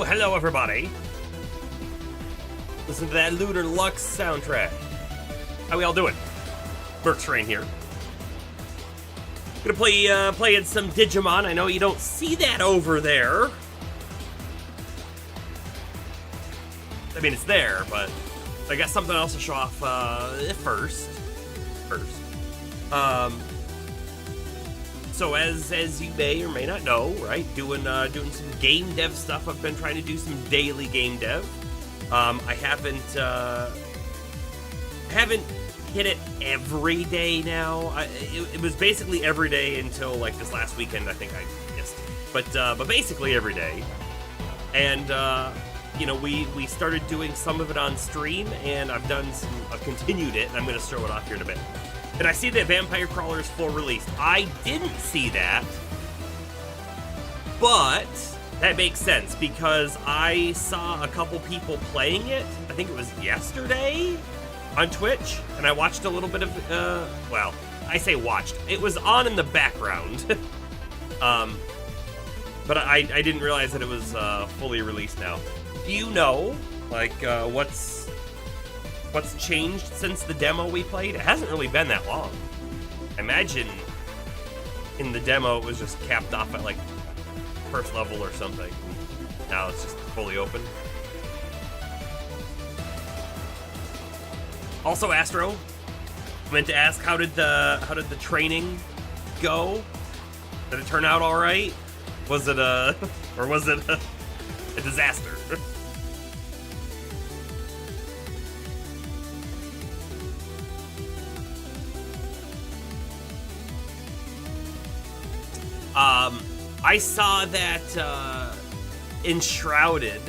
Hello everybody. Listen to that Lunar Lux soundtrack. How we all doing? Merctrain here. Gonna playing some Digimon. I know you don't see that over there. I mean, it's there, but I got something else to show off first. So as you may or may not know, right, doing some game dev stuff. I've been trying to do some daily game dev. I haven't hit it every day now. It was basically every day until like this last weekend. I think I missed, but basically every day. And you know, we started doing some of it on stream, and I've continued it, and I'm gonna show it off here in a bit. And I see that Vampire Crawler is full release. I didn't see that, but that makes sense because I saw a couple people playing it. I think it was yesterday on Twitch, and I watched a little bit of, well, I say watched. It was on in the background. But I didn't realize that it was fully released now. Do you know, like, what's changed since the demo we played? It hasn't really been that long. I imagine in the demo it was just capped off at like first level or something. Now it's just fully open. Also, Astro, I meant to ask, how did the training go? Did it turn out all right? Was it a disaster? I saw that Enshrouded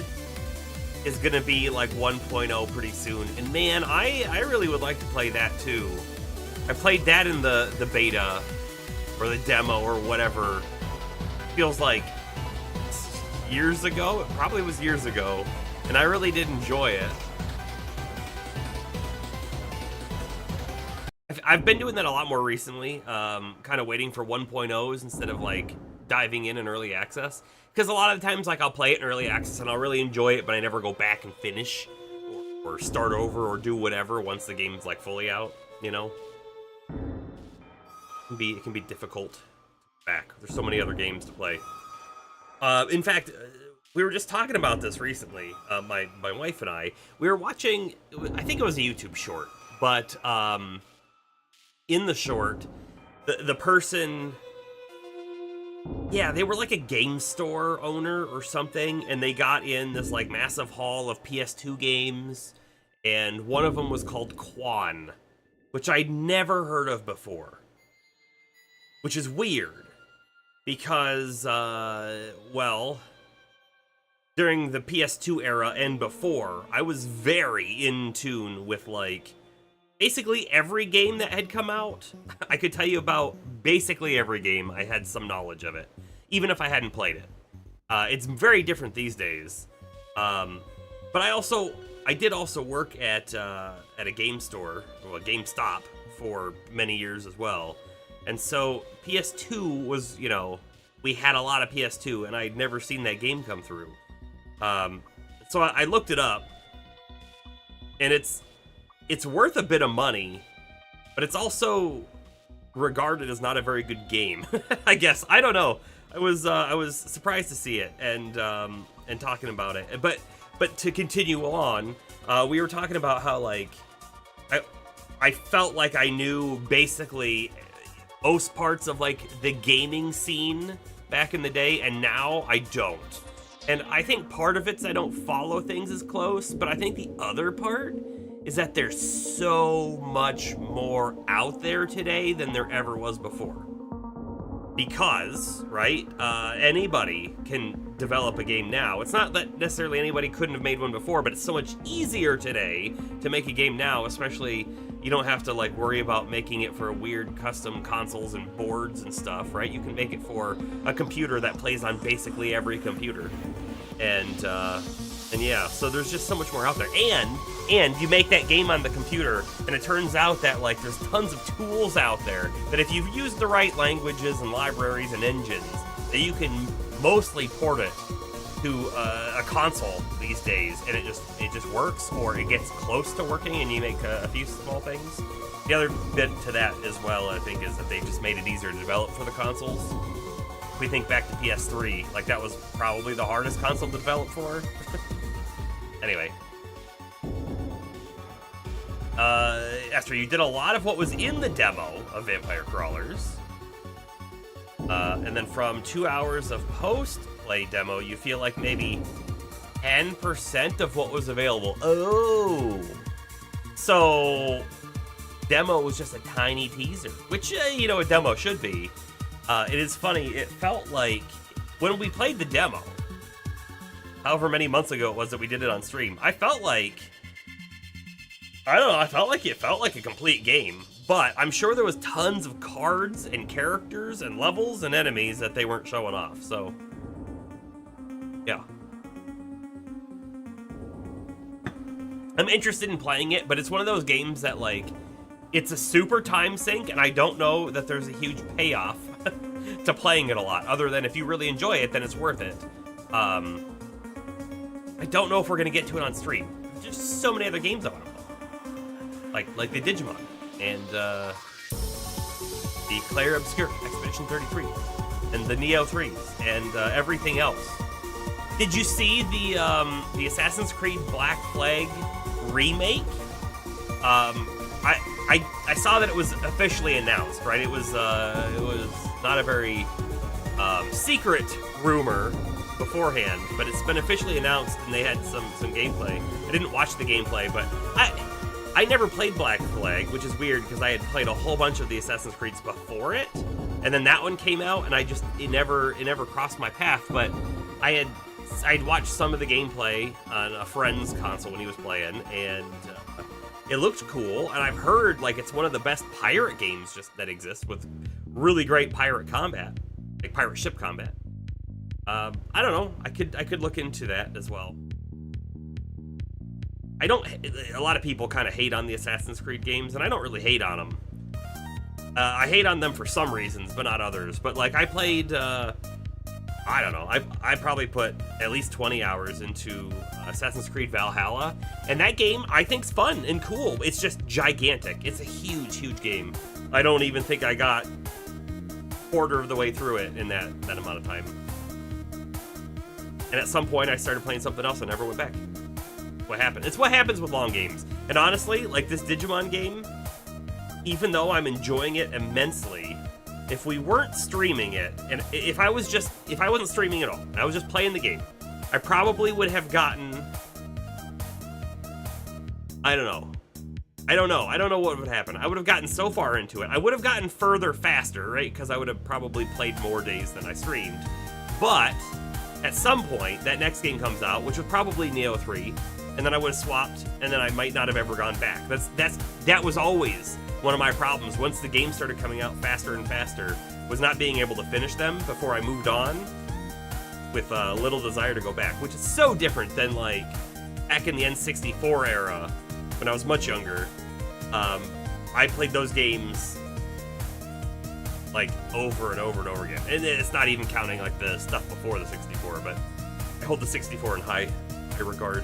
is gonna be like 1.0 pretty soon, and man, I really would like to play that too. I played that in the beta or the demo or whatever. Feels like years ago. It probably was years ago, and I really did enjoy it. I've been doing that a lot more recently, kind of waiting for 1.0s instead of like diving in early access, because a lot of the times like I'll play it in early access and I'll really enjoy it, but I never go back and finish or start over or do whatever once the game's like fully out, you know. It can be difficult back. There's so many other games to play. In fact, we were just talking about this recently. My wife and I, we were watching, I think it was a YouTube short, but in the short, the person, yeah, they were like a game store owner or something, and they got in this like massive haul of PS2 games, and one of them was called Quan, which I'd never heard of before, which is weird because, well, during the PS2 era and before, I was very in tune with like basically every game that had come out. I could tell you about basically every game. I had some knowledge of it, even if I hadn't played it. It's very different these days. But I did also work at a game store, or a GameStop, for many years as well. And so PS2 was, you know, we had a lot of PS2, and I'd never seen that game come through. So I looked it up, and it's worth a bit of money, but it's also regarded as not a very good game. I guess, I don't know. I was surprised to see it and talking about it. But to continue on, we were talking about how like I felt like I knew basically most parts of like the gaming scene back in the day, and now I don't. And I think part of it's I don't follow things as close, but I think the other part is that there's so much more out there today than there ever was before. Because, right, anybody can develop a game now. It's not that necessarily anybody couldn't have made one before, but it's so much easier today to make a game now, especially you don't have to like worry about making it for weird custom consoles and boards and stuff, right? You can make it for a computer that plays on basically every computer. And yeah, so there's just so much more out there. And you make that game on the computer, and it turns out that like there's tons of tools out there that if you've used the right languages and libraries and engines, that you can mostly port it to a console these days, and it just works, or it gets close to working, and you make a few small things. The other bit to that as well, I think, is that they just made it easier to develop for the consoles. If we think back to PS3, like that was probably the hardest console to develop for. Anyway. Esther, you did a lot of what was in the demo of Vampire Crawlers. And then from 2 hours of post-play demo, you feel like maybe 10% of what was available. Oh! So, demo was just a tiny teaser, which, you know, a demo should be. It is funny, it felt like when we played the demo, however many months ago it was that we did it on stream, I felt like, I don't know, it felt like a complete game, but I'm sure there was tons of cards and characters and levels and enemies that they weren't showing off, so, yeah. I'm interested in playing it, but it's one of those games that, like, it's a super time sink, and I don't know that there's a huge payoff to playing it a lot, other than if you really enjoy it, then it's worth it. I don't know if we're going to get to it on stream. There's just so many other games I want to play. Like the Digimon, and the Claire Obscure, Expedition 33, and the Neo 3s, and everything else. Did you see the Assassin's Creed Black Flag remake? I saw that it was officially announced, right? It was not a very secret rumor beforehand, but it's been officially announced, and they had some gameplay. I didn't watch the gameplay, but I never played Black Flag, which is weird because I had played a whole bunch of the Assassin's Creeds before it, and then that one came out, and it never crossed my path. But I'd watched some of the gameplay on a friend's console when he was playing, and it looked cool. And I've heard like it's one of the best pirate games that exists, with really great pirate combat, like pirate ship combat. I don't know. I could look into that as well. A lot of people kind of hate on the Assassin's Creed games, and I don't really hate on them. I hate on them for some reasons, but not others. But like I played, I don't know. I probably put at least 20 hours into Assassin's Creed Valhalla, and that game I think's fun and cool. It's just gigantic. It's a huge game. I don't even think I got quarter of the way through it in that amount of time. And at some point I started playing something else and never went back. What happened? It's what happens with long games. And honestly, like this Digimon game, even though I'm enjoying it immensely, if we weren't streaming it, and if I wasn't streaming at all, and I was just playing the game, I probably would have gotten, I don't know what would happen. I would have gotten so far into it. I would have gotten further faster, right? Because I would have probably played more days than I streamed. But at some point, that next game comes out, which was probably Neo 3, and then I would have swapped, and then I might not have ever gone back. That was always one of my problems. Once the game started coming out faster and faster, was not being able to finish them before I moved on, with little desire to go back, which is so different than like back in the N64 era when I was much younger. I played those games like over and over and over again, and it's not even counting like the stuff before the 64, but I hold the 64 in high regard.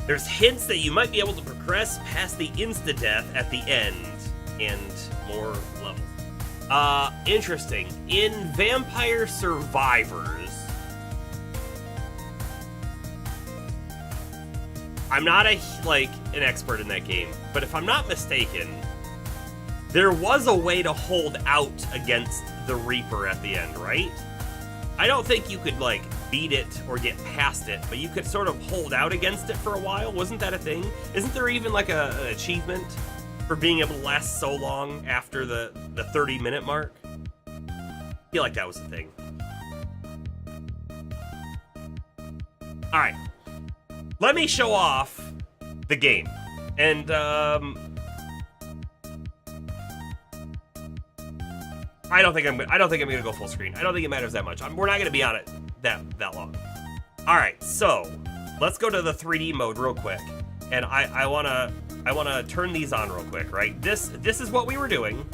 There's hints that you might be able to progress past the insta-death at the end, and more levels. Interesting. In Vampire Survivors, I'm not an expert in that game, but if I'm not mistaken, there was a way to hold out against the Reaper at the end, right? I don't think you could like beat it or get past it, but you could sort of hold out against it for a while. Wasn't that a thing? Isn't there even like an achievement for being able to last so long after the 30-minute mark? I feel like that was a thing. All right, let me show off the game, and I don't think I'm gonna go full screen. I don't think it matters that much. We're not gonna be on it that long. All right, so let's go to the 3D mode real quick, and I wanna turn these on real quick, right? This is what we were doing.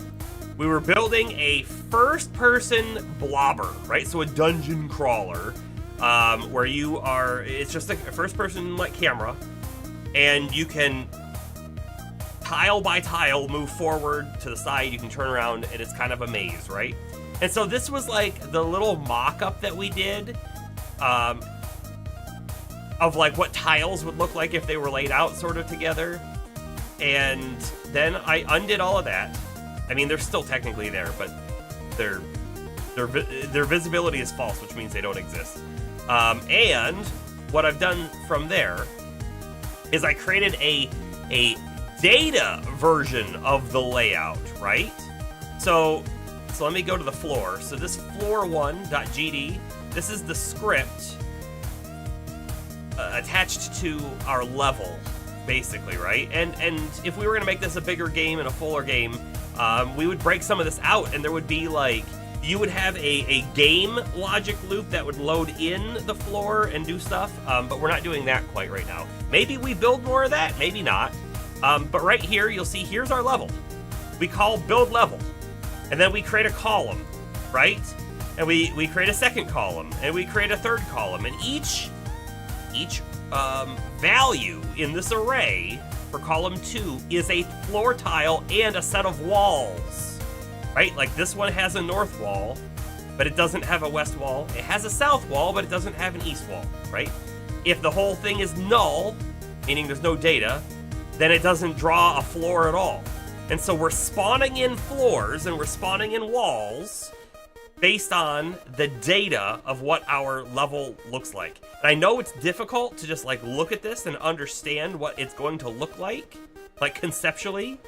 We were building a first-person blobber, right? So a dungeon crawler, where it's just a first-person like camera, and you can tile by tile move forward to the side. You can turn around, and it's kind of a maze, right? And so this was like the little mock-up that we did of like what tiles would look like if they were laid out sort of together. And then I undid all of that. I mean, they're still technically there, but their visibility is false, which means they don't exist. And what I've done from there is I created a data version of the layout, right? So let me go to the floor. So this floor1.gd, this is the script attached to our level, basically, right? And if we were gonna make this a bigger game and a fuller game, we would break some of this out, and there would be like, you would have a game logic loop that would load in the floor and do stuff, but we're not doing that quite right now. Maybe we build more of that, maybe not. But right here, you'll see, here's our level. We call build level. And then we create a column, right? And we create a second column, and we create a third column. And each value in this array for column 2 is a floor tile and a set of walls. right? Like this one has a north wall, but it doesn't have a west wall. It has a south wall, but it doesn't have an east wall, right? If the whole thing is null, meaning there's no data, then it doesn't draw a floor at all. And so we're spawning in floors and we're spawning in walls based on the data of what our level looks like. And I know it's difficult to just like look at this and understand what it's going to look like conceptually,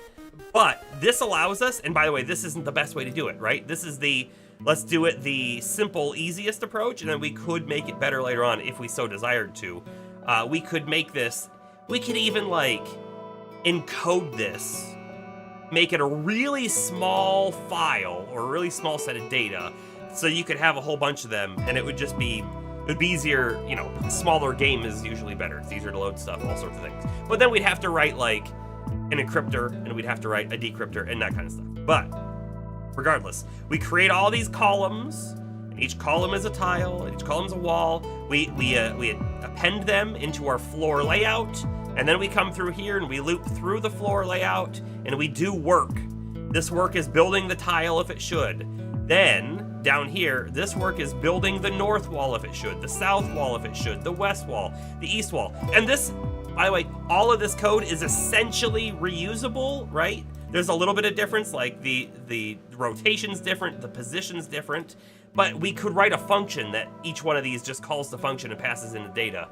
but this allows us, and by the way, this isn't the best way to do it, right? This is let's do it the simple, easiest approach, and then we could make it better later on if we so desired to. We could make this, we could even like encode this, make it a really small file or a really small set of data, so you could have a whole bunch of them, and it would be easier, you know, smaller game is usually better. It's easier to load stuff, all sorts of things. But then we'd have to write like an encryptor, and we'd have to write a decryptor and that kind of stuff. But regardless, we create all these columns, and each column is a tile, and each column is a wall. We append them into our floor layout, and then we come through here and we loop through the floor layout, and we do work. This work is building the tile if it should. Then, down here, this work is building the north wall if it should, the south wall if it should, the west wall, the east wall. And this, by the way, all of this code is essentially reusable, right? There's a little bit of difference, like the rotation's different, the position's different, but we could write a function that each one of these just calls the function and passes in the data.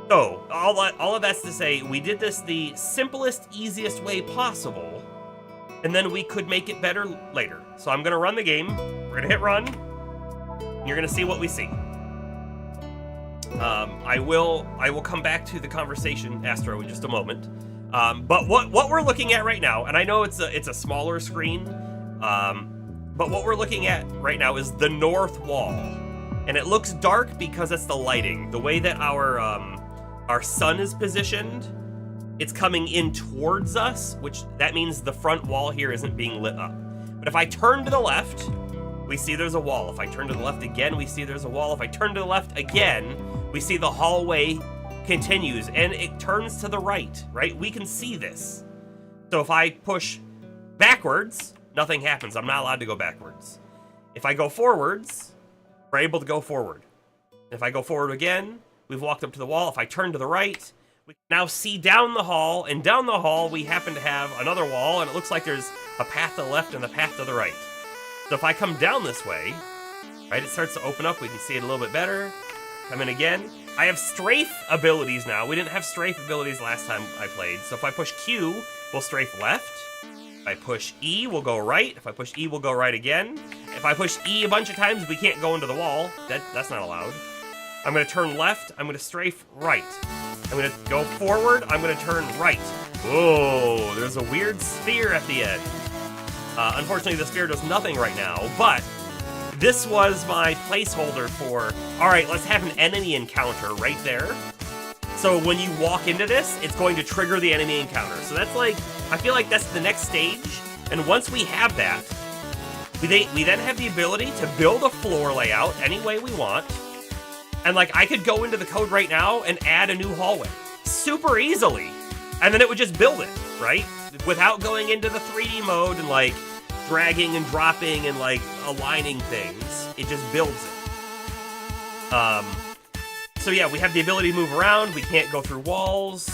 So, all of that's to say, we did this the simplest, easiest way possible, and then we could make it better later. So I'm gonna run the game, we're gonna hit run, and you're gonna see what we see. I will come back to the conversation, Astro, in just a moment. But what we're looking at right now, and I know it's a smaller screen, but what we're looking at right now is the north wall. And it looks dark because it's the lighting. The way that our sun is positioned, it's coming in towards us, which that means the front wall here isn't being lit up. But if I turn to the left, we see there's a wall. If I turn to the left again, we see there's a wall. If I turn to the left again, we see the hallway continues and it turns to the right, right? We can see this. So if I push backwards, nothing happens. I'm not allowed to go backwards. If I go forwards, we're able to go forward. If I go forward again, we've walked up to the wall. If I turn to the right, we can now see down the hall, and down the hall we happen to have another wall, and it looks like there's a path to the left and a path to the right. So if I come down this way, right, it starts to open up. We can see it a little bit better. Come in again. I have strafe abilities now. We didn't have strafe abilities last time I played. So if I push Q, we'll strafe left. If I push E, we'll go right. If I push E, we'll go right again. If I push E a bunch of times, we can't go into the wall. That's not allowed. I'm gonna turn left. I'm gonna strafe right. I'm gonna go forward. I'm gonna turn right. Whoa, there's a weird sphere at the end. Unfortunately, the sphere does nothing right now, but this was my placeholder for, all right, let's have an enemy encounter right there. So when you walk into this, it's going to trigger the enemy encounter. So that's like, I feel like that's the next stage. And once we have that, we then have the ability to build a floor layout any way we want. And like, I could go into the code right now and add a new hallway super easily. And then it would just build it, right? Without going into the 3D mode and like dragging and dropping and like aligning things. It just builds it. So yeah, we have the ability to move around. We can't go through walls.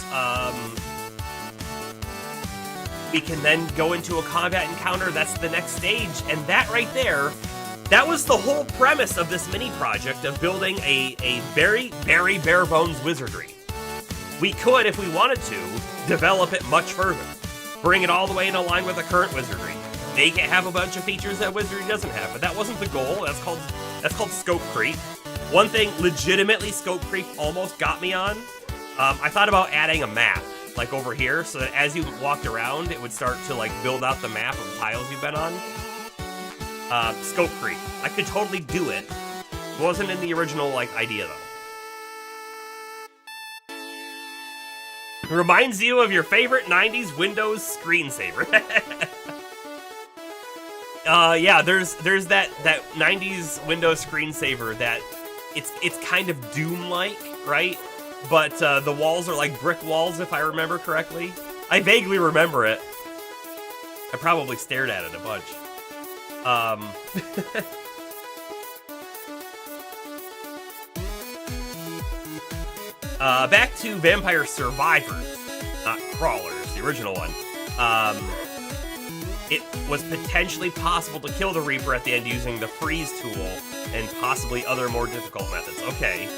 We can then go into a combat encounter. That's the next stage. And that right there, that was the whole premise of this mini project of building a very, very bare bones wizardry. We could, if we wanted to, develop it much further. Bring it all the way in line with the current wizardry. Make it have a bunch of features that wizardry doesn't have, but that wasn't the goal. That's called scope creep. One thing legitimately scope creep almost got me on, I thought about adding a map, like over here, so that as you walked around, it would start to like build out the map of the tiles you've been on. Scope creep. I could totally do it. It wasn't in the original like idea though. It reminds you of your favorite 90s Windows screensaver. Yeah, there's that 90s Windows screensaver that it's kind of Doom-like, right? But the walls are like brick walls, if I remember correctly. I vaguely remember it. I probably stared at it a bunch. Back to Vampire Survivors, not Crawlers, the original one. It was potentially possible to kill the Reaper at the end using the freeze tool and possibly other more difficult methods. Okay.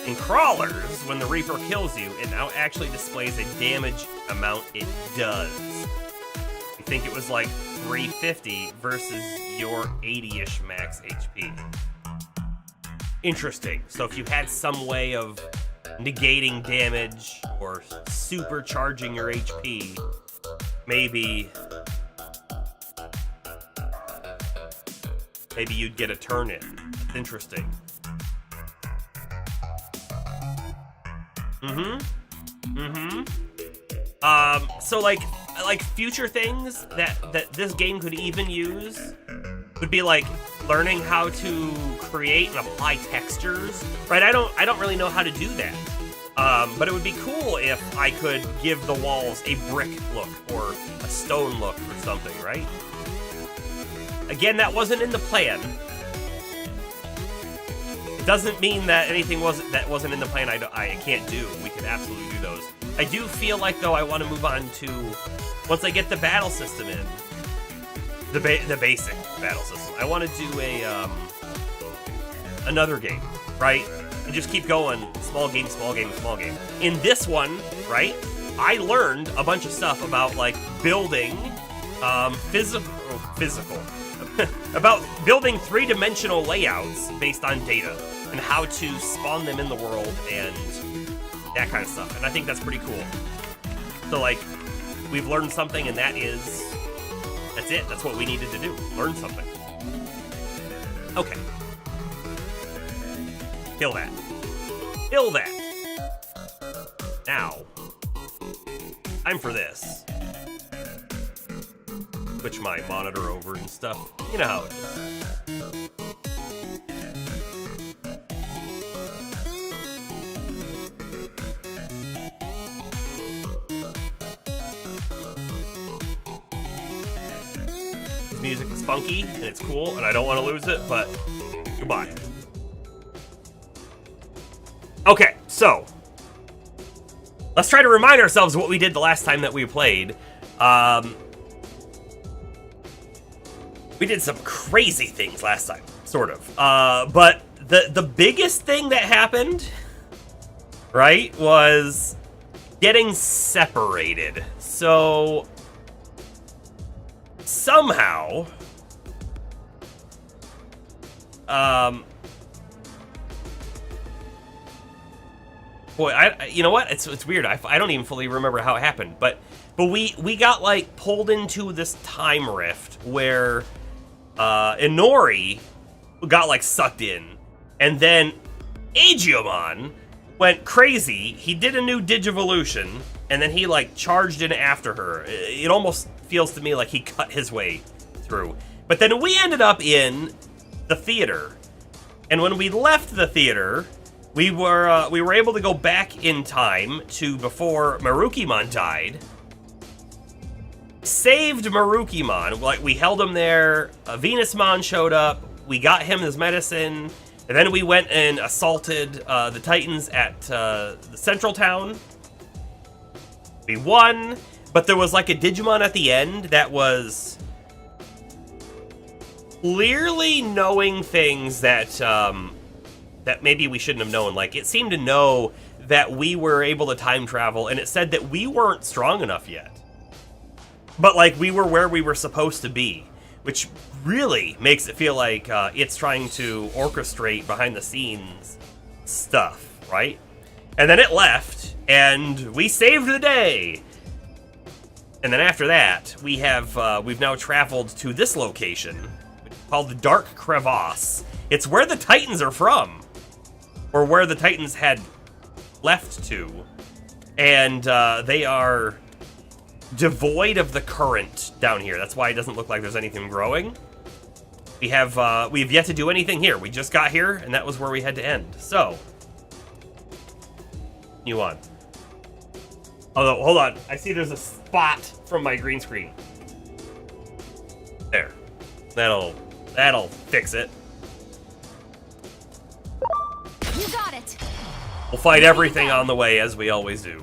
In Crawlers, when the Reaper kills you, it now actually displays a damage amount it does. I think it was like 350 versus your 80-ish max HP. Interesting. So if you had some way of negating damage or supercharging your HP, maybe you'd get a turn in. Interesting. So like future things that this game could even use would be like learning how to create and apply textures, right? I don't really know how to do that. But it would be cool if I could give the walls a brick look or a stone look or something, right? Again, that wasn't in the plan. It doesn't mean that anything wasn't in the plan I can't do. We could absolutely do those. I do feel like, though, I want to move on to, once I get the battle system in, the basic battle system, I want to do another game, right? And just keep going, small game, small game, small game. In this one, right, I learned a bunch of stuff about, like, building physical, about building three-dimensional layouts based on data and how to spawn them in the world and that kind of stuff. And I think that's pretty cool. So, like, we've learned something, and that's it. That's what we needed to do. Learn something. Okay. Kill that. Kill that. Now, time for this. Switch my monitor over and stuff. You know how it is. This music is funky and it's cool, and I don't want to lose it, but goodbye. Okay, so let's try to remind ourselves what we did the last time that we played. We did some crazy things last time, sort of. But the biggest thing that happened, right, was getting separated. So somehow, boy, you know what? It's weird. I don't even fully remember how it happened, but we got like pulled into this time rift where Inori got like sucked in, and then Digimon went crazy. He did a new Digivolution, and then he like charged in after her. It almost feels to me like he cut his way through. But then we ended up in the theater, and when we left the theater, we were able to go back in time to before Marukimon died. Saved Marukimon. Like, we held him there. Venusmon showed up. We got him his medicine, and then we went and assaulted the Titans at the central town. We won, but there was like a Digimon at the end that was clearly knowing things that that maybe we shouldn't have known. Like, it seemed to know that we were able to time travel, and it said that we weren't strong enough yet. But, like, we were where we were supposed to be, which really makes it feel like it's trying to orchestrate behind-the-scenes stuff, right? And then it left, and we saved the day! And then after that, we've now traveled to this location, called the Dark Crevasse. It's where the Titans are from, or where the Titans had left to, and they are devoid of the current down here. That's why it doesn't look like there's anything growing. We've yet to do anything here. We just got here, and that was where we had to end. So, you on. Although, hold on. I see there's a spot from my green screen. That'll fix it. You got it. We'll fight everything on the way, as we always do.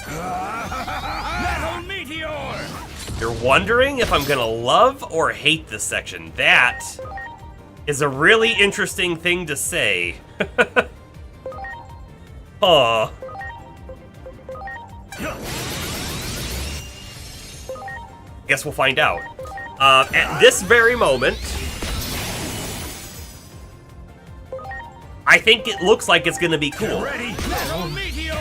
Metal meteor! You're wondering if I'm gonna love or hate this section. That is a really interesting thing to say. Aw. Guess we'll find out. At this very moment, I think it looks like it's gonna be cool. Get ready! Metal meteor!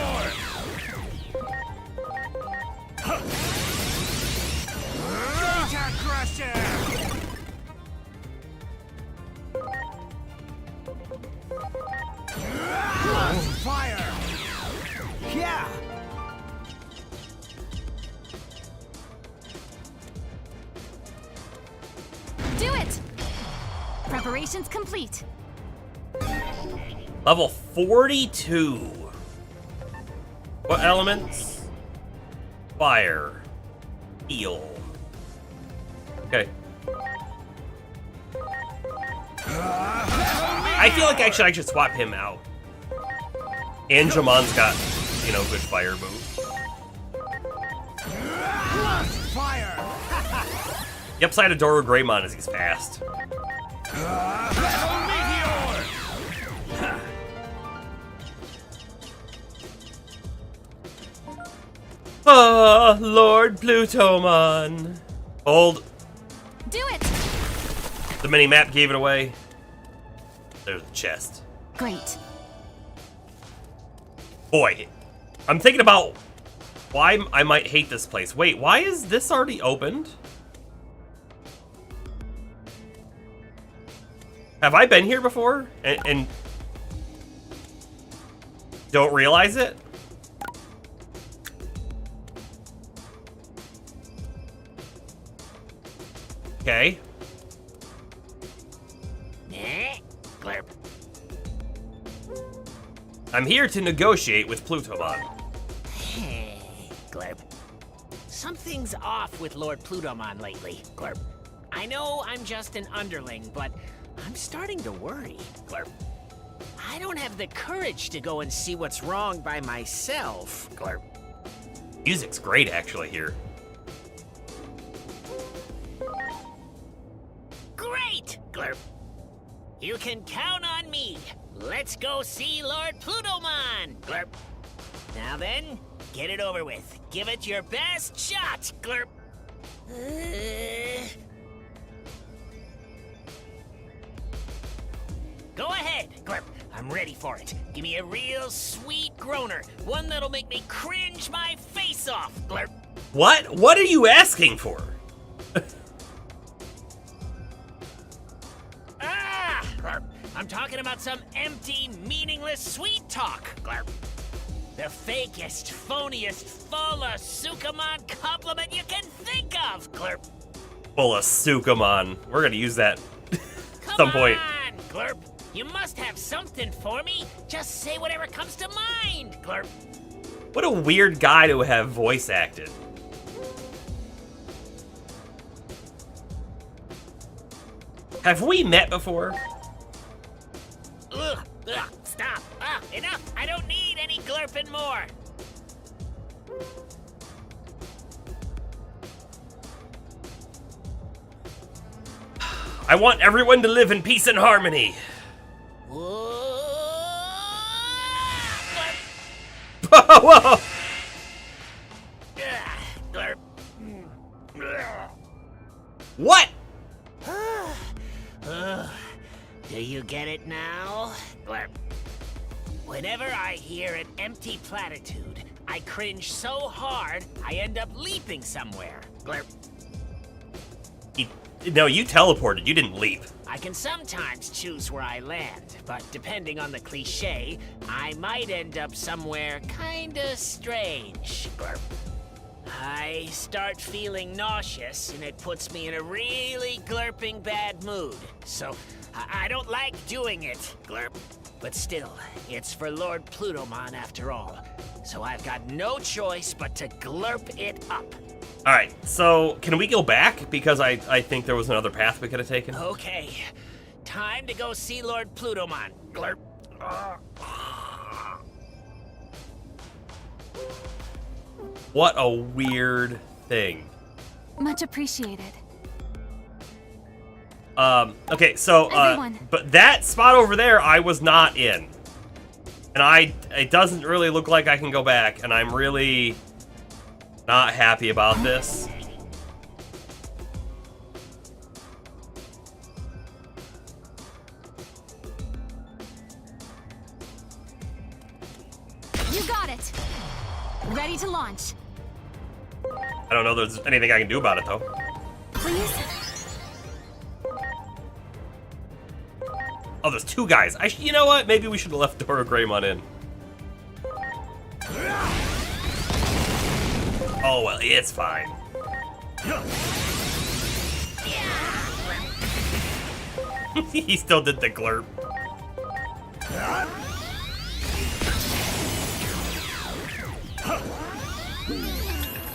Beta crusher! Fire! Yeah! Do it. Preparations complete. Level 42. What elements? Fire. Heal. Okay. I feel like I should swap him out. And Jamon's got, you know, good fire move. Fire! The upside of Doro Greymon is he's fast. Metal meteor! Ah, Lord Plutomon. Hold. Do it. The mini map gave it away. There's the chest. Great. Boy, I'm thinking about why I might hate this place. Wait, why is this already opened? Have I been here before and don't realize it? Okay. Glurp. I'm here to negotiate with Plutomon. Glurp. Something's off with Lord Plutomon lately, Glurp. I know I'm just an underling, but I'm starting to worry, Glurp. I don't have the courage to go and see what's wrong by myself, Glurp. Music's great, actually, here. Great, Glurp. You can count on me. Let's go see Lord Plutomon, Glurp. Now then, get it over with. Give it your best shot, Glurp. Go ahead, Glurp. I'm ready for it. Give me a real sweet groaner. One that'll make me cringe my face off, Glurp. What? What are you asking for? Glurp. I'm talking about some empty, meaningless sweet talk, Glurp. The fakest, phoniest, full of Sukamon compliment you can think of, Glurp. Full of Sukamon. We're gonna use that Come some point. on, Glurp. You must have something for me. Just say whatever comes to mind, Glurp. What a weird guy to have voice acted. Have we met before? Ugh, stop. Enough. I don't need any glurping more. I want everyone to live in peace and harmony. Whoa! Glurp. What? Do you get it now? Glurp. Whenever I hear an empty platitude, I cringe so hard, I end up leaping somewhere. Glurp. No, you teleported. You didn't leap. I can sometimes choose where I land, but depending on the cliche, I might end up somewhere kinda strange. Glurp. I start feeling nauseous, and it puts me in a really glurping bad mood. So, I don't like doing it, Glurp. But still, it's for Lord Plutomon after all. so I've got no choice but to glurp it up. All right, so can we go back? Because I think there was another path we could have taken. Okay, time to go see Lord Plutomon. Glurp. What a weird thing. Much appreciated. Okay, so, Everyone. but that spot over there, I was not in. And it doesn't really look like I can go back, and I'm really not happy about this. You got it. Ready to launch. I don't know if there's anything I can do about it, though. Please? Oh, there's two guys. You know what? Maybe we should have left Dora Greymon in. Oh, well, it's fine. He still did the glurp.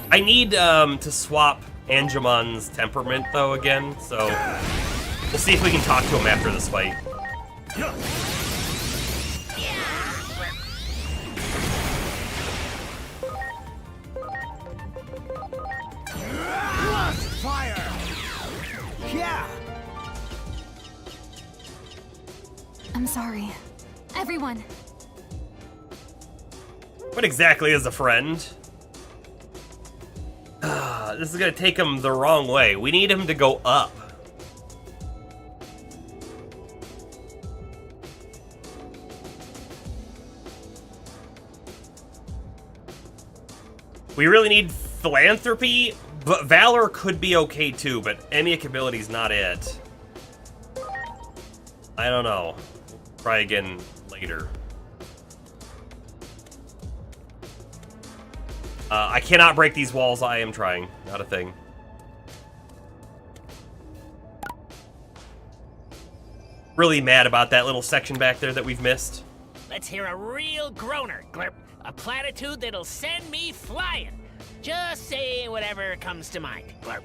I need to swap Angemon's temperament, though, again, so we'll see if we can talk to him after this fight. Lost fire! Yeah! I'm sorry. Everyone. What exactly is a friend? This is gonna take him the wrong way. We need him to go up. We really need philanthropy, but valor could be okay too, but amicability's not it. I don't know. Try again later. I cannot break these walls. I am trying. Not a thing. Really mad about that little section back there that we've missed. Let's hear a real groaner, Glurp. A platitude that'll send me flying. Just say whatever comes to mind, Glurp.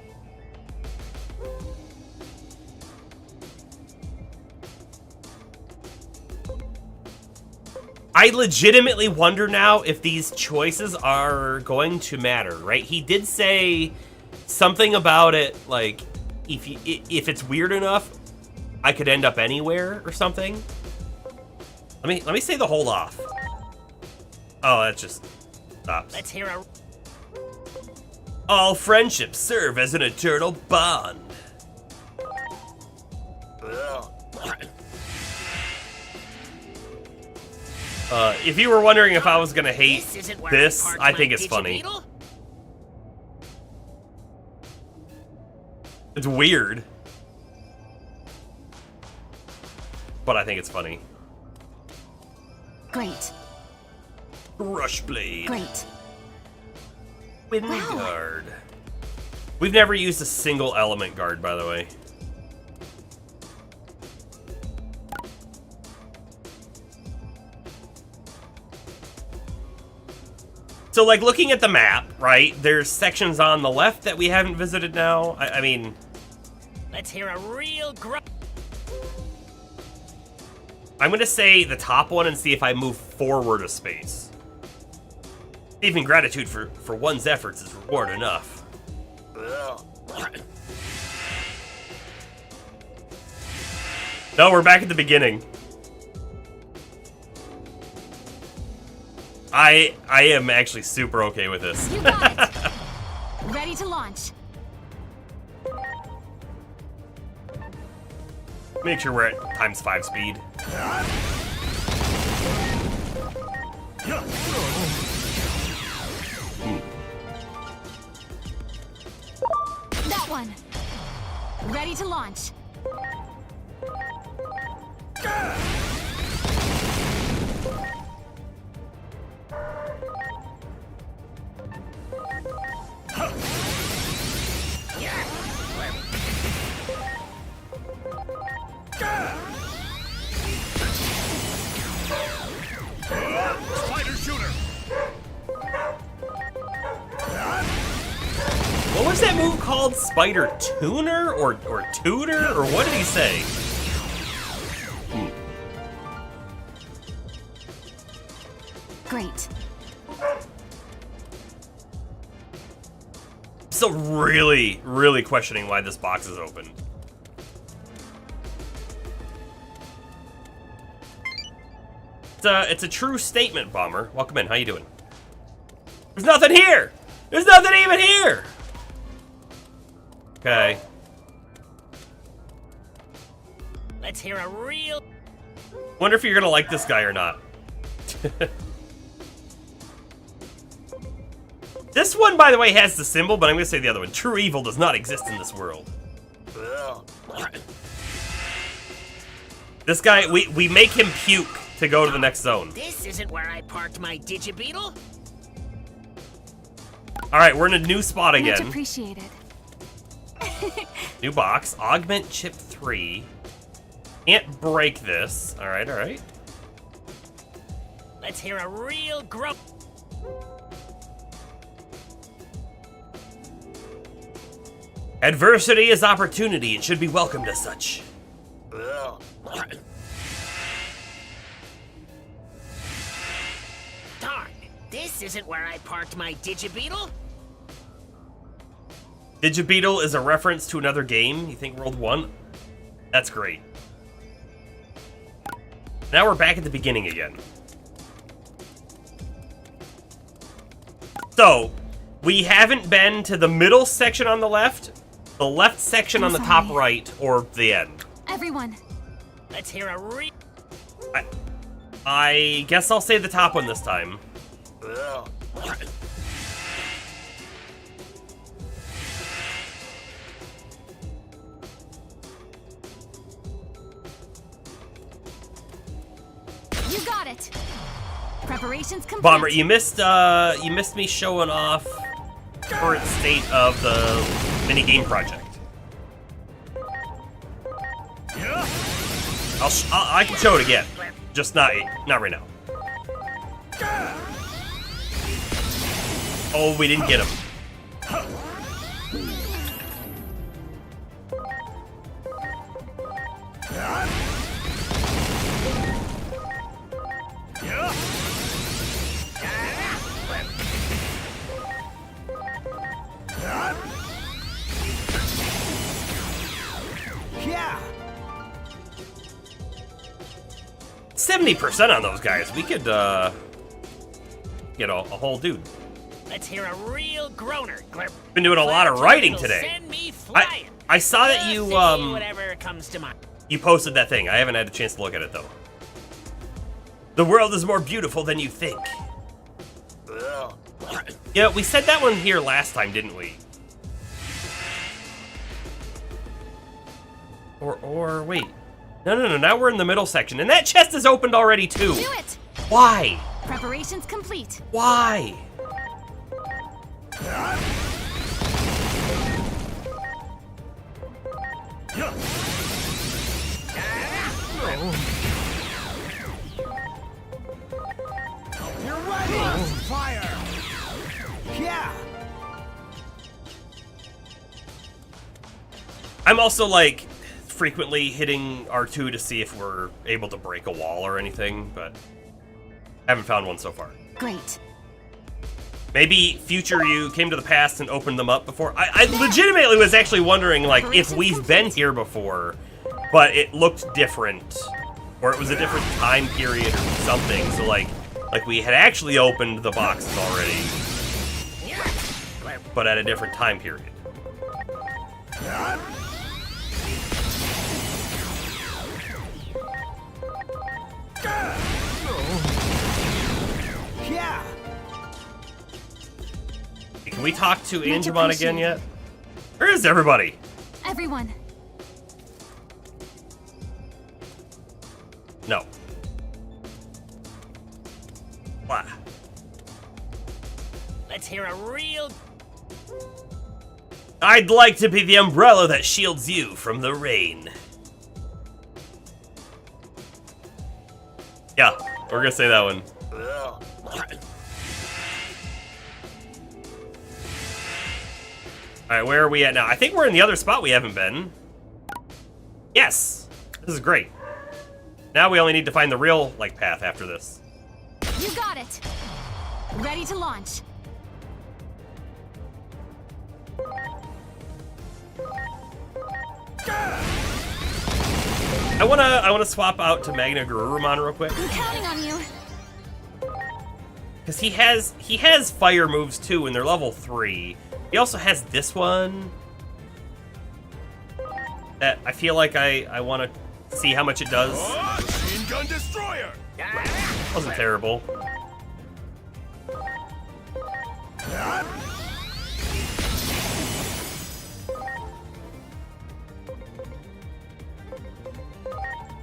I legitimately wonder now if these choices are going to matter, right? He did say something about it, like, if it's weird enough, I could end up anywhere or something. Let me say the hold off. Oh, that just stops. Let's hear a... All friendships serve as an eternal bond. If you were wondering if I was gonna hate this, I think it's funny. It's weird, but I think it's funny. Great. Rushblade. Great. Wind Wow. guard. We've never used a single element guard, by the way. So, like, looking at the map, right, there's sections on the left that we haven't visited now. I mean... Let's hear a real I'm gonna say the top one and see if I move forward a space. Even gratitude for one's efforts is reward enough. No, we're back at the beginning. I am actually super okay with this. You got it. Ready to launch. Make sure we're at ×5 speed. That one. Ready to launch. Spider shooter! that move called Spider Tuner or Tutor or what did he say? Great. So really, really questioning why this box is open. It's a true statement, Bomber. Welcome in. How you doing? There's nothing here. There's nothing even here. Okay. Let's hear a real... Wonder if you're gonna like this guy or not. This one, by the way, has the symbol, but I'm gonna say the other one. True evil does not exist in this world. This guy, we make him puke to go to the next zone. This isn't where I parked my Digibeetle. All right, we're in a new spot Much again. appreciated. New box. Augment chip 3. Can't break this. All right, all right. Let's hear a real groan. Adversity is opportunity and should be welcomed as such. Darn, this isn't where I parked my Digibeetle. Digibeetle is a reference to another game. You think World 1? That's great. Now we're back at the beginning again. So, we haven't been to the middle section on the left section on the top right, or the end. Everyone. Let's hear a real... I guess I'll say the top one this time. You got it. Preparations complete. Bomber, you missed me showing off current state of the mini game project. I can show it again, just not right now. Oh, we didn't get him. Yeah. 70% on those guys. We could get a whole dude. Let's hear a real groaner. Been doing a lot of writing today. Send me flying. I saw that Just you say whatever comes to mind. you posted that thing. I haven't had a chance to look at it though. The world is more beautiful than you think. Yeah, we said that one here last time, didn't we? Or wait. No, now we're in the middle section. And that chest is opened already too. Do it. Why? Preparations complete. Why? You're ready. Fire. Yeah. I'm also like frequently hitting R2 to see if we're able to break a wall or anything, but haven't found one so far. Great. Maybe future you came to the past and opened them up before. I legitimately was actually wondering like if we've been here before, but it looked different, or it was a different time period or something. So like we had actually opened the boxes already, but at a different time period. Yeah. Can we talk to Much Angemon again yet? appreciated. Where is everybody? Everyone. No. Blah. Let's hear a real... I'd like to be the umbrella that shields you from the rain. Yeah, we're gonna say that one. Alright, where are we at now? I think we're in the other spot we haven't been. Yes! This is great. Now we only need to find the real, like, path after this. You got it. Ready to launch. I wanna swap out to Magna Garurumon real quick. I'm counting on you. Because he has fire moves too, and they're level 3. He also has this one that I feel like I want to see how much it does. Machine gun destroyer. Wasn't terrible.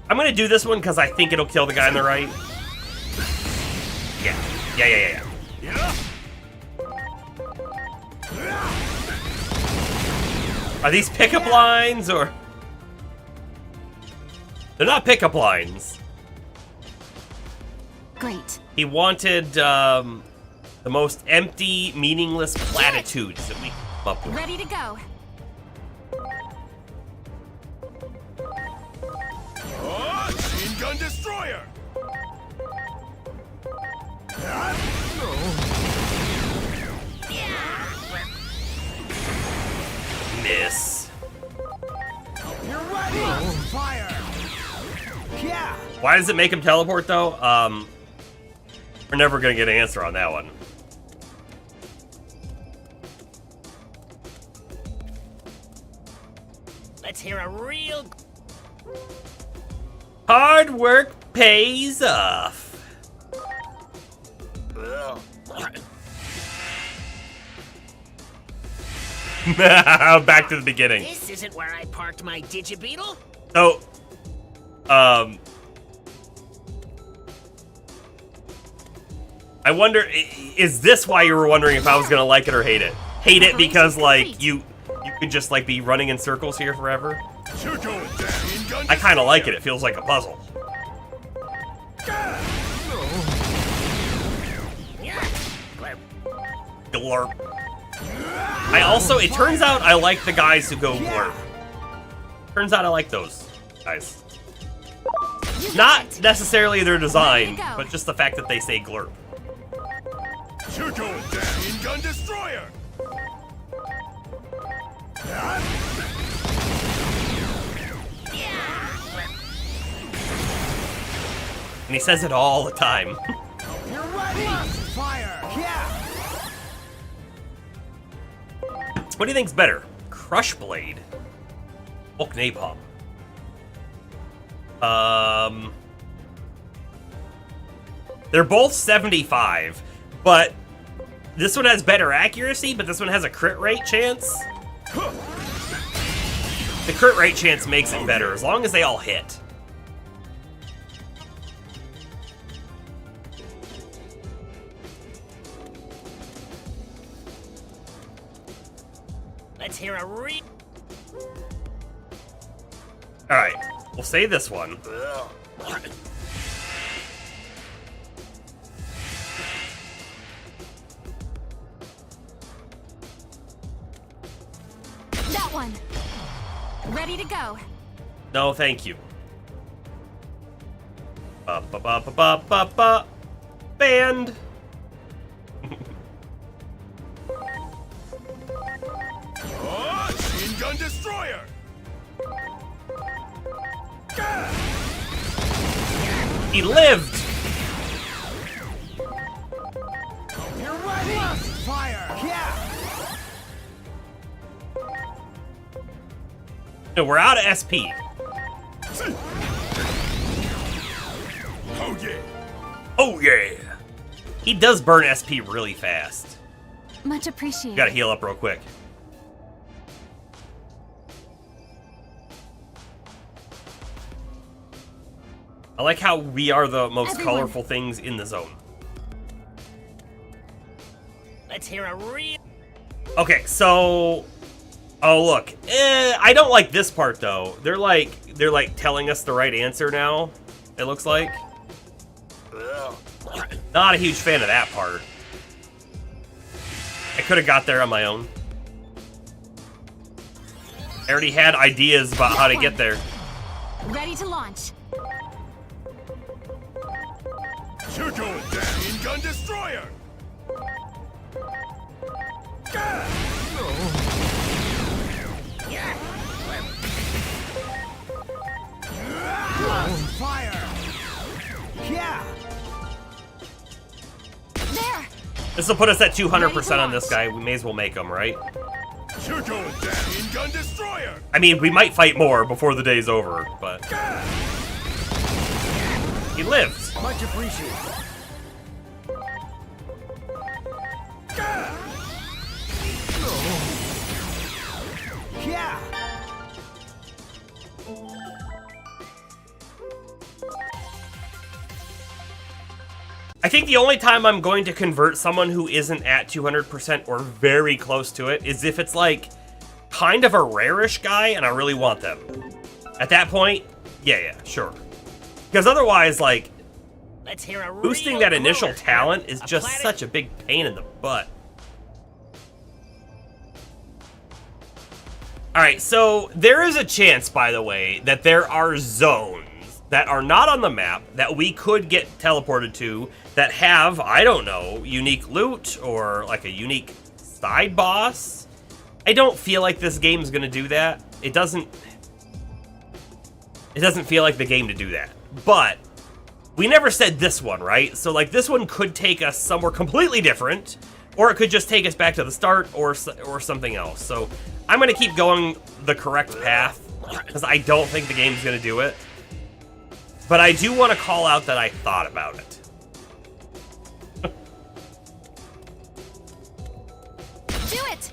I'm gonna do this one because I think it'll kill the guy on the right. Yeah. Are these pickup lines or? They're not pickup lines. Great. He wanted the most empty, meaningless platitudes that we come up with. Ready to go. Machine gun destroyer. Miss. You're ready. Fire. Yeah. Why does it make him teleport though? We're never gonna get an answer on that one. Let's hear a real... Hard work pays off. Back to the beginning. This isn't where I parked my Digibeetle. So, I wonder, is this why you were wondering if I was gonna like it or hate it? Hate it because like you could just like be running in circles here forever. You're going down. I kind of like it. It feels like a puzzle. Glurp. I also, it turns out I like the guys who go glurp. Turns out I like those guys. Not necessarily their design, but just the fact that they say glurp. You're going down. Machine gun destroyer. And he says it all the time. You're ready. Fire. Yeah. What do you think's better? Crush Blade? Bulk Napalm? They're both 75, but this one has better accuracy, but this one has a crit rate chance. The crit rate chance makes it better, as long as they all hit. Let's hear a real... Alright, we'll say this one. That one. Ready to go. No, thank you. Ba-ba-ba-ba-ba-ba. Band. Machine gun destroyer. He lived. You're ready. Fire. Yeah. No, we're out of SP. Oh yeah. Oh yeah. He does burn SP really fast. Much appreciated. Gotta heal up real quick. I like how we are the most Everyone. colorful things in the zone. Let's hear a real... Okay, so... Oh, look. I don't like this part, though. They're like telling us the right answer now, it looks like. Not a huge fan of that part. I could have got there on my own. I already had ideas about how to get there. Ready to launch. You're going down. Machine gun destroyer. Fire! Yeah! There! This will put us at 200% on this guy. We may as well make him, right? You're going down. Machine gun destroyer. I mean, we might fight more before the day's over, but he lives. Much appreciated. Yeah! I think the only time I'm going to convert someone who isn't at 200% or very close to it is if it's like kind of a rare-ish guy and I really want them. At that point, yeah, sure. Because otherwise, like, Let's hear a boosting real that initial quote. talent is A just planet- such a big pain in the butt. Alright, so there is a chance, by the way, that there are zones that are not on the map that we could get teleported to that have, I don't know, unique loot or like a unique side boss. I don't feel like this game's gonna do that. It doesn't feel like the game to do that. But we never said this one, right? So like this one could take us somewhere completely different, or it could just take us back to the start or something else. So I'm gonna keep going the correct path because I don't think the game's gonna do it. But I do want to call out that I thought about it. Do it!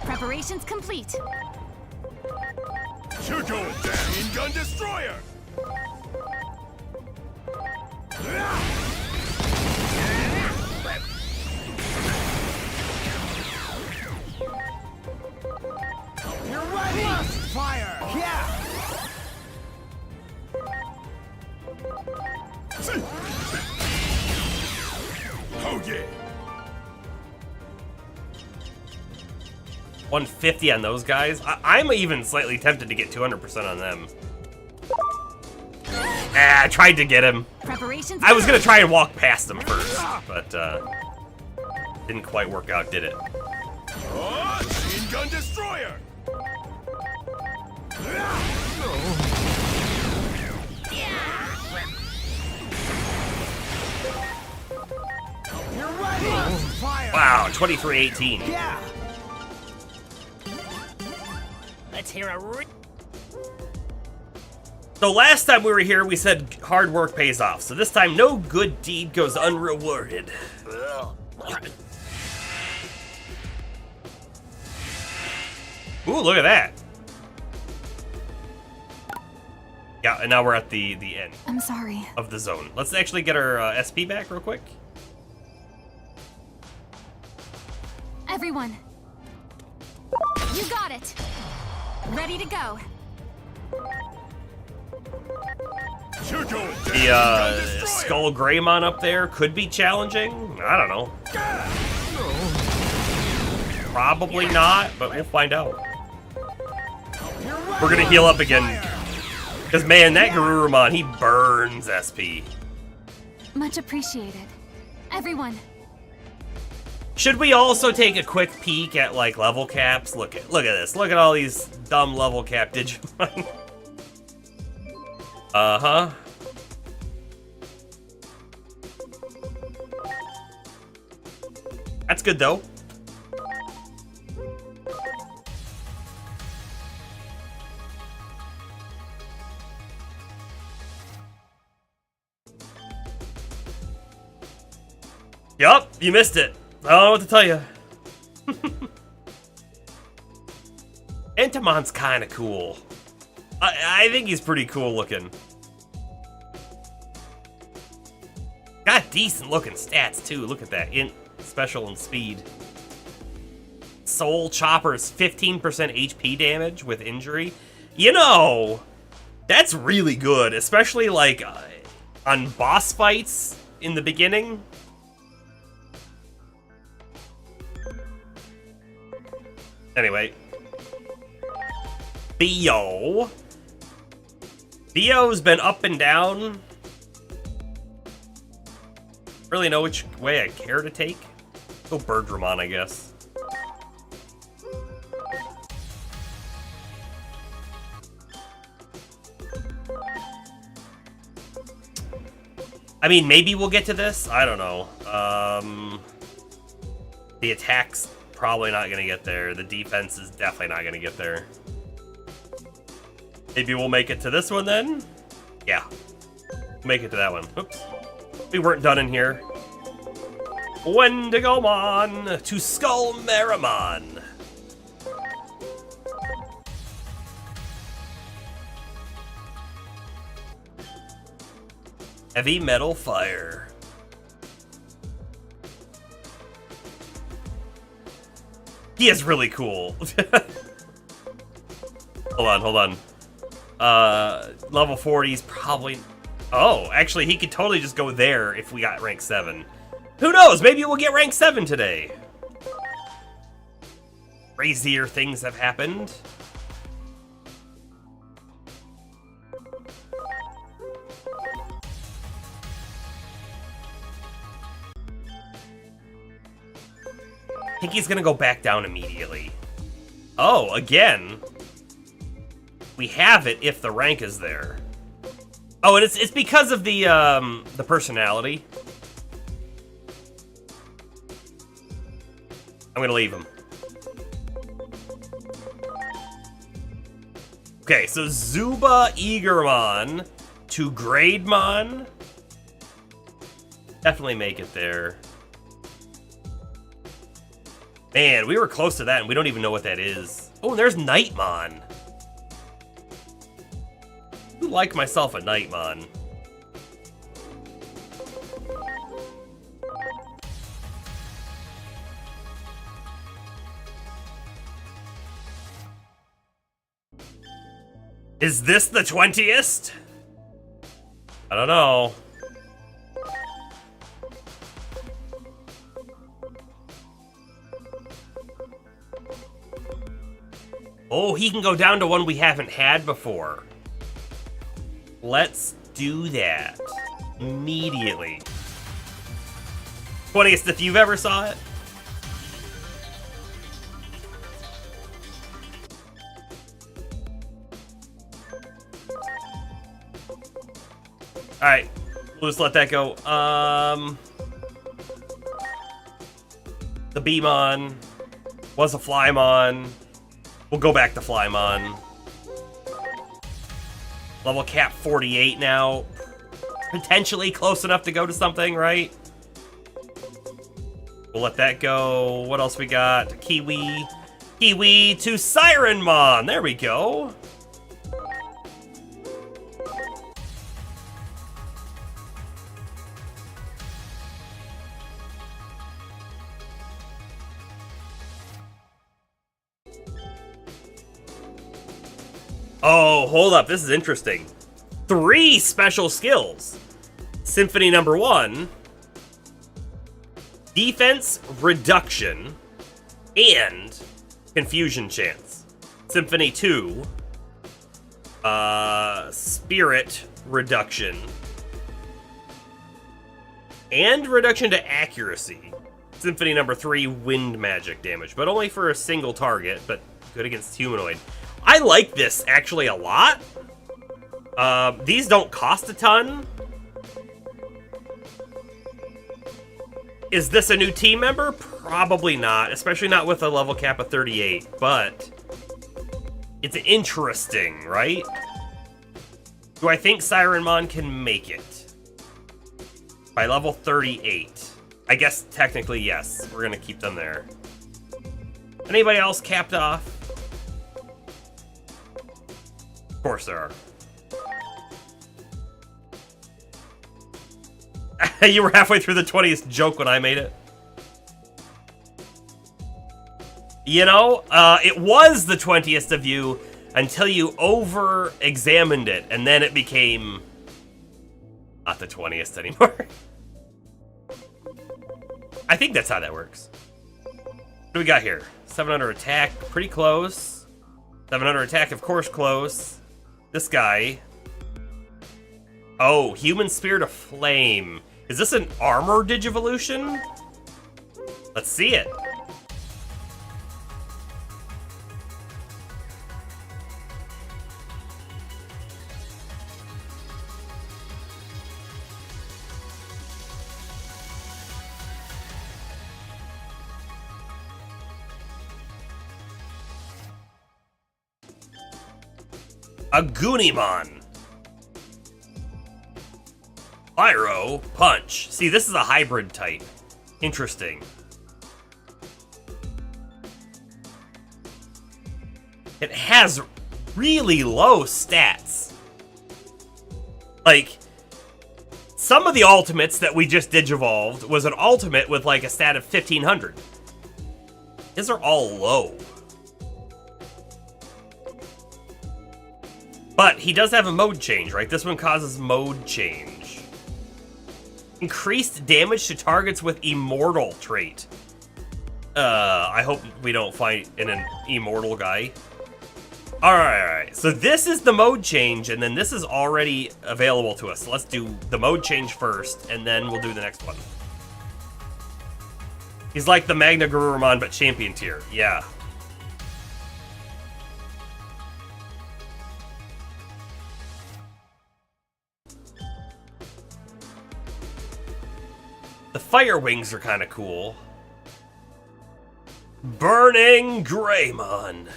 Preparations complete. You're going down. Machine gun destroyer. You're ready. Fire. Yeah. Oh yeah. 150 on those guys. I'm even slightly tempted to get 200% on them. I tried to get him. Preparations. I was gonna try and walk past him first, but didn't quite work out, did it? Oh, machine gun destroyer. You're ready. Fire. Wow, 2318. Yeah. Let's hear a So last time we were here, we said hard work pays off. So this time, no good deed goes unrewarded. Ooh, look at that. Yeah, and now we're at the end I'm sorry. of the zone. Let's actually get our SP back real quick. Everyone. You got it. Ready to go. You're going down. The Skull Greymon up there could be challenging. I don't know. Probably not, but we'll find out. We're gonna heal up again. Because, man, that Garurumon, he burns SP. Much appreciated. Everyone. Should we also take a quick peek at, like, level caps? Look at this. Look at all these dumb level cap Digimon. Uh-huh. That's good, though. Yup, you missed it. I don't know what to tell you. Entamon's kind of cool. I think he's pretty cool looking. Got decent looking stats too. Look at that. Int, special, and speed. Soul Chopper's 15% HP damage with injury. You know, that's really good, especially like on boss fights in the beginning. Anyway, Theo. Theo's been up and down. Really know which way I care to take. Go Birdramon, I guess. I mean, maybe we'll get to this. I don't know. The attack's probably not going to get there. The defense is definitely not going to get there. Maybe we'll make it to this one then? Yeah. Make it to that one. Oops. We weren't done in here. Wendigomon to Skullmeramon. Heavy Metal Fire. He is really cool. Hold on. Level 40's probably... Oh, actually, he could totally just go there if we got rank 7. Who knows? Maybe we'll get rank 7 today. Crazier things have happened. I think he's gonna go back down immediately. Oh, again. We have it if the rank is there. Oh, and it's because of the personality. I'm gonna leave him. Okay, so Zuba Eagermon to Grademon. Definitely make it there. Man, we were close to that, and we don't even know what that is. Oh, and there's Nightmon. I like myself a Nightmon. Is this the 20th? I don't know. Oh, he can go down to one we haven't had before. Let's do that. Immediately. 20th if you've ever saw it. Alright. We'll just let that go. The Beemon was a Flymon. We'll go back to Flymon. Level cap 48 now. Potentially close enough to go to something, right? We'll let that go. What else we got? Kiwi. Kiwi to Sirenmon. There we go. Oh, hold up. This is interesting. 3 special skills. Symphony number 1. Defense reduction. And confusion chance. Symphony 2. Spirit reduction. And reduction to accuracy. Symphony number 3. Wind magic damage. But only for a single target. But good against humanoid. I like this, actually, a lot. These don't cost a ton. Is this a new team member? Probably not, especially not with a level cap of 38, but it's interesting, right? Do I think Sirenmon can make it? By level 38. I guess technically, yes. We're gonna keep them there. Anybody else capped off? Of course there are. You were halfway through the 20th joke when I made it. You know, it was the 20th of you until you over-examined it, and then it became not the 20th anymore. I think that's how that works. What do we got here? 700 attack, pretty close. 700 attack, of course, close. This guy. Oh, Human Spirit of Flame. Is this an armor Digivolution? Let's see it. A Goonimon. Pyro Punch. See, this is a hybrid type. Interesting. It has really low stats. Like, some of the ultimates that we just digivolved was an ultimate with like a stat of 1500. These are all low. But he does have a mode change, right? This one causes mode change. Increased damage to targets with immortal trait. I hope we don't find an immortal guy. Alright. So this is the mode change, and then this is already available to us. So let's do the mode change first, and then we'll do the next one. He's like the Magna Garurumon, but champion tier. Yeah. The fire wings are kind of cool. Burning Greymon.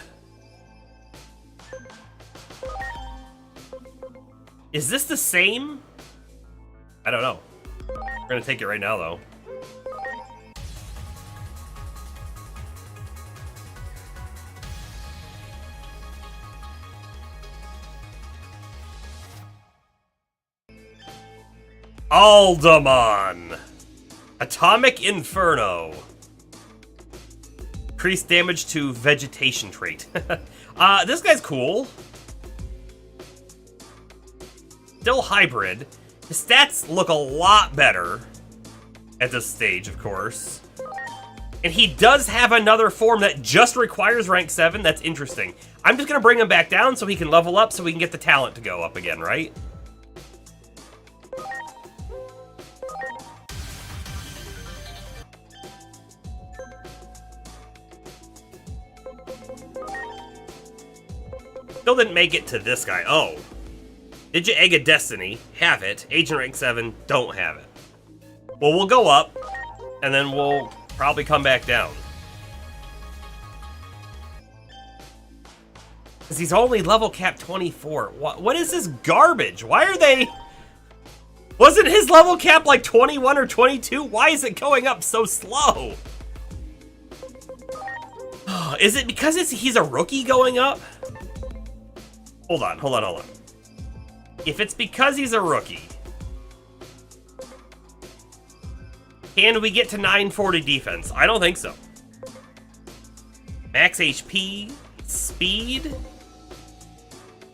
Is this the same? I don't know. We're gonna take it right now, though. Aldamon. Atomic Inferno. Increased damage to vegetation trait. This guy's cool. Still hybrid. His stats look a lot better at this stage, of course. And he does have another form that just requires rank 7. That's interesting. I'm just going to bring him back down so he can level up so we can get the talent to go up again, right? Still didn't make it to this guy. Oh. Did you Egg of Destiny? Have it. Agent rank 7, don't have it. Well, we'll go up, and then we'll probably come back down. Because he's only level cap 24. What is this garbage? Why are they... Wasn't his level cap like 21 or 22? Why is it going up so slow? Is it because he's a rookie going up? Hold on. If it's because he's a rookie, can we get to 940 defense? I don't think so. Max HP, speed,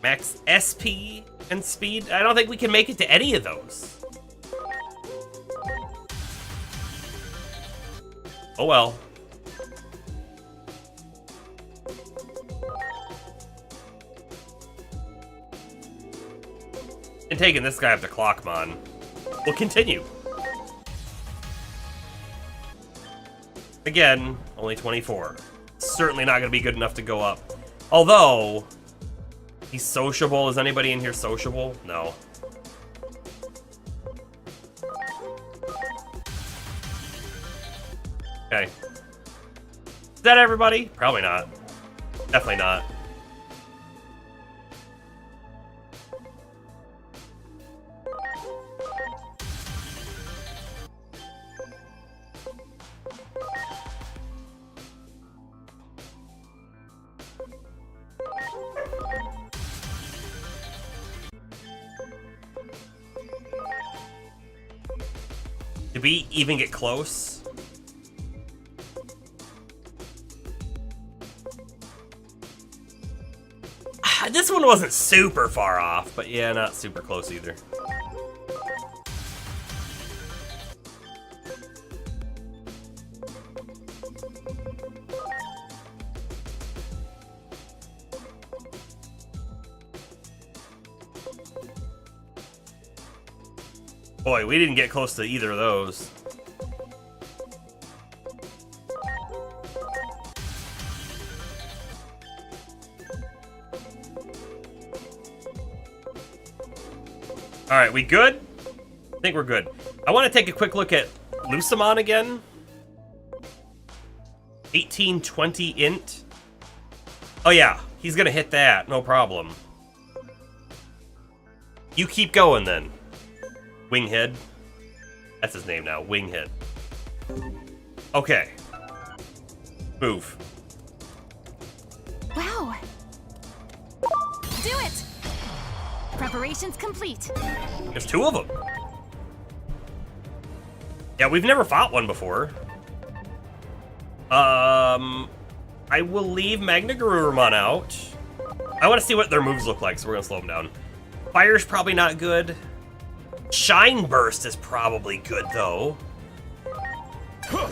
max SP and speed. I don't think we can make it to any of those. Oh well. And taking this guy up to Clockmon. We'll continue. Again, only 24. Certainly not going to be good enough to go up. Although, he's sociable. Is anybody in here sociable? No. Okay. Is that everybody? Probably not. Definitely not. Did we even get close? This one wasn't super far off, but yeah, not super close either. Boy, we didn't get close to either of those. All right, we good? I think we're good. I want to take a quick look at Lucimon again. 1820 int. Oh yeah, he's gonna hit that, no problem. You keep going then. Winghead. That's his name now, Winghead. Okay. Move. Wow. Do it. Preparations complete. There's two of them. Yeah, we've never fought one before. I will leave Magnagarurumon out. I want to see what their moves look like, so we're gonna slow them down. Fire's probably not good. Shine Burst is probably good, though. Of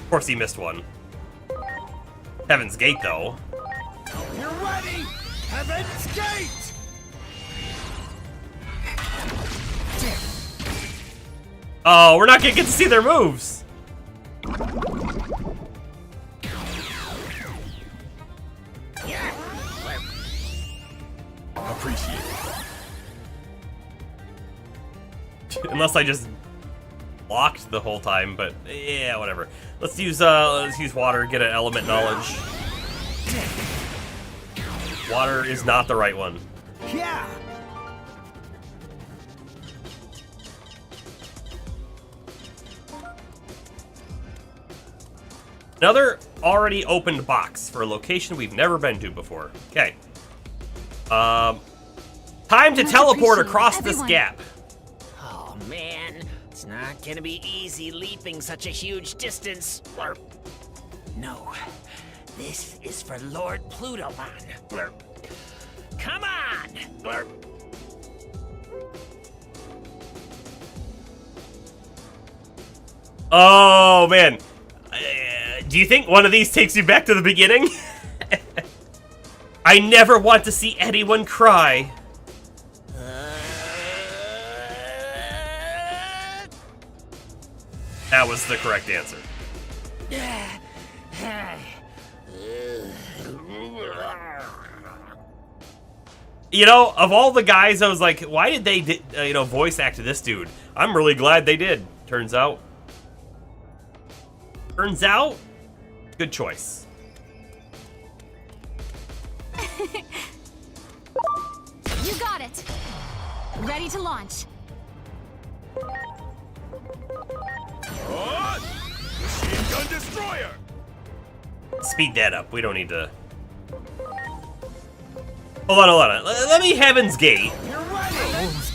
course he missed one. Heaven's Gate, though. You're ready! Heaven's Gate! Oh, we're not gonna get to see their moves. Appreciate it. Unless I just blocked the whole time, but yeah, whatever. Let's use water, get an element knowledge. Water is not the right one. Yeah! Another already opened box for a location we've never been to before. Okay. Time to teleport across this gap. Oh man, it's not gonna be easy leaping such a huge distance. Blurp. No, this is for Lord Plutomon. Blurp. Come on! Blurp. Oh man. Do you think one of these takes you back to the beginning? I never want to see anyone cry. That was the correct answer. You know, of all the guys, I was like, why did they, voice act this dude? I'm really glad they did. Turns out, good choice. You got it. Ready to launch. On! Machine Gun Destroyer! Speed that up. We don't need to. Hold on. Let me Heaven's Gate. You're ready!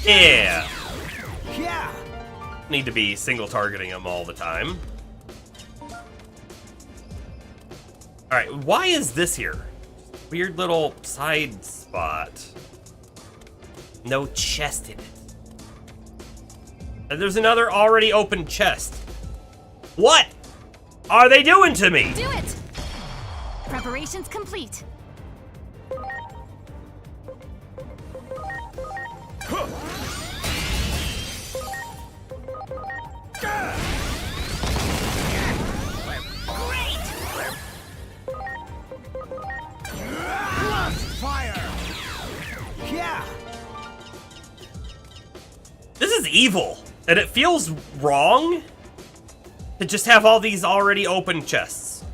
Yeah. Yeah! Need to be single targeting them all the time. Alright, why is this here? Weird little side spot. No chest in it. And there's another already open chest. What are they doing to me? Do it. Preparations complete. Fire! Yeah! This is evil, and it feels wrong to just have all these already open chests.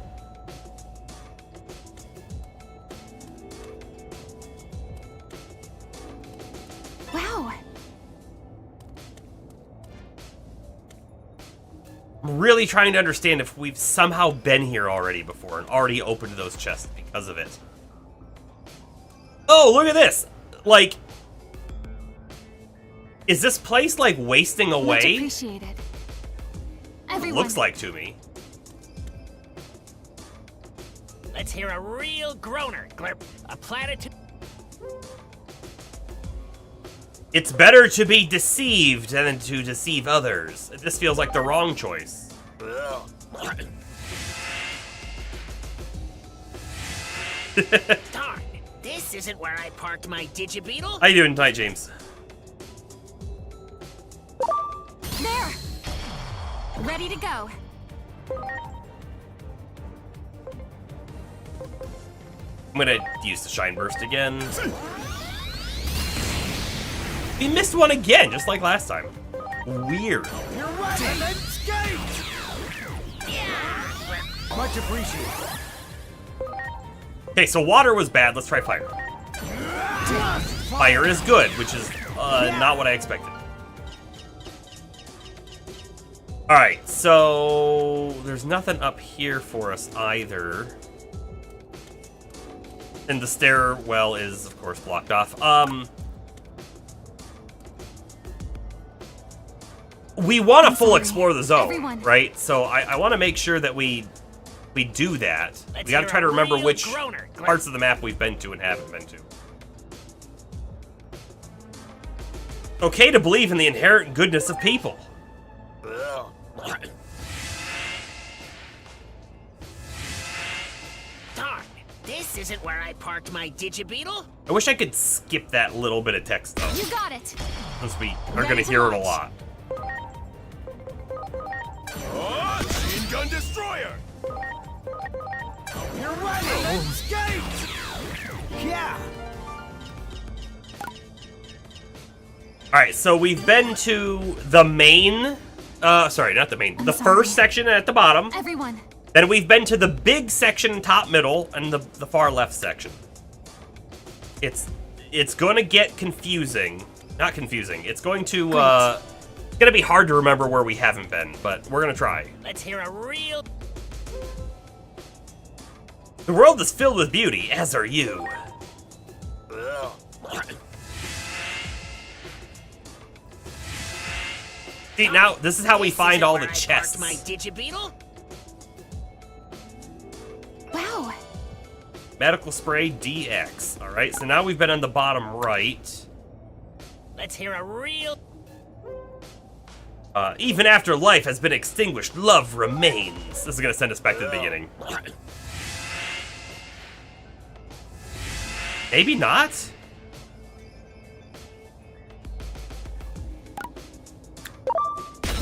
Wow. I'm really trying to understand if we've somehow been here already before and already opened those chests because of it. Oh, look at this! Like, is this place, like, wasting Much away? appreciated. It Everyone. looks like to me. Let's hear a real groaner, Glurp. A platitude. It's better to be deceived than to deceive others. This feels like the wrong choice. Darn, this This isn't where I parked my Digibeetle. How you doing tonight, James? There! Ready to go. I'm gonna use the Shine Burst again. We missed one again, just like last time. Weird. You're right. Let's skate. Much appreciated. Okay, so water was bad. Let's try fire. Fire is good, which is not what I expected. Alright, so there's nothing up here for us either. And the stairwell is, of course, blocked off. We want to full explore the zone, Everyone. right? So I want to make sure that we do that. Let's We got to hear try to a remember real which groaner. parts of the map we've been to and haven't been to. Okay to believe in the inherent goodness of people. Darn, this isn't where I parked my Digibeetle. I wish I could skip that little bit of text, though, You got it. since we are going to hear it a lot. Oh, machine gun destroyer. You're right. Let's skate. Yeah. Alright, so we've been to the main... sorry, not the main. The sorry. first section at the bottom. Everyone. Then we've been to the big section, top, middle, and the far left section. It's going to get confusing. Not confusing. It's going to... it's going to be hard to remember where we haven't been, but we're going to try. Let's hear a real... The world is filled with beauty, as are you. See, now, this is how we This find isn't all where the I parked chests. my Digibeetle. Wow. Medical spray DX. Alright, so now we've been on the bottom right. Let's hear a real... Even after life has been extinguished, love remains. This is gonna send us back to the beginning. Maybe not?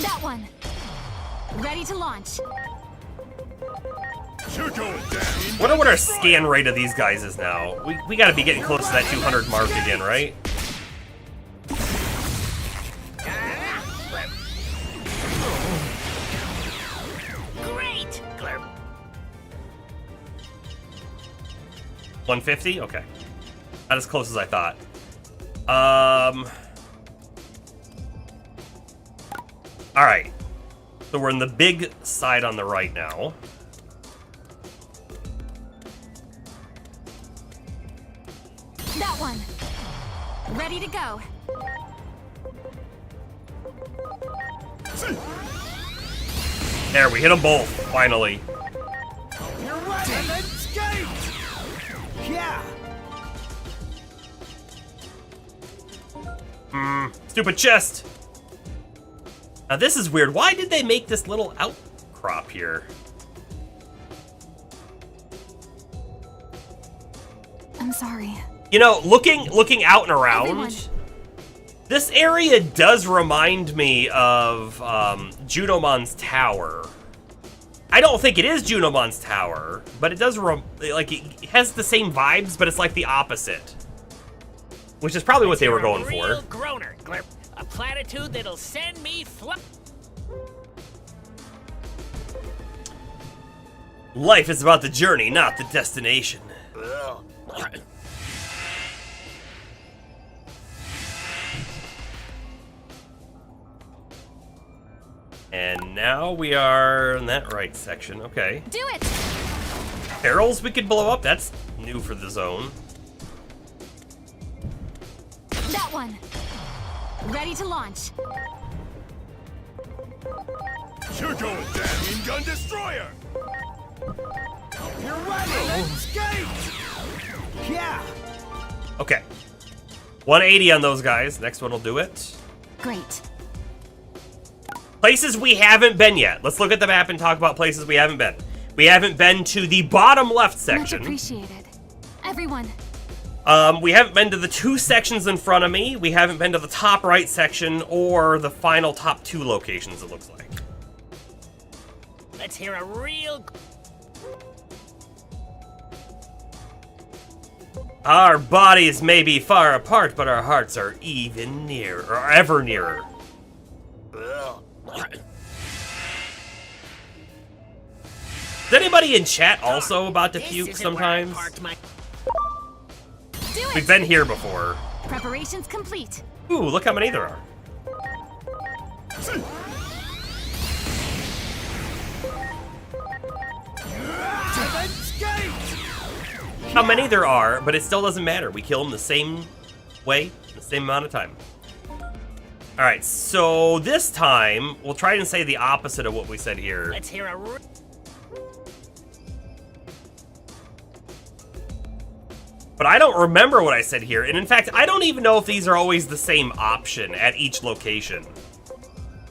That one. Ready to launch. You're going down. Wonder what our scan rate of these guys is now. We gotta be getting close to that 200 mark again, right? Great. 150? Okay. Not as close as I thought. Alright. So we're in the big side on the right now. That one. Ready to go. There, we hit them both, finally. You're right. Let's skate. Yeah. Stupid chest! Now this is weird. Why did they make this little outcrop here? I'm sorry. You know, looking out and around, Everyone. this area does remind me of Junomon's Tower. I don't think it is Junomon's Tower, but it does it has the same vibes, but it's like the opposite. Which is probably what they were going Real for. groaner. A platitude that'll send me Life is about the journey, not the destination. And now we are in that right section. Okay. Do it. Barrels we could blow up. That's new for the zone. That one. Ready to launch. You're going down. Machine gun destroyer. You're right. Let's skate. Yeah. Okay. 180 on those guys. Next one will do it. Great. Places we haven't been yet. Let's look at the map and talk about places we haven't been. We haven't been to the bottom left Much section. appreciated. Everyone. We haven't been to the 2 sections in front of me. We haven't been to the top right section or the final top 2 locations, it looks like. Let's hear a real... Our bodies may be far apart, but our hearts are even nearer, or ever nearer. Is anybody in chat also about to puke sometimes? Do it! We've been here before. Preparations complete. Ooh, look how many there are. How many there are, but it still doesn't matter. We kill them the same way, the same amount of time. Alright, so this time, we'll try and say the opposite of what we said here. Let's hear a... But I don't remember what I said here, and in fact, I don't even know if these are always the same option at each location.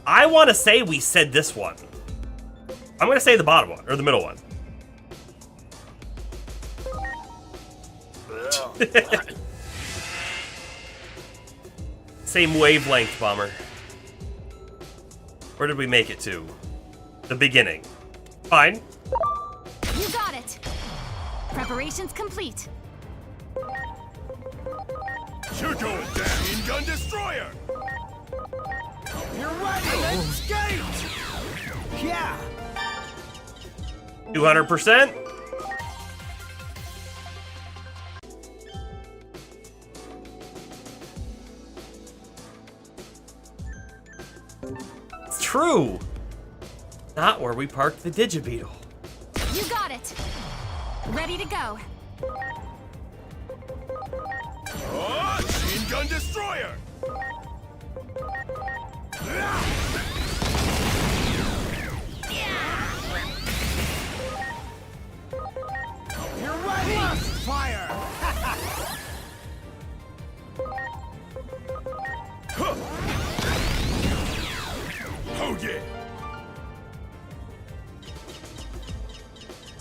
I want to say we said this one. I'm going to say the bottom one, or the middle one. Same wavelength, Bomber. Where did we make it to? The beginning. Fine. You got it. Preparations complete. You're going down in gun destroyer. You're ready. Let's skate. Yeah. 200%. It's true. Not where we parked the Digibeetle. You got it. Ready to go. Oh, machine gun destroyer. You're ready. Fire. Oh yeah.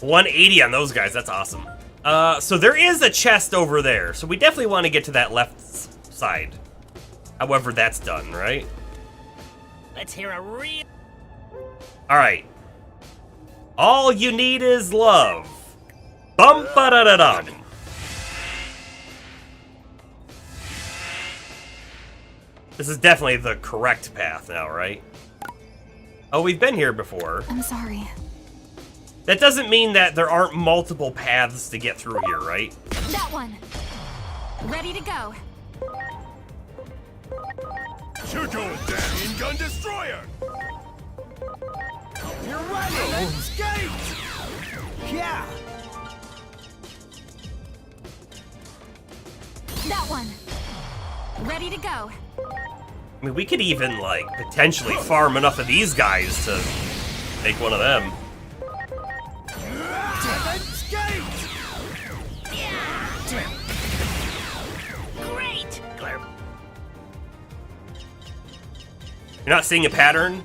180 on those guys, that's awesome. So there is a chest over there, so we definitely want to get to that left side. However that's done, right? Let's hear a real... Alright. All you need is love. Bum-ba-da-da-dum. This is definitely the correct path now, right? Oh, we've been here before. I'm sorry. That doesn't mean that there aren't multiple paths to get through here, right? That one. Ready to go. You're going down in gun destroyer. You're ready. Let's skate. Yeah. That one. Ready to go. I mean, we could even, like, potentially farm enough of these guys to make one of them. Let's skate. Great! You're not seeing a pattern?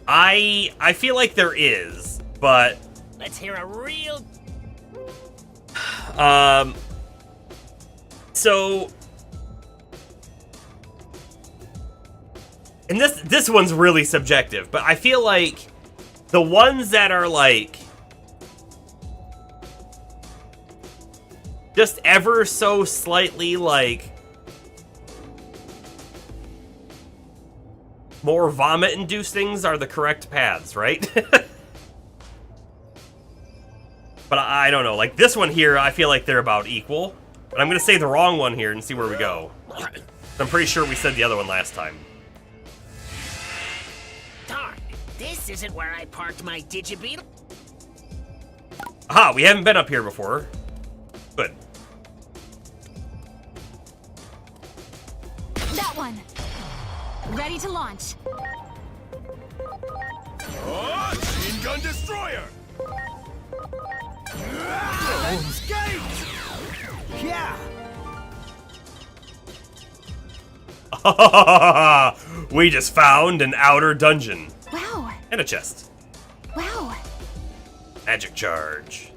I feel like there is, but Let's hear a real... so, and this one's really subjective, but I feel like the ones that are like just ever so slightly like more vomit-inducing are the correct paths, right? But I don't know. Like this one here, I feel like they're about equal. But I'm going to say the wrong one here and see where we go. I'm pretty sure we said the other one last time. Darn, this isn't where I parked my Digibeetle. Aha, we haven't been up here before. Good. That one. Ready to launch. Oh, machine gun destroyer. Let's skate. Yeah. We just found an outer dungeon. Wow. And a chest. Wow. Magic charge.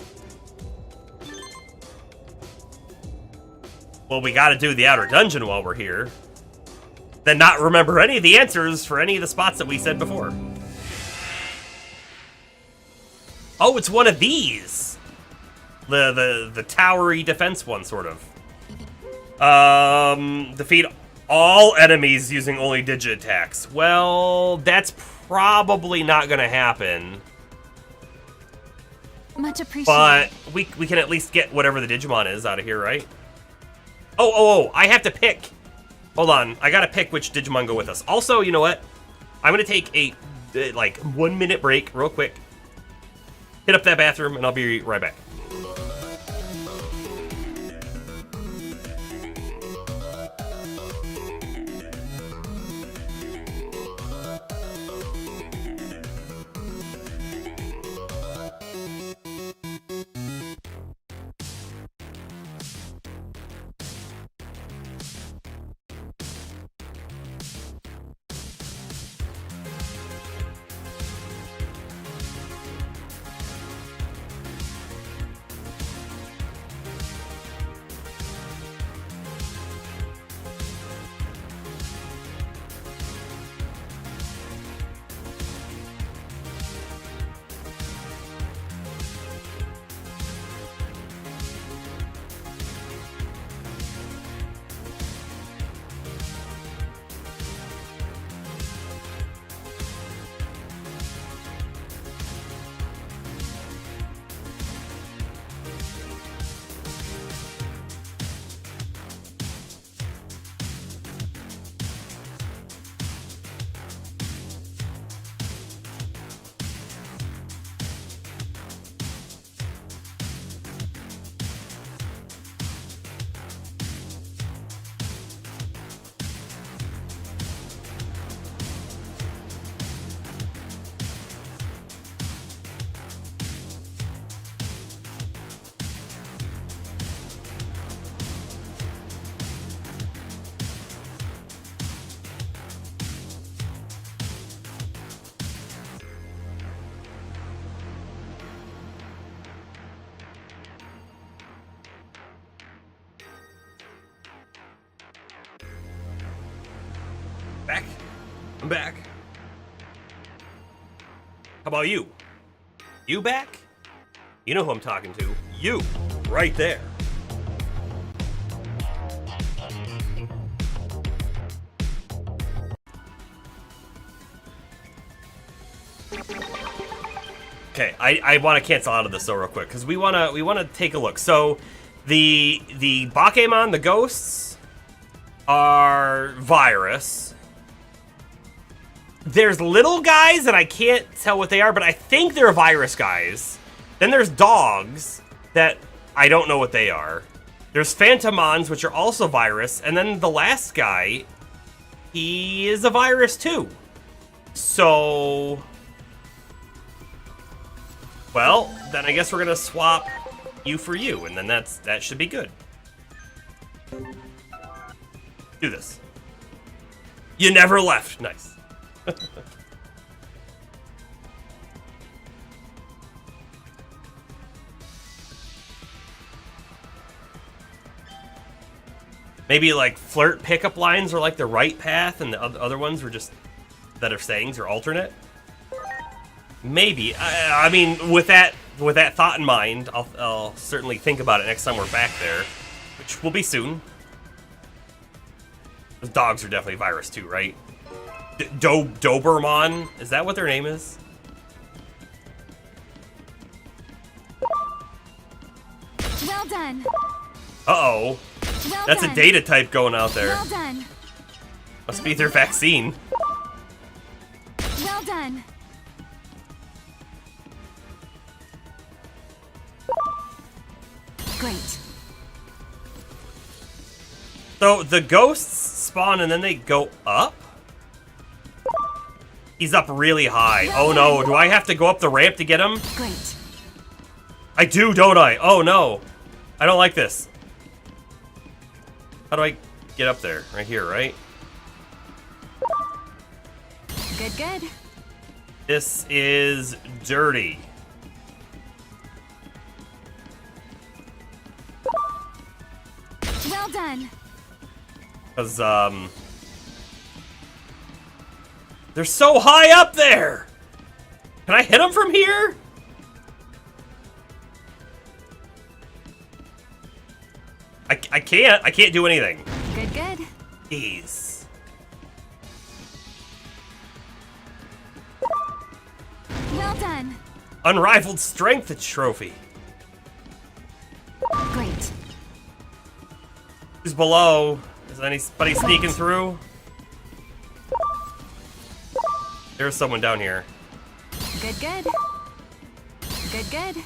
well, we gotta do the outer dungeon while we're here. Then not remember any of the answers for any of the spots that we said before. Oh, it's one of these. The towery defense one, sort of. Defeat all enemies using only digit attacks. Well, that's probably not gonna happen. Much appreciated. But we can at least get whatever the Digimon is out of here, right? Oh, I have to pick. Hold on, I gotta pick which Digimon go with us. Also, you know what? I'm gonna take a, like, 1 minute break real quick. Hit up that bathroom, and I'll be right back. Back. I'm back. How about you? You back? You know who I'm talking to. You. Right there. Okay, I want to cancel out of this though real quick because we wanna take a look. So the Bakemon, the ghosts, are virus. There's little guys that I can't tell what they are, but I think they're virus guys. Then there's dogs that I don't know what they are. There's Phantomons, which are also virus, and then the last guy, he is a virus too. So, well, then I guess we're gonna swap you for you, and then that should be good. Do this. You never left. Nice. Maybe like flirt pickup lines are like the right path, and the other ones were just that are sayings or alternate. Maybe. I mean, with that thought in mind, I'll certainly think about it next time we're back there, which will be soon. Those dogs are definitely virus too, right? Doberman? Is that what their name is? Well done. Uh-oh. Well That's done. a data type going out there. Well done. Must be their vaccine. Well done. Great. So the ghosts spawn and then they go up? He's up really high. Oh no, do I have to go up the ramp to get him? Great. I do, don't I? Oh no. I don't like this. How do I get up there? Right here, right? Good, good. This is dirty. Well done. Because, they're so high up there! Can I hit them from here? I can't. I can't do anything. Good, good. Jeez. Well done. Unrivaled strength trophy. Great. Who's below? Is anybody sneaking through? There's someone down here. Good, good. Good, good.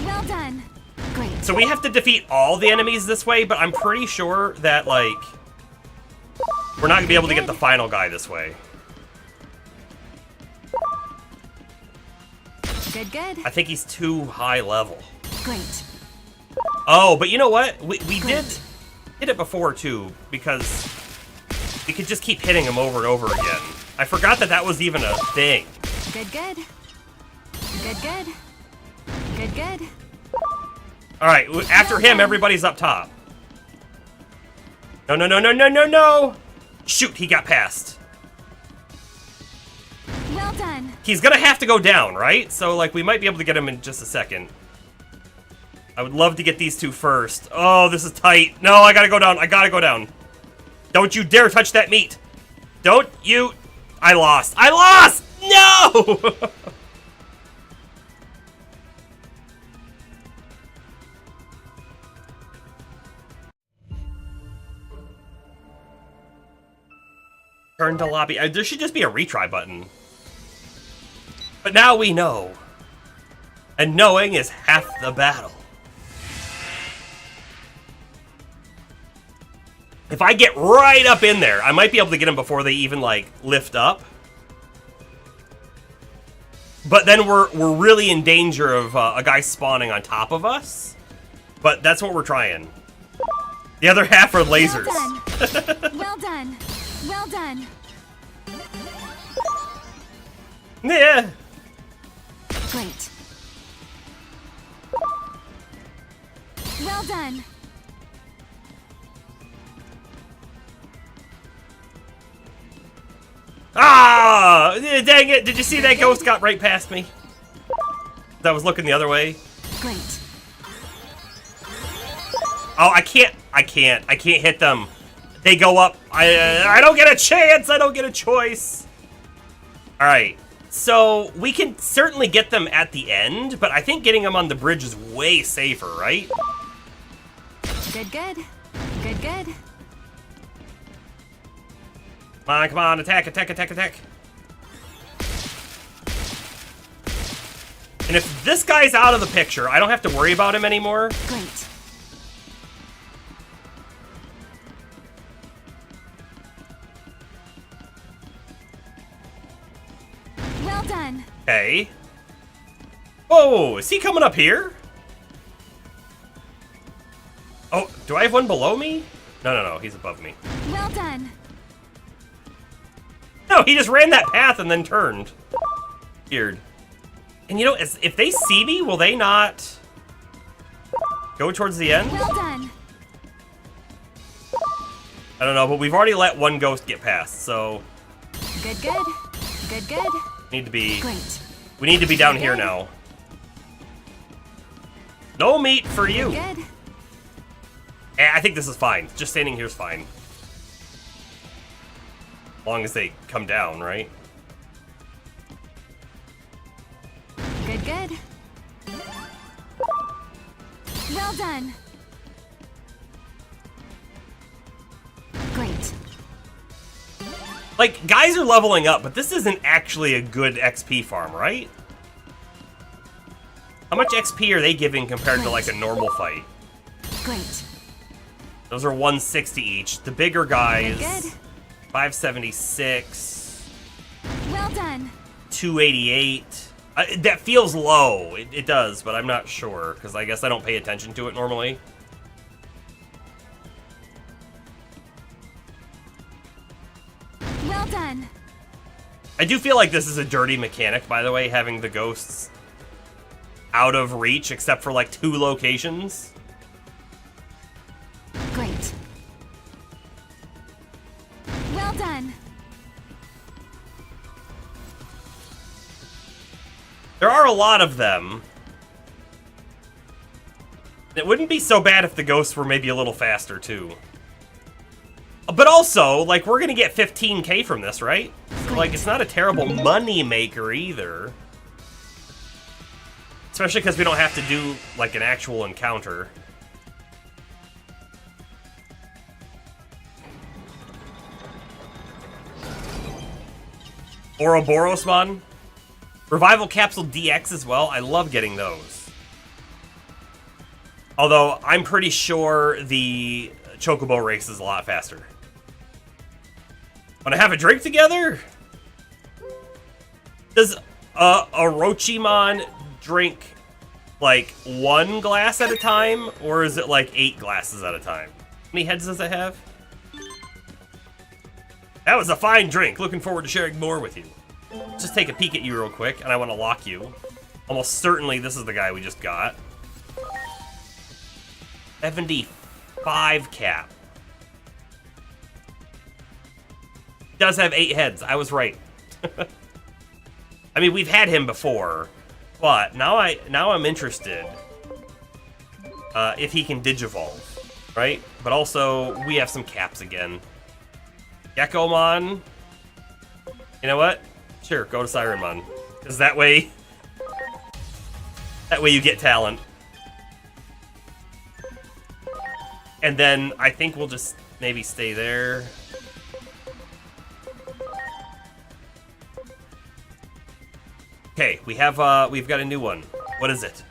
Well done. Great. So we have to defeat all the enemies this way, but I'm pretty sure that, like, we're not gonna be able to get the final guy this way. Good, good. I think he's too high level. Great. Oh, but you know what? We did hit it before, too, because we could just keep hitting him over and over again. I forgot that that was even a thing. Good, good. Good, good. Good, good. Alright, after him, everybody's up top. No, no, no, no, no, no, no! Shoot, he got past. Well done. He's gonna have to go down, right? So, like, we might be able to get him in just a second. I would love to get these two first. Oh, this is tight. No, I gotta go down. I gotta go down. Don't you dare touch that meat. Don't you... I lost. I lost! No! Turn to lobby. There should just be a retry button. But now we know. And knowing is half the battle. If I get right up in there, I might be able to get them before they even, like, lift up. But then we're really in danger of a guy spawning on top of us. But that's what we're trying. The other half are lasers. Well done. Well done. Well done. Yeah. Great. Well done. Ah! Dang it! Did you see that ghost got right past me? That was looking the other way. Great. Oh, I can't hit them. They go up. I don't get a chance. I don't get a choice. All right. So we can certainly get them at the end, but I think getting them on the bridge is way safer, right? Good, good. Good, good. Come on, attack, attack, attack, attack. And if this guy's out of the picture, I don't have to worry about him anymore. Great. Well done. Okay. Whoa, is he coming up here? Oh, do I have one below me? No, he's above me. Well done. No, he just ran that path and then turned. Weird. And you know, if they see me, will they not go towards the end? Well done. I don't know, but we've already let one ghost get past, so Good, good. Good, good. need to be Great. we need to be down here now. No meat for you. Good. I think this is fine. Just standing here is fine. As long as they come down, right? Good, good. Well done. Great. Like, guys are leveling up, but this isn't actually a good XP farm, right? How much XP are they giving compared to, like, a normal fight? Great. Those are 160 each. The bigger guys, Good. 576, Well done. 288. That feels low. It does, but I'm not sure, because I guess I don't pay attention to it normally. Well done. I do feel like this is a dirty mechanic, by the way, having the ghosts out of reach except for like 2 locations. Great. Well done. There are a lot of them. It wouldn't be so bad if the ghosts were maybe a little faster, too. But also, like, we're gonna get 15k from this, right? So, like, it's not a terrible money maker either. Especially because we don't have to do, like, an actual encounter. Ouroborosmon. Revival Capsule DX as well. I love getting those. Although, I'm pretty sure the Chocobo race is a lot faster. Wanna have a drink together? Does Orochimon drink, like, 1 glass at a time? Or is it, like, 8 glasses at a time? How many heads does it have? That was a fine drink. Looking forward to sharing more with you. Just take a peek at you real quick, and I want to lock you. Almost certainly this is the guy we just got. 75 cap. Does have 8 heads. I was right. I mean, we've had him before, but now I'm interested if he can digivolve, right? But also we have some caps again. Gekomon. You know what? Sure, go to Sirenmon, because that way you get talent. And then I think we'll just maybe stay there. Okay, we've got a new one. What is it?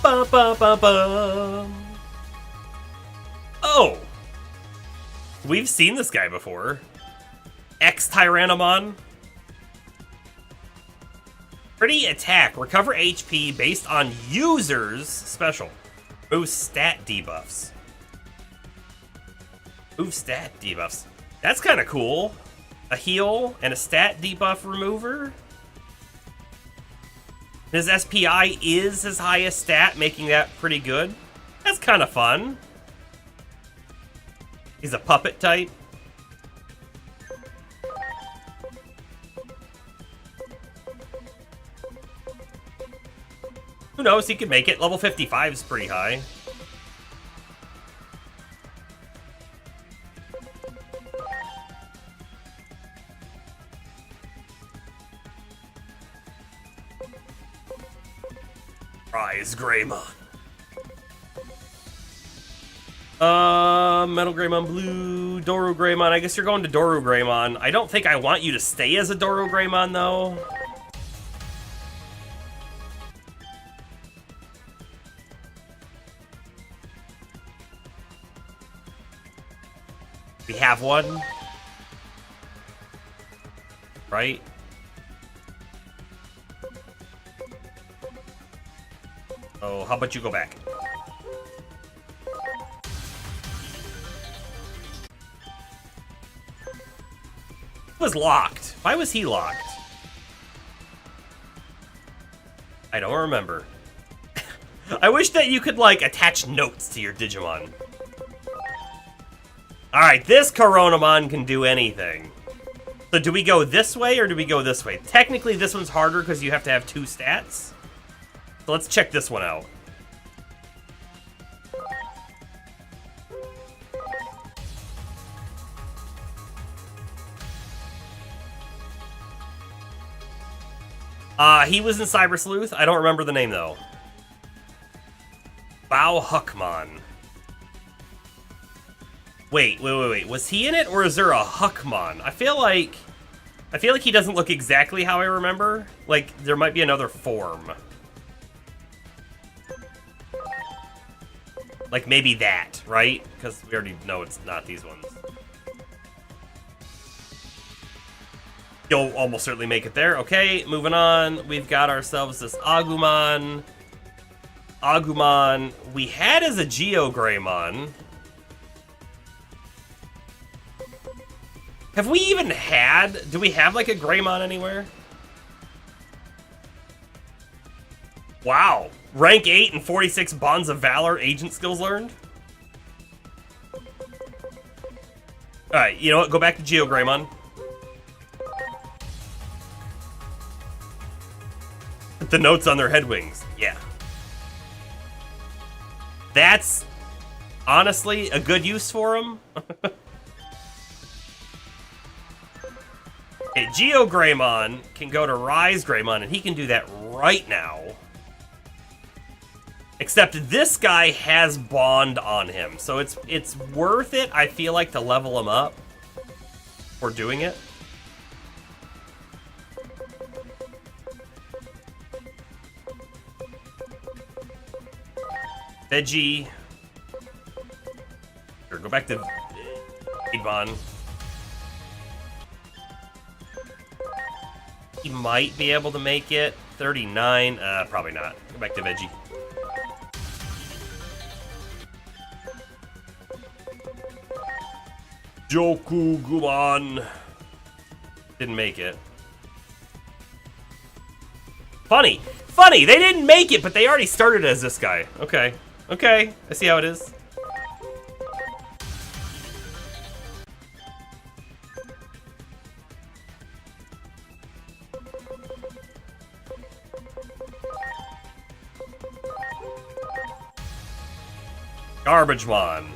Bum, bum, bum, bum. Oh! We've seen this guy before. X-Tyrannomon. Pretty attack. Recover HP based on users' special. Move stat debuffs. Move stat debuffs. That's kind of cool. A heal and a stat debuff remover. His SPI is his highest stat, making that pretty good. That's kind of fun. He's a puppet type. Who knows? He could make it. Level 55 is pretty high. Rise Greymon. Metal Greymon Blue, Doru Greymon. I guess you're going to Doru Greymon. I don't think I want you to stay as a Doru Greymon, though. We have one. Right? Oh, how about you go back? He was locked. Why was he locked? I don't remember. I wish that you could, like, attach notes to your Digimon. Alright, this Coronamon can do anything. So do we go this way or do we go this way? Technically, this one's harder because you have to have 2 stats. So let's check this one out. He was in Cyber Sleuth. I don't remember the name, though. Bao Huckmon. Wait. Was he in it, or is there a Huckmon? I feel like he doesn't look exactly how I remember. Like, there might be another form. Like, maybe that, right? Because we already know it's not these ones. You'll almost certainly make it there. Okay, moving on. We've got ourselves this Agumon. Agumon we had as a Geogreymon. Have we even had... Do we have, like, a Greymon anywhere? Wow. Rank 8 and 46 Bonds of Valor agent skills learned? Alright, you know what? Go back to Geogreymon. The notes on their head wings. Yeah. That's honestly a good use for them. Okay, Geogreymon can go to Rise Greymon, and he can do that right now. Except this guy has Bond on him, so it's worth it, I feel like, to level him up for doing it. Veggie. Sure, go back to Digimon. He might be able to make it. 39. Probably not. Go back to Veggie. Jokugumon. Didn't make it. Funny. Funny, they didn't make it, but they already started as this guy. Okay. Okay, I see how it is. Garbagemon.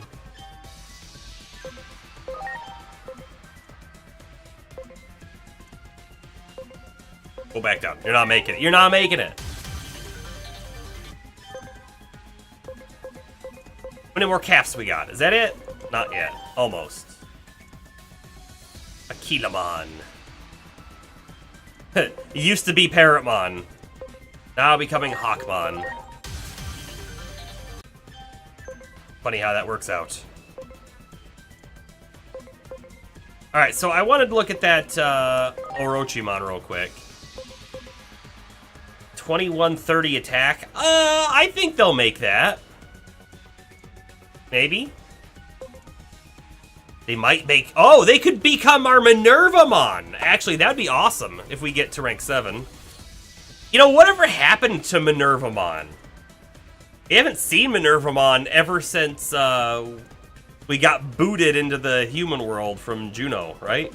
Go back down. You're not making it. You're not making it. How many more caps we got? Is that it? Not yet. Almost. Akilamon. It used to be Parrotmon. Now becoming Hawkmon. Funny how that works out. Alright, so I wanted to look at that Orochimon real quick. 2130 attack. I think they'll make that. Maybe. They might make... Oh, they could become our Minervamon! Actually, that'd be awesome if we get to rank 7. You know, whatever happened to Minervamon? We haven't seen Minervamon ever since we got booted into the human world from Juno, right?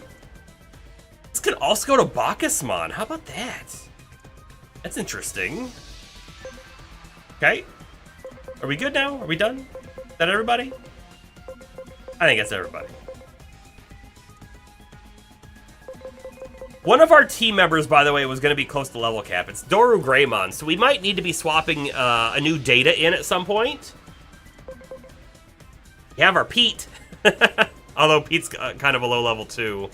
This could also go to Bacchusmon. How about that? That's interesting. Okay. Are we good now? Are we done? Is that everybody? I think that's everybody. One of our team members, by the way, was going to be close to level cap. It's Doru Greymon, so we might need to be swapping a new data in at some point. We have our Pete. Although Pete's kind of a low level too.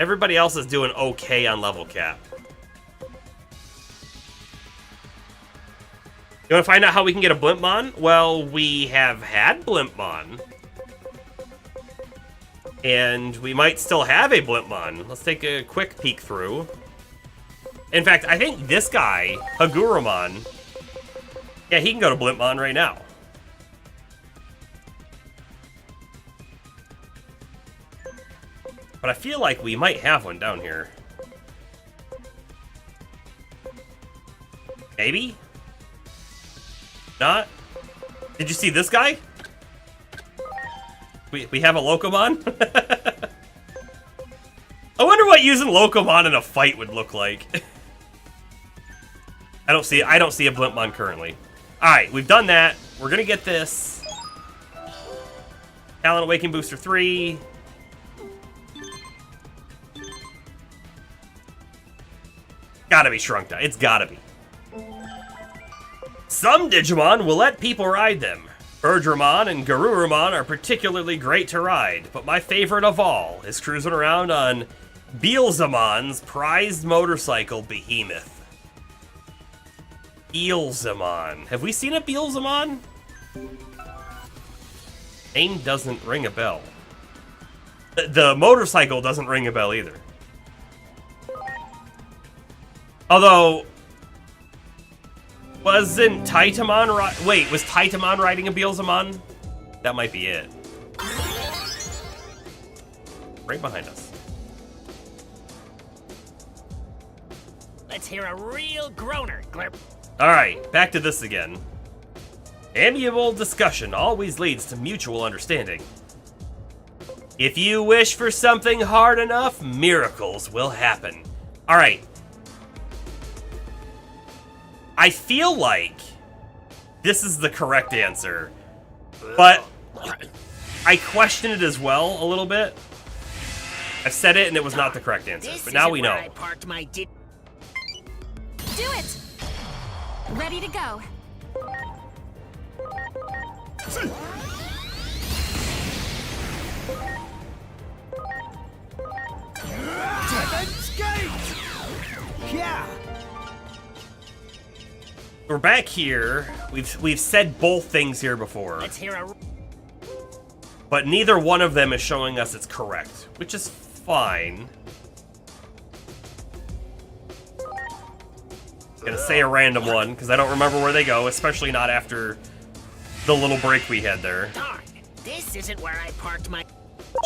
Everybody else is doing okay on level cap. You want to find out how we can get a Blimpmon? Well, we have had Blimpmon. And we might still have a Blimpmon. Let's take a quick peek through. In fact, I think this guy, Hagurumon, yeah, he can go to Blimpmon right now. But I feel like we might have one down here. Maybe? Not? Did you see this guy? We have a Locomon? I wonder what using Locomon in a fight would look like. I don't see a Blimpmon currently. Alright, we've done that. We're gonna get this. Talent Awakening Booster 3. Gotta be shrunk down. It's gotta be. Some Digimon will let people ride them. Birdramon and Garurumon are particularly great to ride, but my favorite of all is cruising around on Beelzemon's prized motorcycle, Behemoth. Beelzemon. Have we seen a Beelzemon? Name doesn't ring a bell. The motorcycle doesn't ring a bell either. Although, wasn't Taitamon wait, was Taitamon riding a Beelzemon? That might be it. Right behind us. Let's hear a real groaner, Glurp. Alright, back to this again. Amiable discussion always leads to mutual understanding. If you wish for something hard enough, miracles will happen. Alright. I feel like this is the correct answer, but I question it as well a little bit. I've said it and it was not the correct answer, but now we know. I parked my Do it! Ready to go. Defense gate! Yeah! We're back here. We've said both things here before, Let's hear a but neither one of them is showing us it's correct, which is fine. Gonna say a random one, because I don't remember where they go, especially not after the little break we had there. darn. This isn't where I parked my.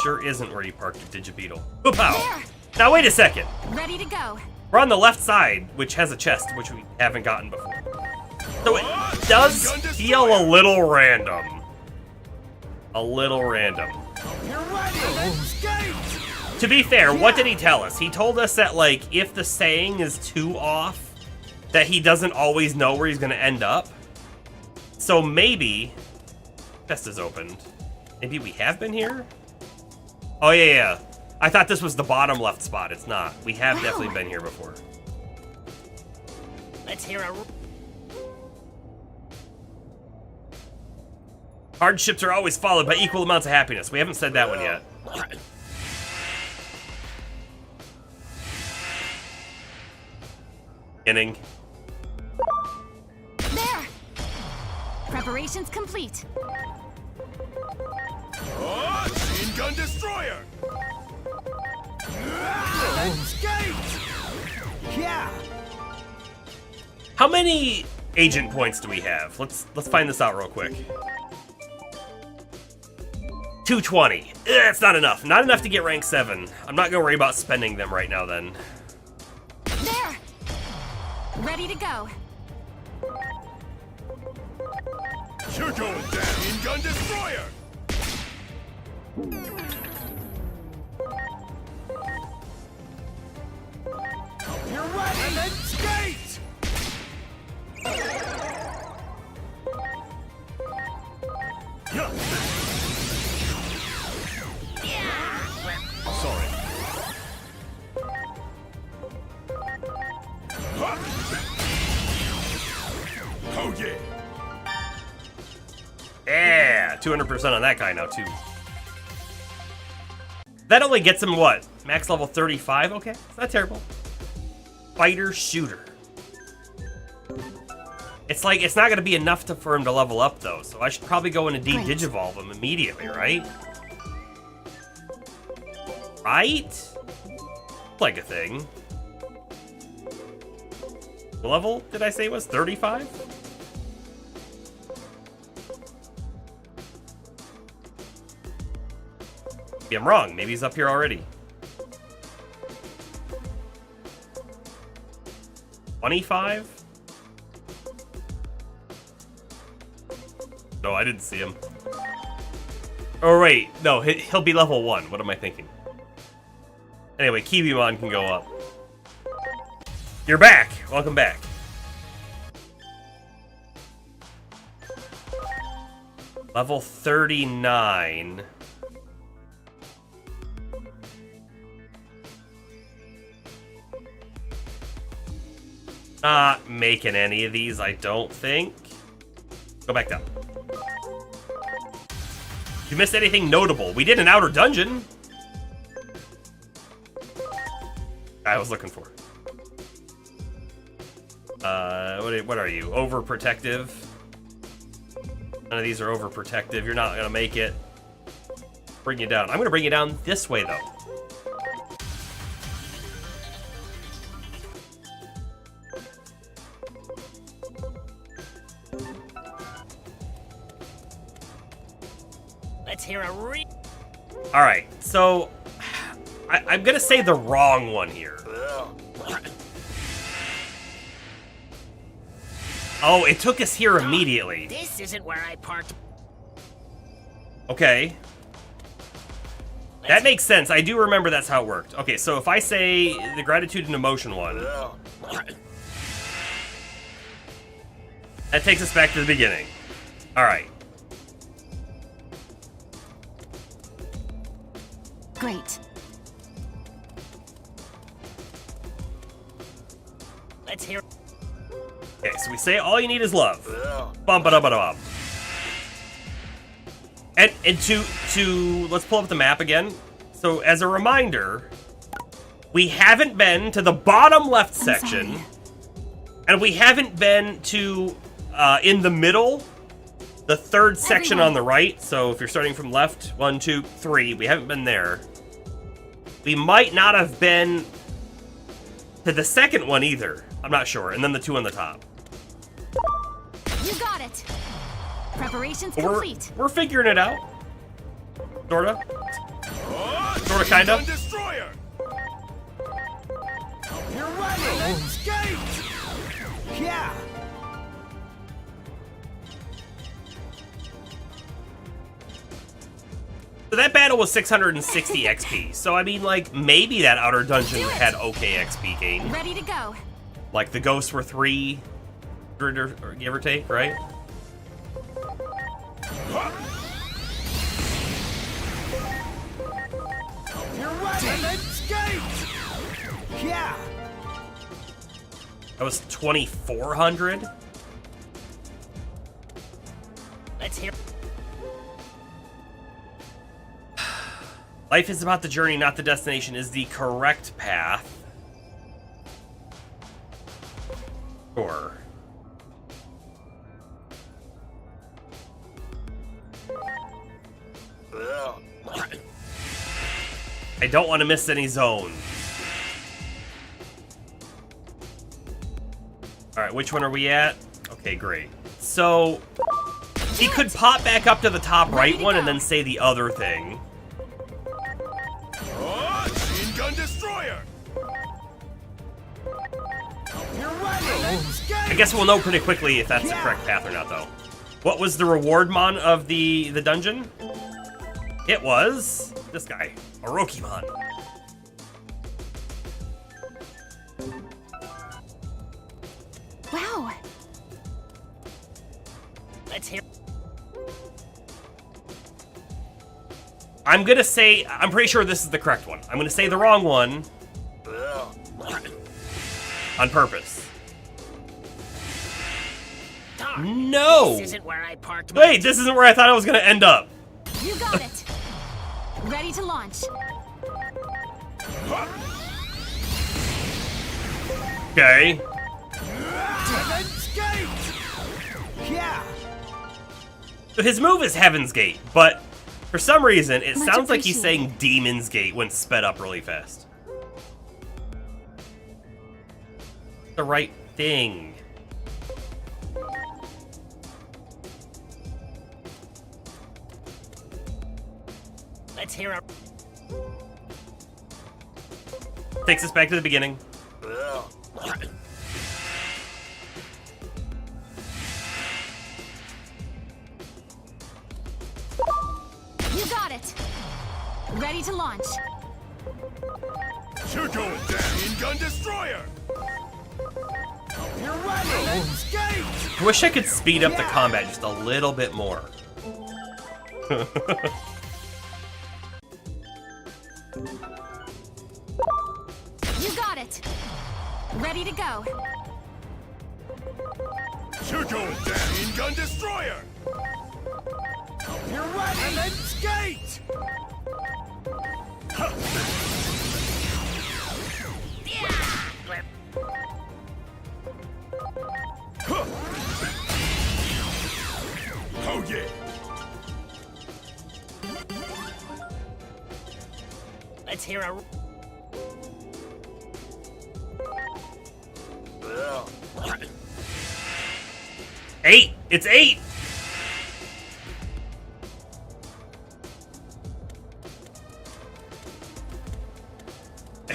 Sure isn't where you parked your Digibeetle. Pow! There! Now wait a second. Ready to go. We're on the left side, which has a chest, which we haven't gotten before. So it does feel a little random. A little random. You're ready! Defense gate! To be fair, what did he tell us? He told us that, like, if the saying is too off, that he doesn't always know where he's gonna end up. So maybe... Chest is opened. Maybe we have been here? Oh, yeah. I thought this was the bottom left spot. It's not. We have definitely been here before. Let's hear a. Hardships are always followed by equal amounts of happiness. We haven't said that one yet. Beginning. There! Preparations complete. Machine gun destroyer! Defense gate! Yeah! How many agent points do we have? Let's find this out real quick. 220. It's not enough. Not enough to get rank 7. I'm not gonna worry about spending them right now then. There! Ready to go. You're going down! Machine gun destroyer! You're ready! Defense gate! Yeah. Sorry. Oh yeah. Yeah, 200% on that guy now too. That only gets him what? Max level 35? Okay, it's not terrible. Fighter shooter. It's like, it's not gonna be enough for him to level up though, so I should probably go in and de-digivolve him immediately, right? Right? Like a thing. What level did I say it was? 35? Maybe I'm wrong. Maybe he's up here already. 25? No, I didn't see him. Oh, wait. No, he'll be level 1. What am I thinking? Anyway, Kibimon can go up. You're back. Welcome back. Level 39. Not making any of these, I don't think. Go back down. You missed anything notable? We did an outer dungeon. I was looking for. What are you? Overprotective? None of these are overprotective. You're not gonna make it. Bring you down. I'm gonna bring you down this way though. Let's hear a All right, so I'm gonna say the wrong one here. Oh, it took us here immediately. This isn't where I parked. Okay. That makes sense. I do remember that's how it worked. Okay, so if I say the gratitude and emotion one, that takes us back to the beginning. All right. Great. Let's hear. Okay, so we say all you need is love. Bum ba da ba da bum. And to let's pull up the map again. So as a reminder, we haven't been to the bottom left section, sorry. and we haven't been to in the middle, the third section on the right. So if you're starting from left, 1, 2, 3, we haven't been there. We might not have been to the second one either. I'm not sure. And then the two on the top. You got it. Preparations But complete. we're figuring it out. Sorta. Sorta, kinda. Gun destroyer. You're ready. Let's skate. Yeah. So that battle was 660 XP. So I mean, like, maybe that outer dungeon Do it. had okay XP gain. Ready to go. Like the ghosts were 3, or give or take, right? You're ready. Let's skate. Yeah. That was 2,400. Let's hear. Life is about the journey, not the destination, is the correct path. Sure. I don't want to miss any zones. Alright, which one are we at? Okay, great. So, he could pop back up to the top right one and then say the other thing. Machine gun destroyer. You're ready. Let's skate. I guess we'll know pretty quickly if that's the correct path or not, though. What was the reward mon of the dungeon? It was this guy, Orokimon. Wow. Let's hear. I'm gonna say, I'm pretty sure this is the correct one. I'm gonna say the wrong one on purpose. Darn, No! This isn't where I parked. my- Wait, this isn't where I thought I was gonna end up. You got it. Ready to launch. Okay. Let's skate. Yeah. So his move is Heaven's Gate, but for some reason, it Much sounds like he's appreciated. saying Demon's Gate when sped up really fast. The right thing. Let's hear a. Takes us back to the beginning. You got it. Ready to launch. You're going down. Machine gun destroyer. You're ready. Let's skate. I wish I could speed up the combat just a little bit more. You got it. Ready to go. You're going down. Machine gun destroyer. You're ready. Let's skate. Oh yeah. Let's hear a. 8! It's 8!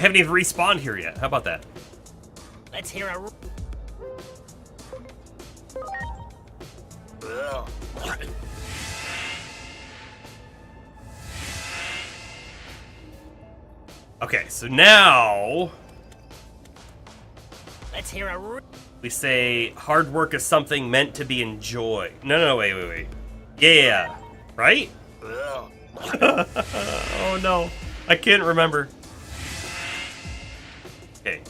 haven't even respawned here yet. How about that? Let's hear a... Okay, so now Let's hear a... we say hard work is something meant to be enjoyed. No, wait. Yeah, right? Oh no, I can't remember. Okay,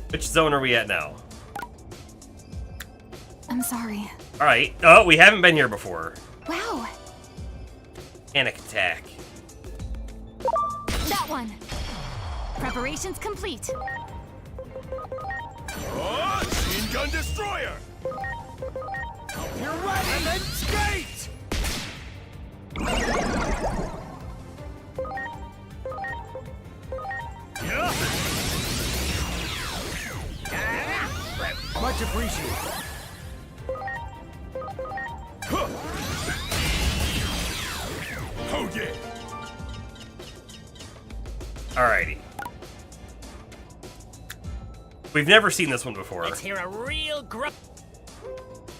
which zone are we at now? I'm sorry. All right. Oh, we haven't been here before. Wow. Panic attack. That one. Preparations complete. Oh, machine gun destroyer! Hope you're ready! And then skate! Yeah. Much appreciated. Huh. Oh yeah! Alrighty. We've never seen this one before. Let's hear a real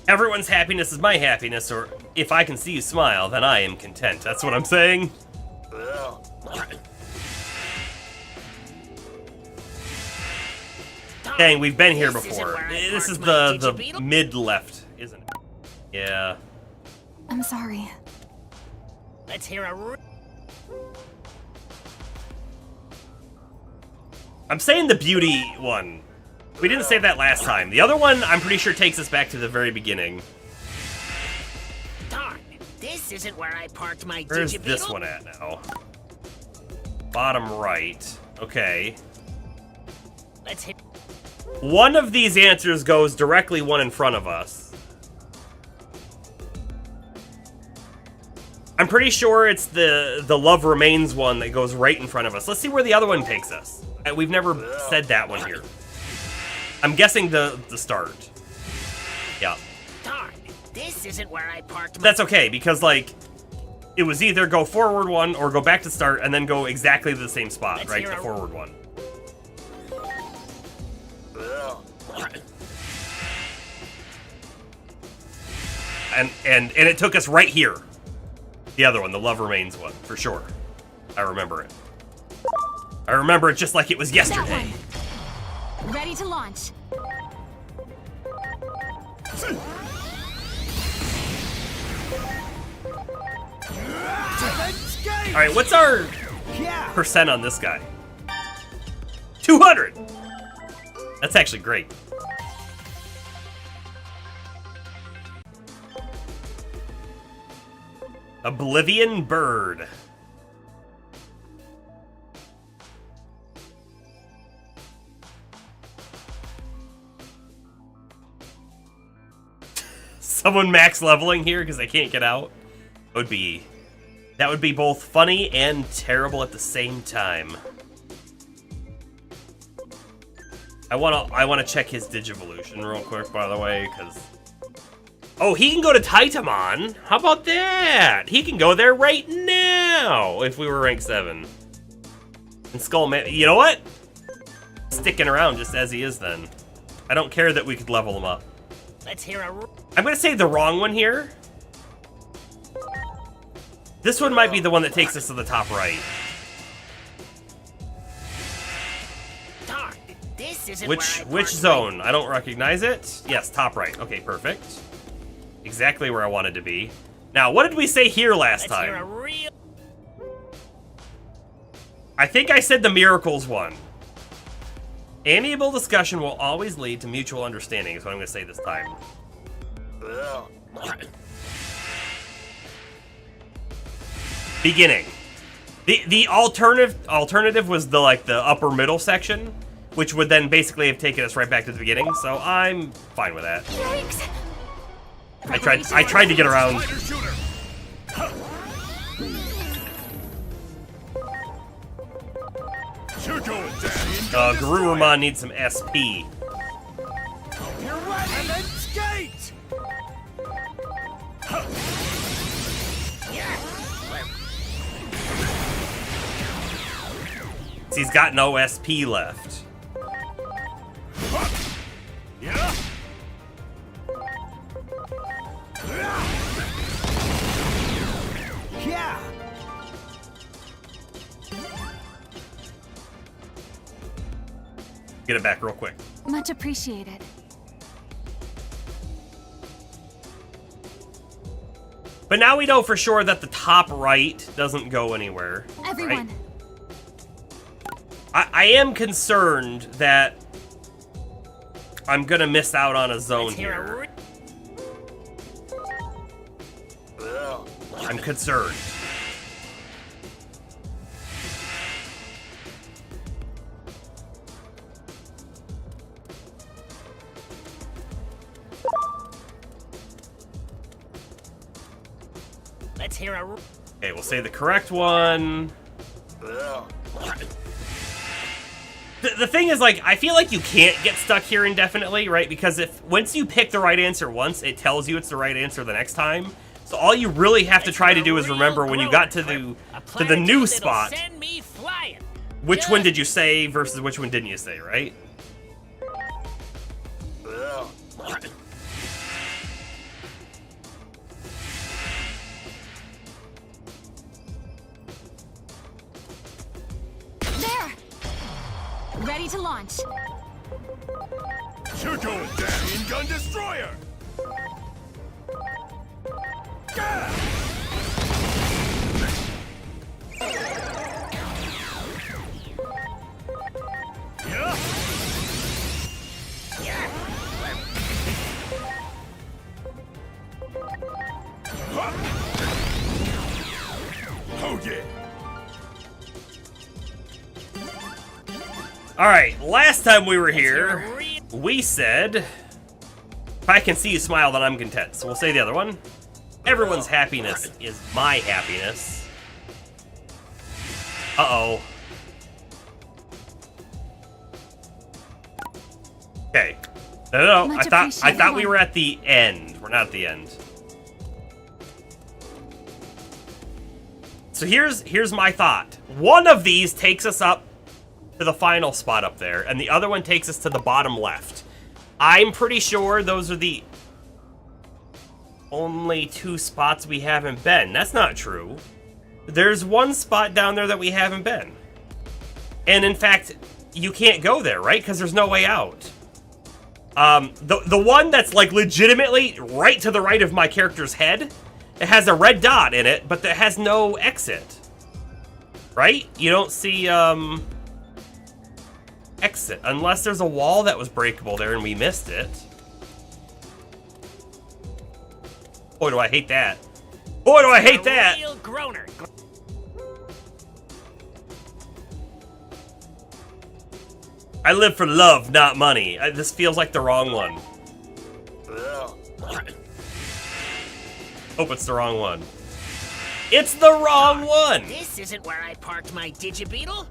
Everyone's happiness is my happiness, or if I can see you smile, then I am content. That's what I'm saying. Dang, we've been here before. This is the mid left, isn't it? Yeah. I'm sorry. Let's hear a... I'm saying the beauty one. We didn't say that last time. The other one, I'm pretty sure, takes us back to the very beginning. Darn, this isn't where I parked my Where's Digibeetle. this one at now? Bottom right. Okay. Let's hit... One of these answers goes directly one in front of us. I'm pretty sure it's the Love Remains one that goes right in front of us. Let's see where the other one takes us. We've never said that one here. I'm guessing the start. Yeah. Darn, this isn't where I parked my... That's okay, because, like, it was either go forward one or go back to start and then go exactly to the same spot, Let's right? hear The a- forward one. And it took us right here. The other one, the Love Remains one, for sure. I remember it. I remember it just like it was That yesterday. one. Ready to launch. All right, what's our percent on this guy? 200. That's actually great. Oblivion Bird. Someone max leveling here because they can't get out. That would be both funny and terrible at the same time. I wanna check his Digivolution real quick, by the way, because... Oh, he can go to Titamon! How about that? He can go there right now, if we were rank 7. And Skullman... You know what? Sticking around just as he is, then. I don't care that we could level him up. Let's hear a... I'm gonna say the wrong one here. This one might be the one that takes us to the top right. Darn, this isn't Which zone? I don't recognize it. Yes, top right. Okay, perfect. Exactly where I wanted to be. Now, what did we say here last Let's hear a time? real... I think I said the Miracles one. Amiable discussion will always lead to mutual understanding is what I'm going to say this time. Beginning. The alternative was the upper middle section, which would then basically have taken us right back to the beginning. So I'm fine with that. Yikes. I tried to get around. Spider shooter! You're going down. Garurumon needs some SP. You're ready. And then skate! he's got no SP left. Yeah. Yeah. Get it back real quick. Much appreciated. But now we know for sure that the top right doesn't go anywhere. Everyone. Right? I am concerned that I'm gonna miss out on a zone here. I'm concerned. Let's hear a. Okay, we'll say the correct one. The thing is, like, I feel like you can't get stuck here indefinitely, right? Because if once you pick the right answer once, it tells you it's the right answer the next time. So all you really have to try to do is remember when you got to the new spot, Send me flying. which one did you say versus which one didn't you say, right? There! Ready to launch. You're going down. Machine gun destroyer. Gah! Yeah. Oh yeah. All right, last time we were here, we said, if I can see you smile, then I'm content. So we'll say the other one. Everyone's happiness is my happiness. Uh-oh. Okay. No. Much I appreciated. thought we were at the end. We're not at the end. So here's my thought. One of these takes us up to the final spot up there, and the other one takes us to the bottom left. I'm pretty sure those are the only two spots we haven't been. That's not true. There's one spot down there that we haven't been. And in fact, you can't go there, right? Because there's no way out. The one that's like legitimately right to the right of my character's head, it has a red dot in it, but that has no exit. Right? You don't see, exit, unless there's a wall that was breakable there and we missed it. Boy, do I hate that. Boy, do I hate that. Real groaner. I live for love, not money. This feels like the wrong one. Hope it's the wrong one. It's the wrong one! This isn't where I parked my Digibeetle.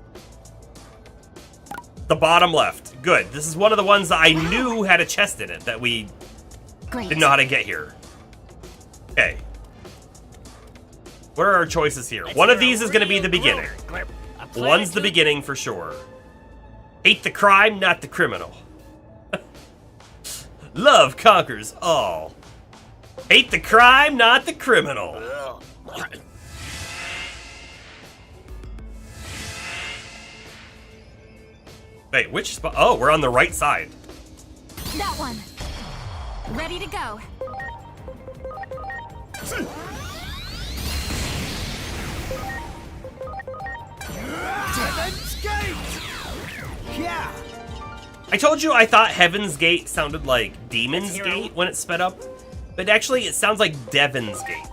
The bottom left. Good. This is one of the ones that I knew had a chest in it that we Great. didn't know how to get here. Okay. What are our choices here? One of these is going to be the beginning. One's the beginning for sure. Hate the crime, not the criminal. Love conquers all. Hate the crime, not the criminal. Wait, which spot? Oh, we're on the right side. That one. Ready to go. Heaven's Gate! Yeah! I told you I thought Heaven's Gate sounded like Demon's Gate when it sped up, but actually it sounds like Devon's Gate.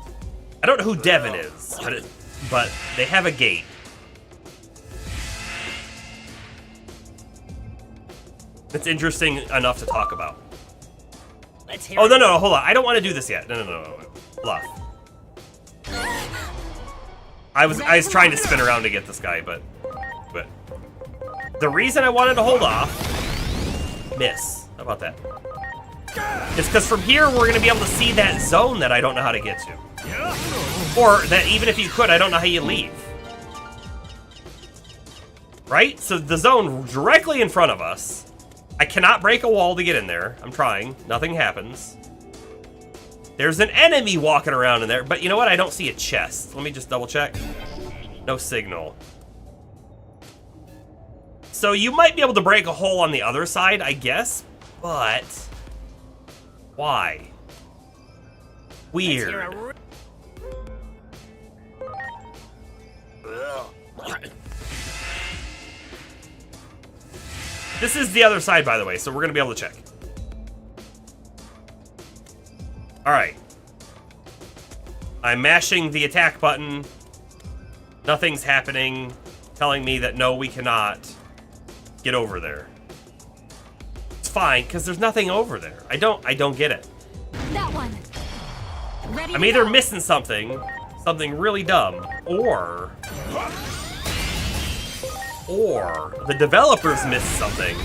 I don't know who Devon is, but they have a gate. It's interesting enough to talk about. Let's hear Oh, no, hold on. I don't want to do this yet. No. Bluff. I was trying to spin around to get this guy, but the reason I wanted to hold off, miss. How about that? It's because from here we're going to be able to see that zone that I don't know how to get to. Or that even if you could, I don't know how you leave. Right? So the zone directly in front of us. I cannot break a wall to get in there. I'm trying. Nothing happens. There's an enemy walking around in there. But you know what? I don't see a chest. Let me just double check. No signal. So you might be able to break a hole on the other side, I guess. But why? Weird. This is the other side, by the way, so we're gonna be able to check. Alright. I'm mashing the attack button. Nothing's happening, telling me that no, we cannot get over there. It's fine, because there's nothing over there. I don't get it. That one. Ready I'm to either go. missing something really dumb, or the developers missed something,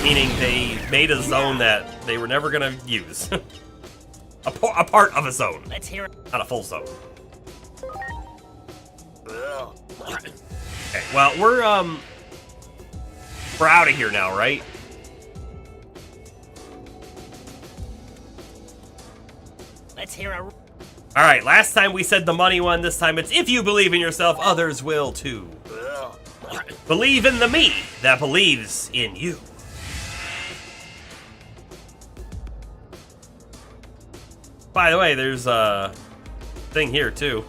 meaning they made a zone that they were never gonna use. a part of a zone. Let's hear it. Not a full zone. Okay, well, we're out of here now, right? Let's hear a. Alright, last time we said the money one, this time it's if you believe in yourself, others will too. Believe in the me that believes in you. By the way, there's a thing here too.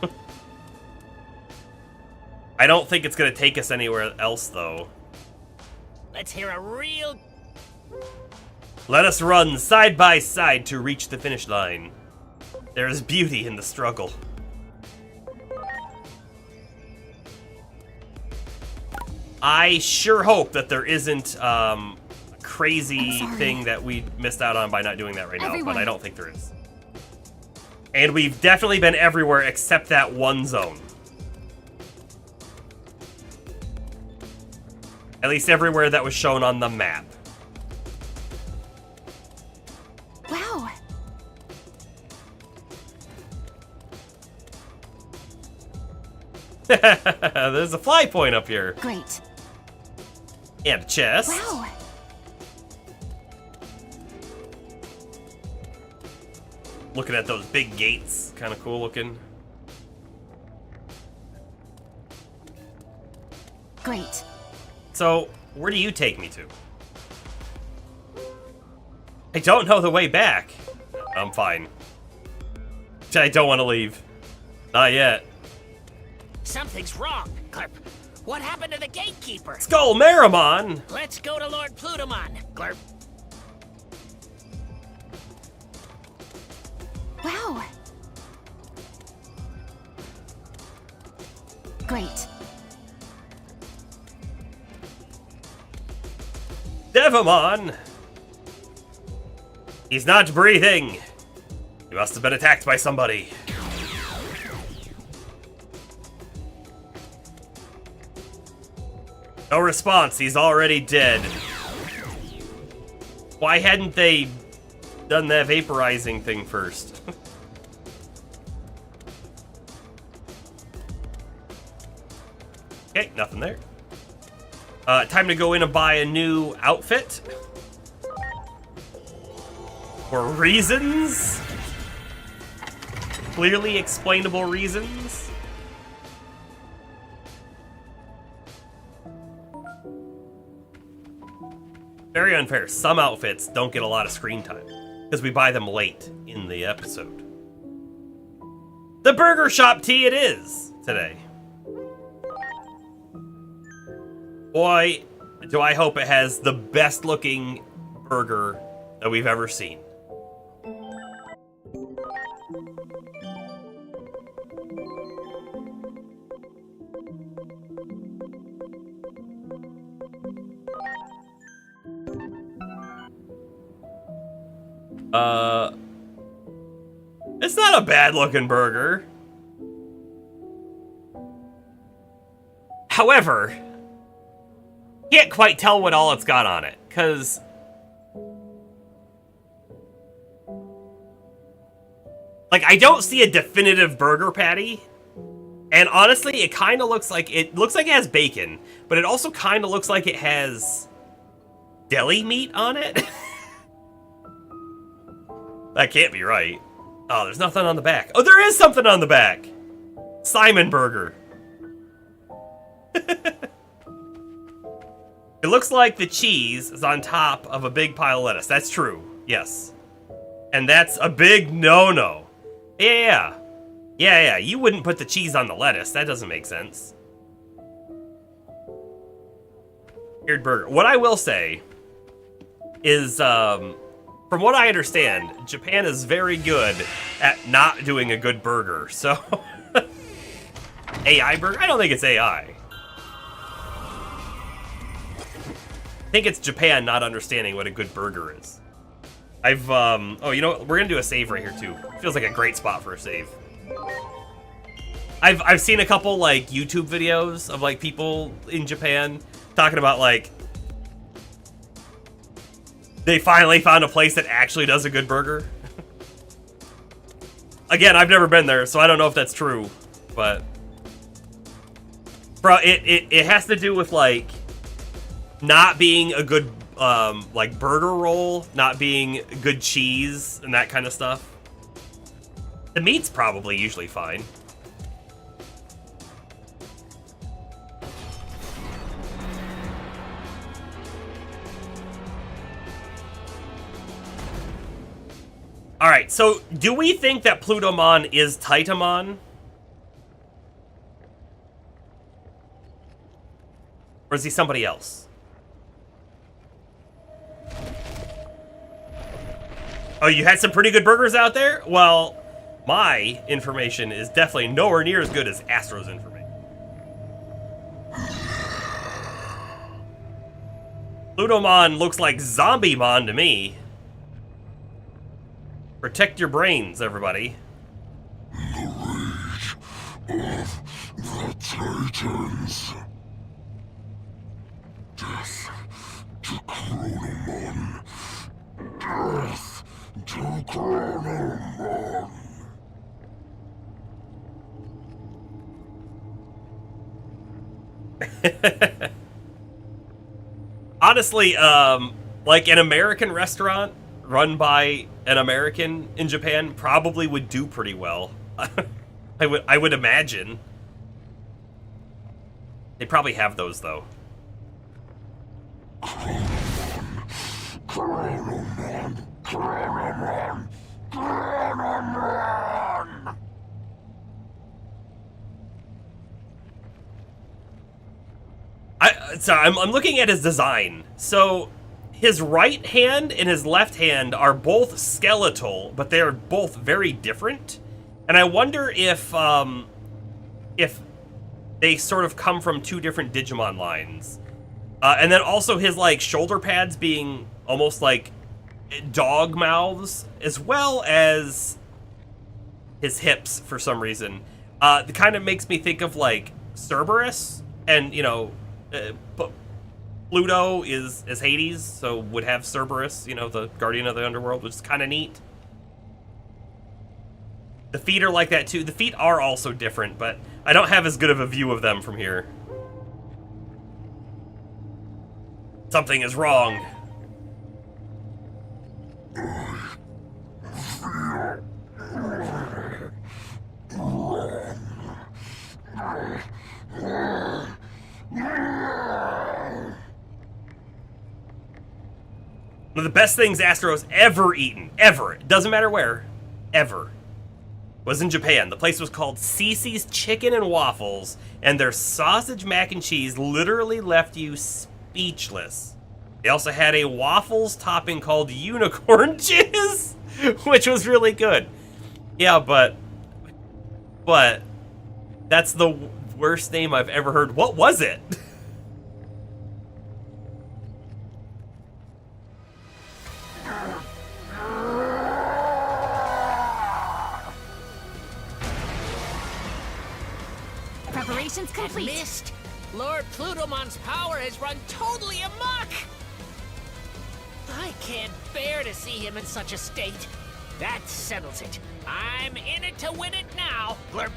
I don't think it's gonna take us anywhere else though. Let's hear a real. Let us run side by side to reach the finish line. There is beauty in the struggle. I sure hope that there isn't a crazy thing that we missed out on by not doing that right now, but I don't think there is. And we've definitely been everywhere except that one zone. At least everywhere that was shown on the map. Wow. There's a fly point up here. Great. And a chest. Wow. Looking at those big gates. Kind of cool looking. Great. So, where do you take me to? I don't know the way back. I'm fine. I don't want to leave. Not yet. Something's wrong, Glurp. What happened to the gatekeeper? Skull Marimon! Let's go to Lord Plutomon, Glurp. Wow. Great. Devamon! He's not breathing. He must have been attacked by somebody. No response, he's already dead. Why hadn't they done that vaporizing thing first? Okay, nothing there. Time to go in and buy a new outfit. For reasons? Clearly explainable reasons. Very unfair. Some outfits don't get a lot of screen time because we buy them late in the episode. The burger shop tea it is today. Boy, do I hope it has the best looking burger that we've ever seen. It's not a bad looking burger. However, can't quite tell what all it's got on it, because like I don't see a definitive burger patty, And honestly, it kind of looks like it has bacon, but it also kind of looks like it has deli meat on it. That can't be right. Oh, there's nothing on the back. Oh, there is something on the back. Simon Burger. It looks like the cheese is on top of a big pile of lettuce. That's true. Yes. And that's a big no-no. Yeah. You wouldn't put the cheese on the lettuce. That doesn't make sense. Weird burger. What I will say is, from what I understand, Japan is very good at not doing a good burger. So, AI burger? I don't think it's AI. I think it's Japan not understanding what a good burger is. Oh, you know what? We're gonna do a save right here too. Feels like a great spot for a save. I've seen a couple like YouTube videos of like people in Japan talking about like they finally found a place that actually does a good burger. Again, I've never been there, so I don't know if that's true, but bro, it has to do with like not being a good like burger roll, not being good cheese and that kind of stuff. The meat's probably usually fine. Alright, so do we think that Plutomon is Titamon? Or is he somebody else? Oh, you had some pretty good burgers out there? Well, my information is definitely nowhere near as good as Astro's information. Plutomon looks like Zombiemon to me. Protect your brains, everybody. The rage of the Titans. Death to Chronomon. Death to Chronomon. Honestly, like an American restaurant run by an American in Japan probably would do pretty well. I would imagine. They probably have those though. Chronomon. Chronomon. Chronomon. I'm looking at his design. So his right hand and his left hand are both skeletal, but they are both very different. And I wonder if they sort of come from two different Digimon lines. And then also his like shoulder pads being almost like dog mouths, as well as his hips for some reason. It kind of makes me think of like Cerberus, and you know, Pluto is Hades, so would have Cerberus, you know, the guardian of the underworld, which is kind of neat. The feet are like that too. The feet are also different, but I don't have as good of a view of them from here. Something is wrong. One of the best things Astro's ever eaten, ever, it doesn't matter where, ever, was in Japan. The place was called Cece's Chicken and Waffles, and their sausage mac and cheese literally left you speechless. They also had a waffles topping called unicorn jizz, which was really good. Yeah, but that's the worst name I've ever heard. What was it? Preparations complete. At Mist, Lord Plutomon's power has run totally amok! I can't bear to see him in such a state. That settles it. I'm in it to win it now. Glurp.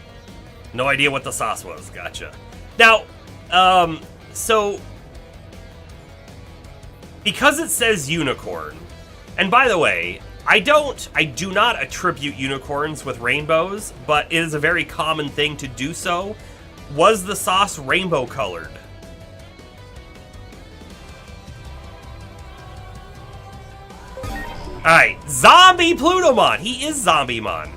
No idea what the sauce was. Gotcha. Now, so because it says unicorn, and by the way, I do not attribute unicorns with rainbows, but it is a very common thing to do so. Was the sauce rainbow colored? Alright, Zombie Plutomon. He is Zombie-mon.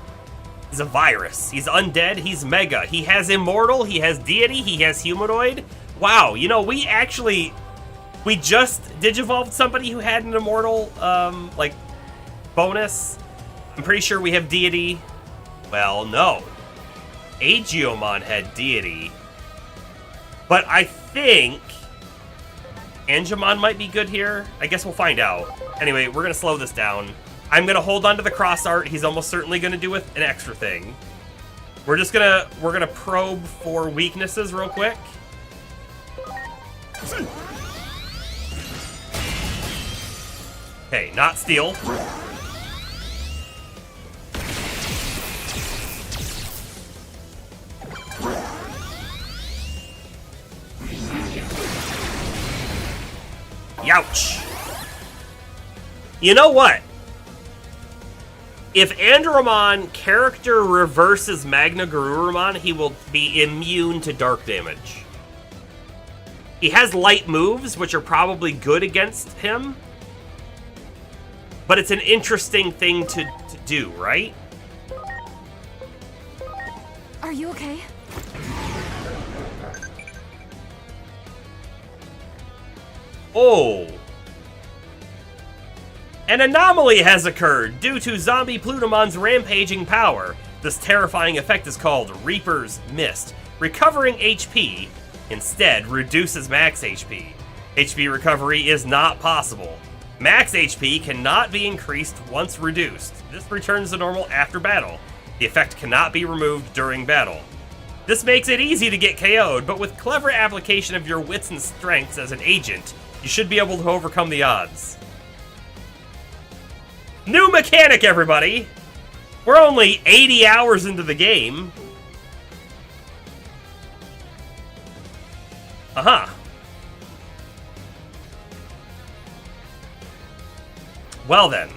He's a virus. He's undead. He's mega. He has immortal. He has deity. He has humanoid. Wow, you know, we just digivolved somebody who had an immortal, like, bonus. I'm pretty sure we have deity. Well, no. Aegiomon had deity. But I think Angemon might be good here. I guess we'll find out. Anyway, we're gonna slow this down. I'm gonna hold on to the cross art. He's almost certainly gonna do with an extra thing. We're gonna probe for weaknesses real quick. Okay, not steal. Youch. You know what? If Andromon character reverses Magna Garurumon, he will be immune to dark damage. He has light moves, which are probably good against him. But it's an interesting thing to do, right? Are you okay? Oh. An anomaly has occurred due to Zombie Plutomon's rampaging power. This terrifying effect is called Reaper's Mist. Recovering HP instead reduces max HP. HP recovery is not possible. Max HP cannot be increased once reduced. This returns to normal after battle. The effect cannot be removed during battle. This makes it easy to get KO'd, but with clever application of your wits and strengths as an agent, you should be able to overcome the odds. New mechanic, everybody! We're only 80 hours into the game. Uh-huh. Well then.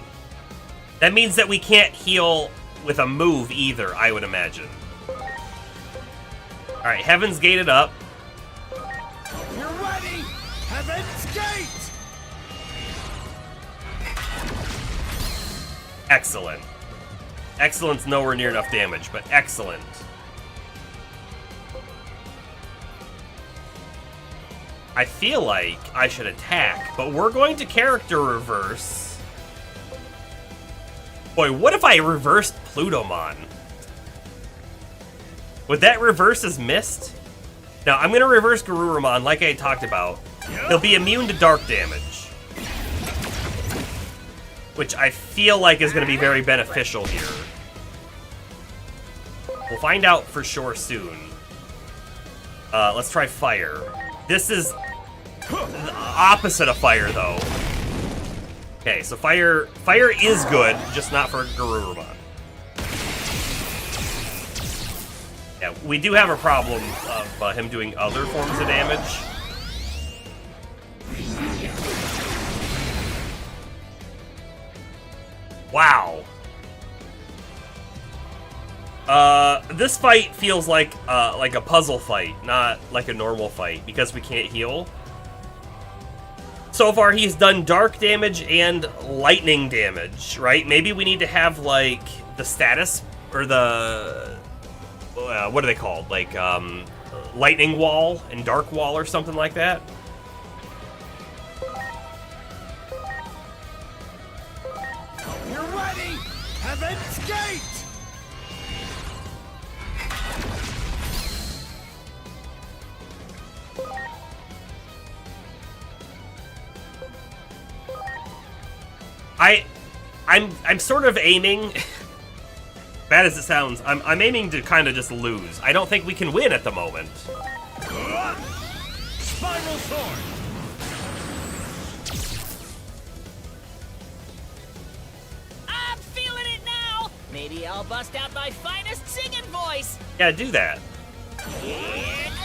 That means that we can't heal with a move either, I would imagine. Alright, Heaven's gated up. You're ready! Heaven's Gate! Excellent. Excellent's nowhere near enough damage, but excellent. I feel like I should attack, but we're going to character reverse. Boy, what if I reversed Plutomon? Would that reverse his mist? Now, I'm going to reverse Garurumon like I talked about. He'll be immune to dark damage, which I feel like is going to be very beneficial here. We'll find out for sure soon. Let's try fire. This is the opposite of fire, though. Okay, so fire is good, just not for Garurumon. Yeah, we do have a problem of him doing other forms of damage. Wow. This fight feels like a puzzle fight, not like a normal fight, because we can't heal. So far, he's done dark damage and lightning damage, right? Maybe we need to have, like, the status, or the... what are they called? Like, lightning wall and dark wall or something like that? You're ready! Heaven's Gate! I'm sort of aiming, bad as it sounds, I'm aiming to kind of just lose. I don't think we can win at the moment. Spiral Sword! I'm feeling it now! Maybe I'll bust out my finest singing voice! Yeah, do that. Here goes!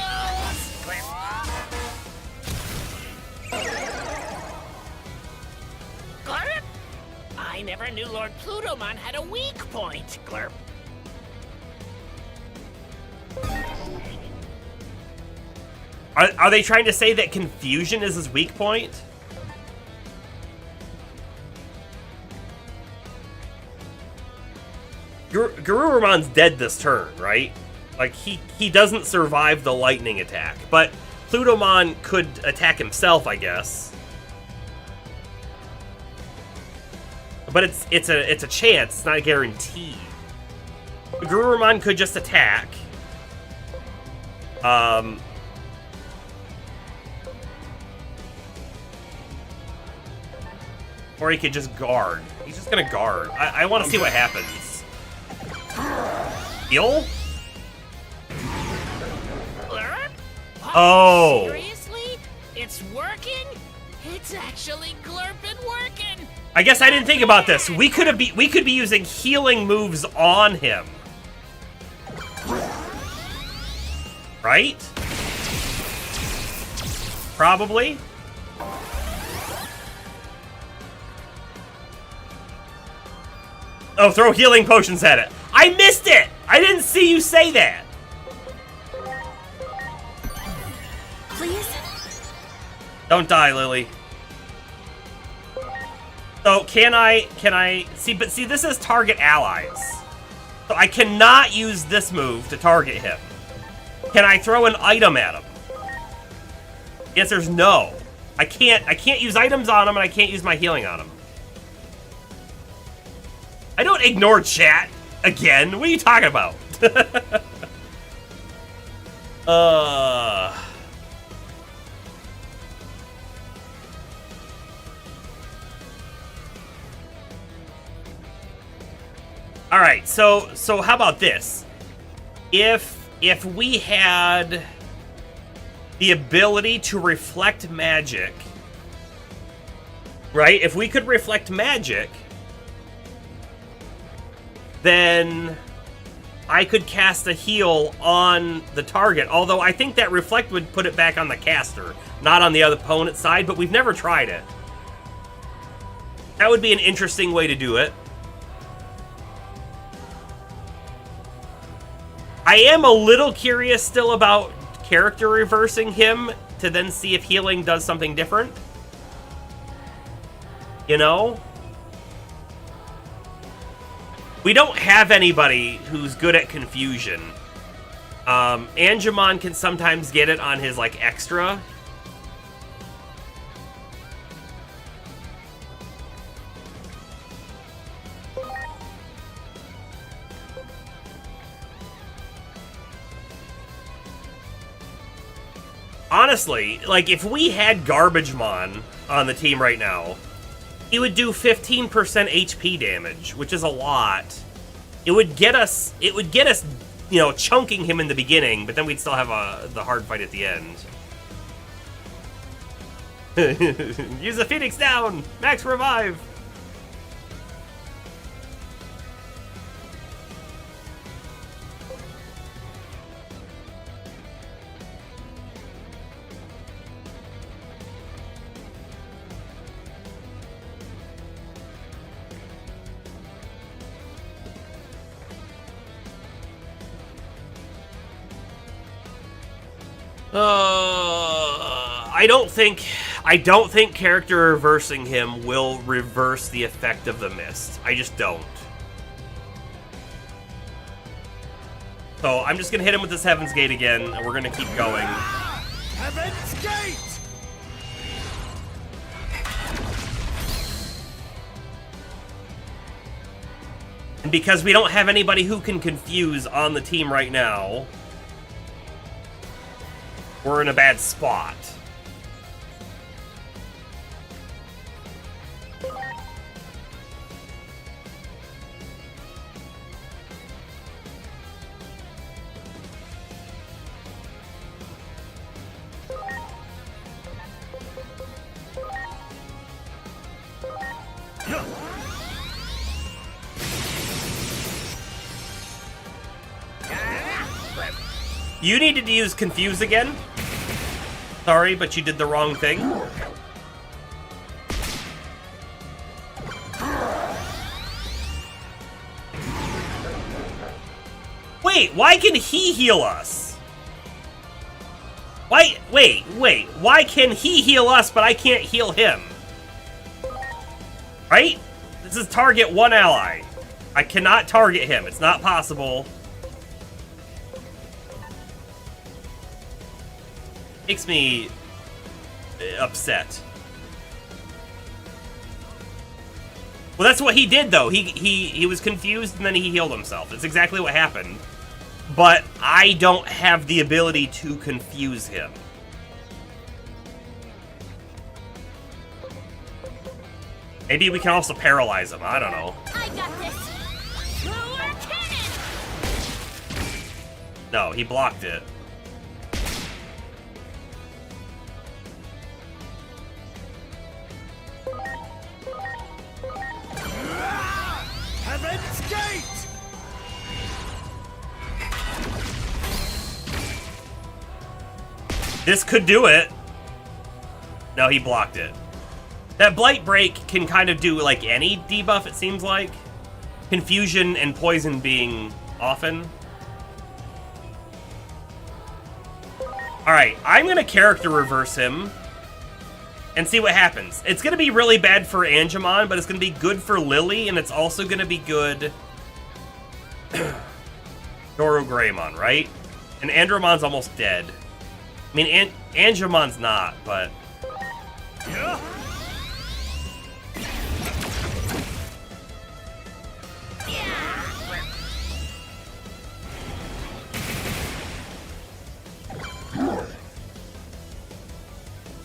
Glurp! I never knew Lord Plutomon had a weak point. Glurp. Are they trying to say that confusion is his weak point? Garurumon's dead this turn, right? Like, he doesn't survive the lightning attack. But Plutomon could attack himself, I guess. But it's a chance, it's not a guarantee. Garurumon could just attack. Or he could just guard. He's just gonna guard. I want to see what happens. Heal? Glurp? What? Oh. Seriously? It's working? It's actually glurpin' working! I guess I didn't think about this. We could be using healing moves on him. Right? Probably. Oh, throw healing potions at it. I missed it! I didn't see you say that. Please? Don't die, Lily. So can I see, but see, this is target allies. So I cannot use this move to target him. Can I throw an item at him? The answer is no. I can't use items on him, and I can't use my healing on him. I don't ignore chat again. What are you talking about? All right, so how about this? If we had the ability to reflect magic, right? If we could reflect magic, then I could cast a heal on the target. Although I think that reflect would put it back on the caster, not on the other opponent's side, but we've never tried it. That would be an interesting way to do it. I am a little curious still about character reversing him to then see if healing does something different. You know? We don't have anybody who's good at confusion. Angemon can sometimes get it on his, like, extra. Honestly, like, if we had Garbagemon on the team right now, he would do 15% HP damage, which is a lot. It would get us, you know, chunking him in the beginning, but then we'd still have the hard fight at the end. Use the Phoenix down! Max revive! I don't think character reversing him will reverse the effect of the mist. I just don't. So I'm just gonna hit him with this Heaven's Gate again, and we're gonna keep going. Heaven's Gate! And because we don't have anybody who can confuse on the team right now, we're in a bad spot. You needed to use Confuse again. Sorry, but you did the wrong thing. Wait, why can he heal us? Why? Wait. Why can he heal us, but I can't heal him? Right? This is target one ally. I cannot target him. It's not possible. Makes me upset. Well, that's what he did, though. He was confused, and then he healed himself. That's exactly what happened. But I don't have the ability to confuse him. Maybe we can also paralyze him. I don't know. I got this. Lower cannon. No, he blocked it. Heaven's Gate! This could do it. No, he blocked it. That Blight Break can kind of do, like, any debuff, it seems like. Confusion and Poison being often. Alright, I'm gonna character reverse him and see what happens. It's gonna be really bad for Angemon, but it's gonna be good for Lily, and it's also gonna be good Doro Greymon, right? And Andromon's almost dead. I mean, Angemon's not, but... Yeah.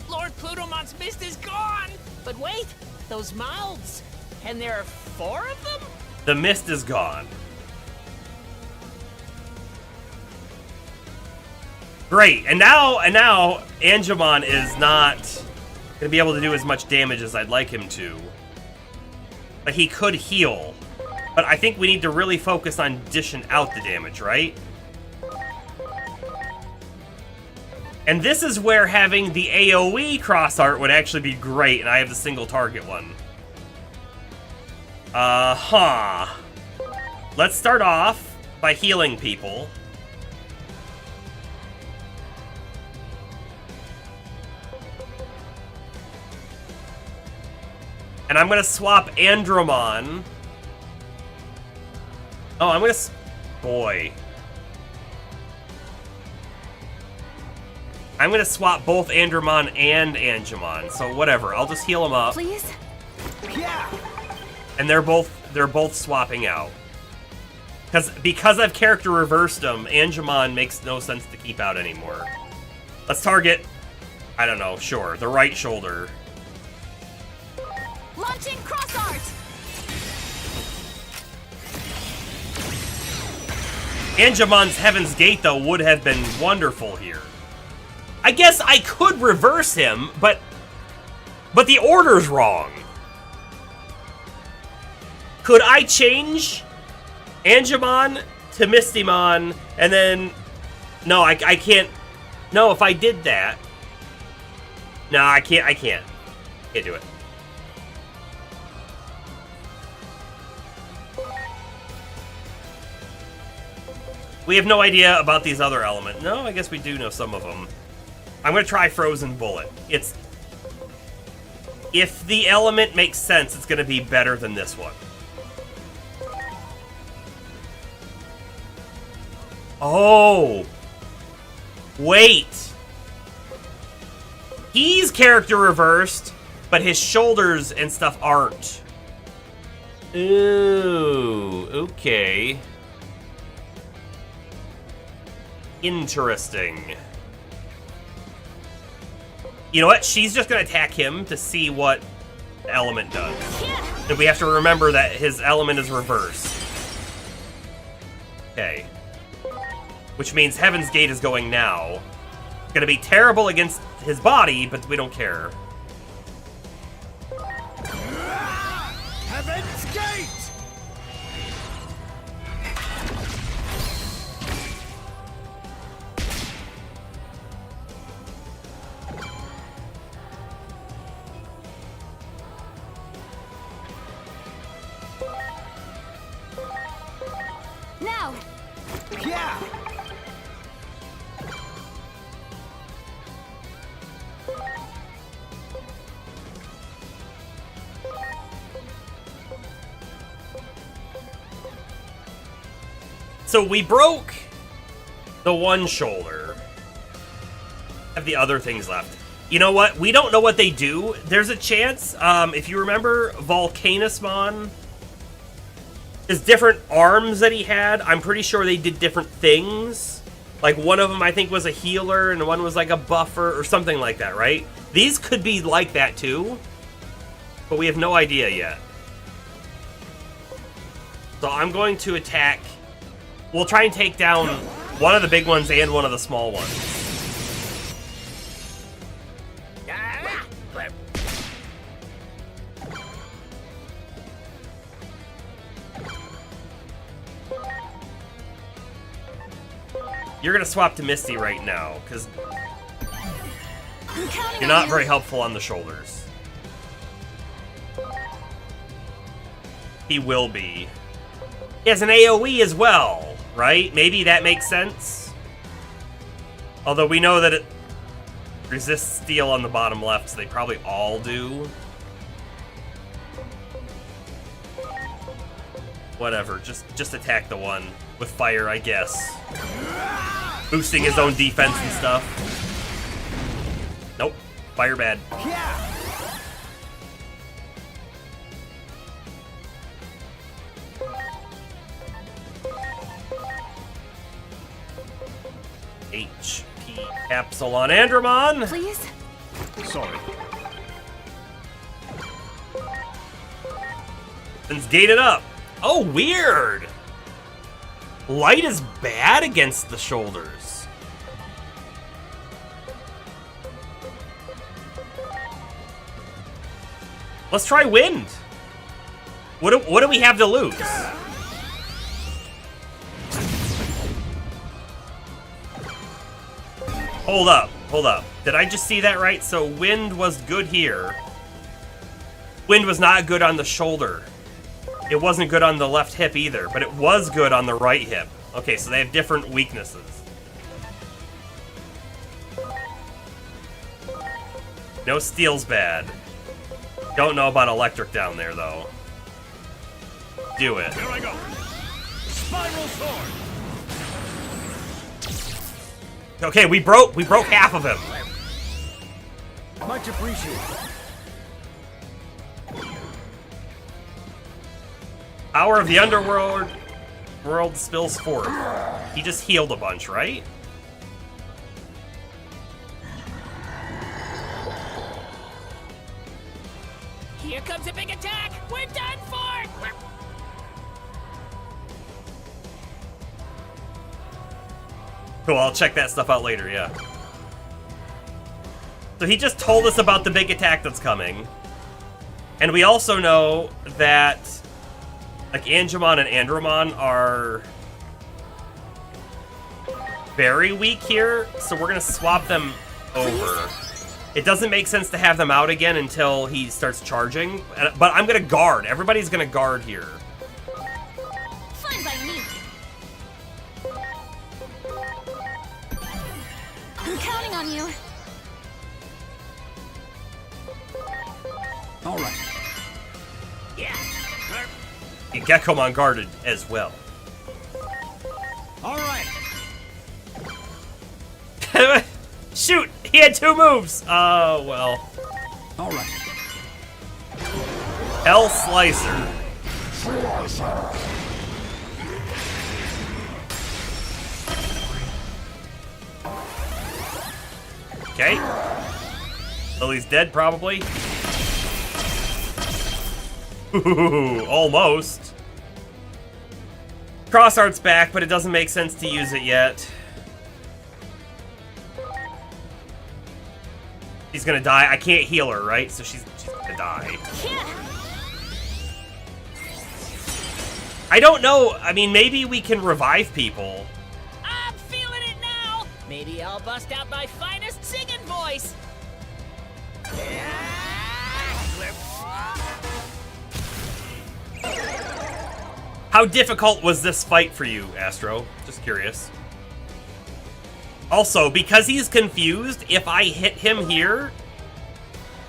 Lord Plutomon's mist is gone! But wait, those mouths! And there are 4 of them? The mist is gone. Great, and now Angemon is not gonna be able to do as much damage as I'd like him to. But he could heal. But I think we need to really focus on dishing out the damage, right? And this is where having the AoE cross art would actually be great, and I have the single target one. Let's start off by healing people. And I'm gonna swap Andromon. Oh, I'm gonna... Boy. I'm gonna swap both Andromon and Angemon, so whatever. I'll just heal them up. Please? Yeah. And they're both swapping out. Because I've character reversed them, Angemon makes no sense to keep out anymore. Let's target, I don't know, sure, the right shoulder. Launching cross art. Angemon's Heaven's Gate, though, would have been wonderful here. I guess I could reverse him, but the order's wrong. Could I change Angemon to Mistymon, and then... No, I can't... No, if I did that... No, I can't. Can't do it. We have no idea about these other elements. No, I guess we do know some of them. I'm going to try Frozen Bullet. If the element makes sense, it's going to be better than this one. Oh. Wait. He's character reversed, but his shoulders and stuff aren't. Ooh, okay. Interesting. You know what? She's just gonna attack him to see what the element does. And we have to remember that his element is reversed. Okay. Which means Heaven's Gate is going now. It's gonna be terrible against his body, but we don't care. Heaven's Gate! go! Yeah! So we broke the one shoulder. Have the other things left. You know what? We don't know what they do. There's a chance, if you remember Volcanusmon, his different arms that he had, I'm pretty sure they did different things. Like one of them I think was a healer and one was like a buffer or something like that, right? These could be like that too, but we have no idea yet. So I'm going to attack. We'll try and take down one of the big ones and one of the small ones. You're gonna swap to Misty right now, because you're not very helpful on the shoulders. He will be. He has an AoE as well, right? Maybe that makes sense. Although we know that it resists steel on the bottom left, so they probably all do. Whatever, just attack the one with fire, I guess. Boosting his own defense and stuff. Nope, fire bad. HP capsule on Andromon. Please? Sorry. It's gated up. Oh, weird. Light is bad against the shoulders. Let's try wind. What do we have to lose? Hold up, hold up. Did I just see that right? So wind was good here. Wind was not good on the shoulder. It wasn't good on the left hip either, but it was good on the right hip. Okay, so they have different weaknesses. No steel's bad. Don't know about electric down there, though. Do it. Here I go. Spiral sword. Okay, we broke half of him. Much appreciated. Power of the world spills forth. He just healed a bunch, right? Here comes a big attack! We're done for! Cool, I'll check that stuff out later, yeah. So he just told us about the big attack that's coming. And we also know that like Angemon and Andromon are very weak here, so we're gonna swap them over. It doesn't make sense to have them out again until he starts charging, but I'm gonna guard. Everybody's gonna guard here. Fine by me. I'm counting on you. All right. Yeah. Gekkomon guarded as well. All right. Shoot! He had 2 moves! Oh, well. All right. Hell Slicer. Okay. Lily's dead, probably. Ooh, almost. Cross Art's back, but it doesn't make sense to use it yet. She's gonna die. I can't heal her, right? So she's gonna die. I don't know. I mean, maybe we can revive people. I'm feeling it now! Maybe I'll bust out my finest singing voice! How difficult was this fight for you, Astro? Just curious. Also, because he's confused, if I hit him here,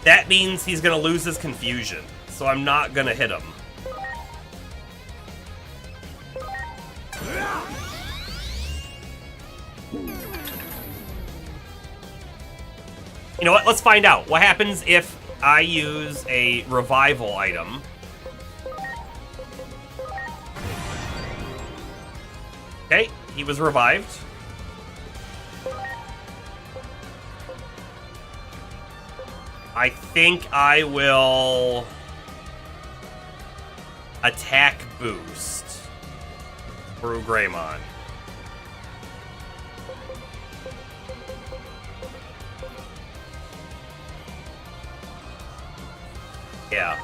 that means he's gonna lose his confusion. So I'm not gonna hit him. You know what? Let's find out. What happens if I use a revival item? Okay, he was revived. I think I will attack boost through Greymon. Yeah.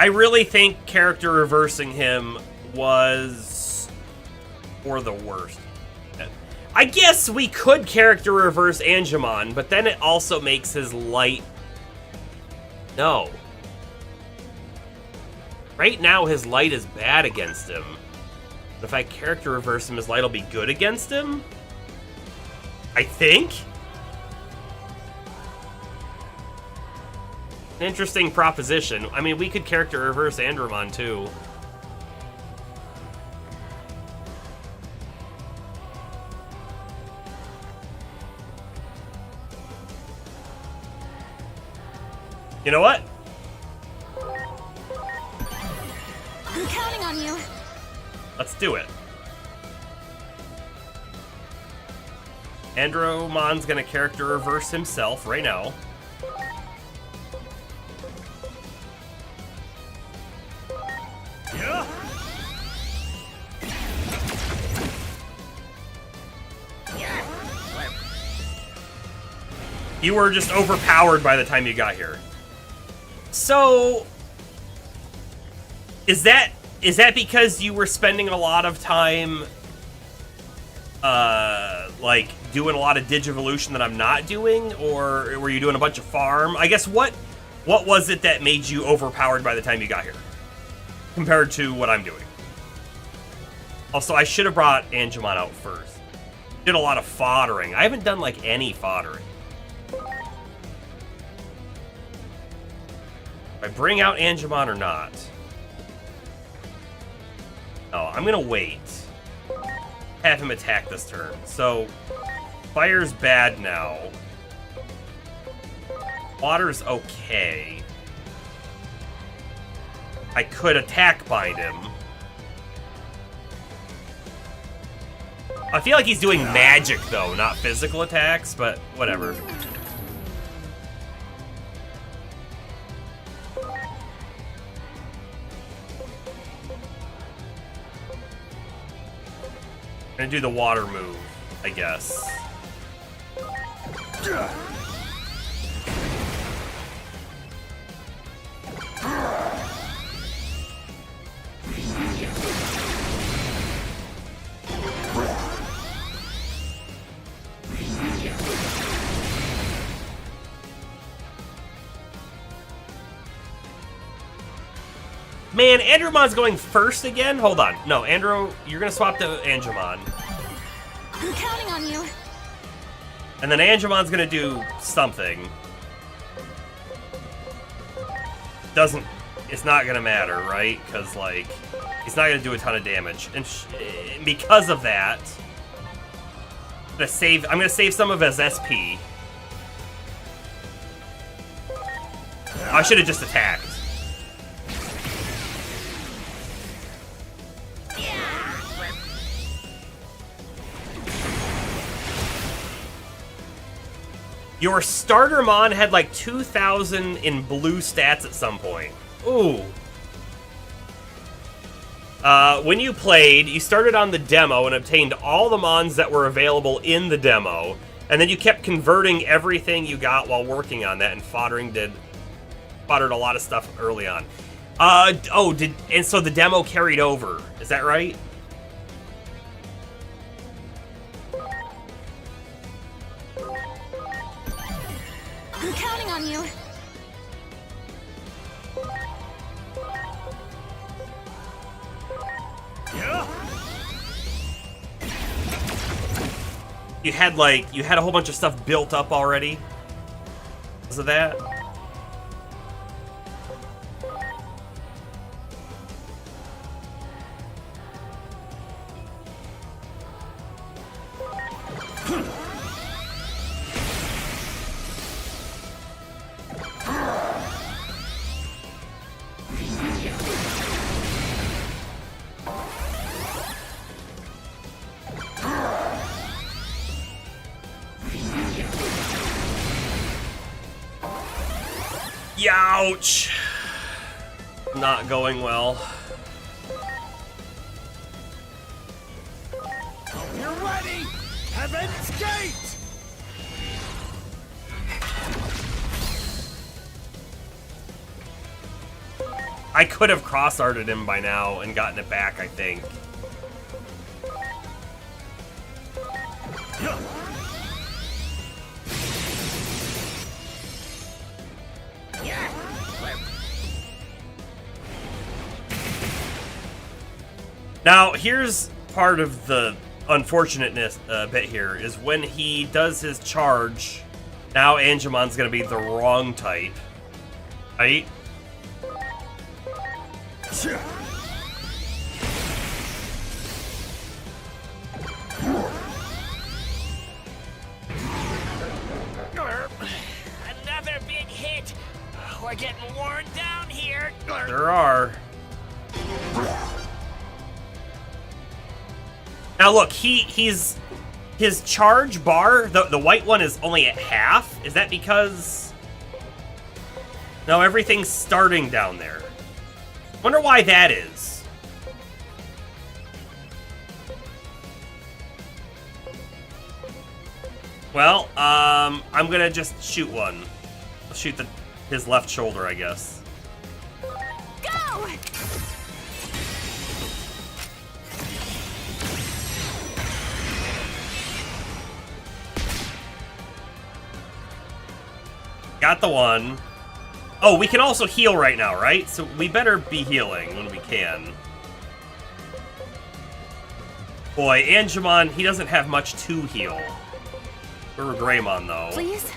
I really think character reversing him was for the worst. I guess we could character reverse Angemon, but then it also makes his light... No. Right now, his light is bad against him. But if I character reverse him, his light will be good against him? I think? An interesting proposition. I mean, we could character reverse Andromon, too. You know what? I'm counting on you. Let's do it. Andromon's gonna character reverse himself right now. Yeah. You were just overpowered by the time you got here. So, is that because you were spending a lot of time, like, doing a lot of Digivolution that I'm not doing? Or were you doing a bunch of farm? I guess, what was it that made you overpowered by the time you got here? Compared to what I'm doing. Also, I should have brought Angemon out first. Did a lot of foddering. I haven't done, like, any foddering. I bring out Angemon or not? No, I'm gonna wait. Have him attack this turn. So, fire's bad now. Water's okay. I could attack bind him. I feel like he's doing magic, though, not physical attacks, but whatever. I'm gonna do the water move, I guess. Man, Andromon's going first again? Hold on. No, Andro, you're gonna swap to Angemon. I'm counting on you. And then Angemon's gonna do something. It's not gonna matter, right? Because, like, he's not gonna do a ton of damage. And because of that, I'm gonna save some of his SP. I should have just attacked. Your startermon had like 2,000 in blue stats at some point. Ooh. When you played, you started on the demo and obtained all the mons that were available in the demo, and then you kept converting everything you got while working on that, and foddered a lot of stuff early on. And so the demo carried over. Is that right? I'm counting on you. You had a whole bunch of stuff built up already. Because of that? Ouch! Not going well. You're ready! Heaven's Gate! I could have cross-arted him by now and gotten it back, I think. Now, here's part of the unfortunateness bit here, is when he does his charge, now Angemon's going to be the wrong type, right? Another big hit. We're getting worn down here. There are. Now look, his charge bar, the white one is only at half. Is that because... No, everything's starting down there. Wonder why that is. Well, I'm gonna just shoot one. I'll shoot his left shoulder, I guess. Go! Got the one. Oh, we can also heal right now, right? So we better be healing when we can. Boy, Angemon, he doesn't have much to heal. Or Greymon, though. Please?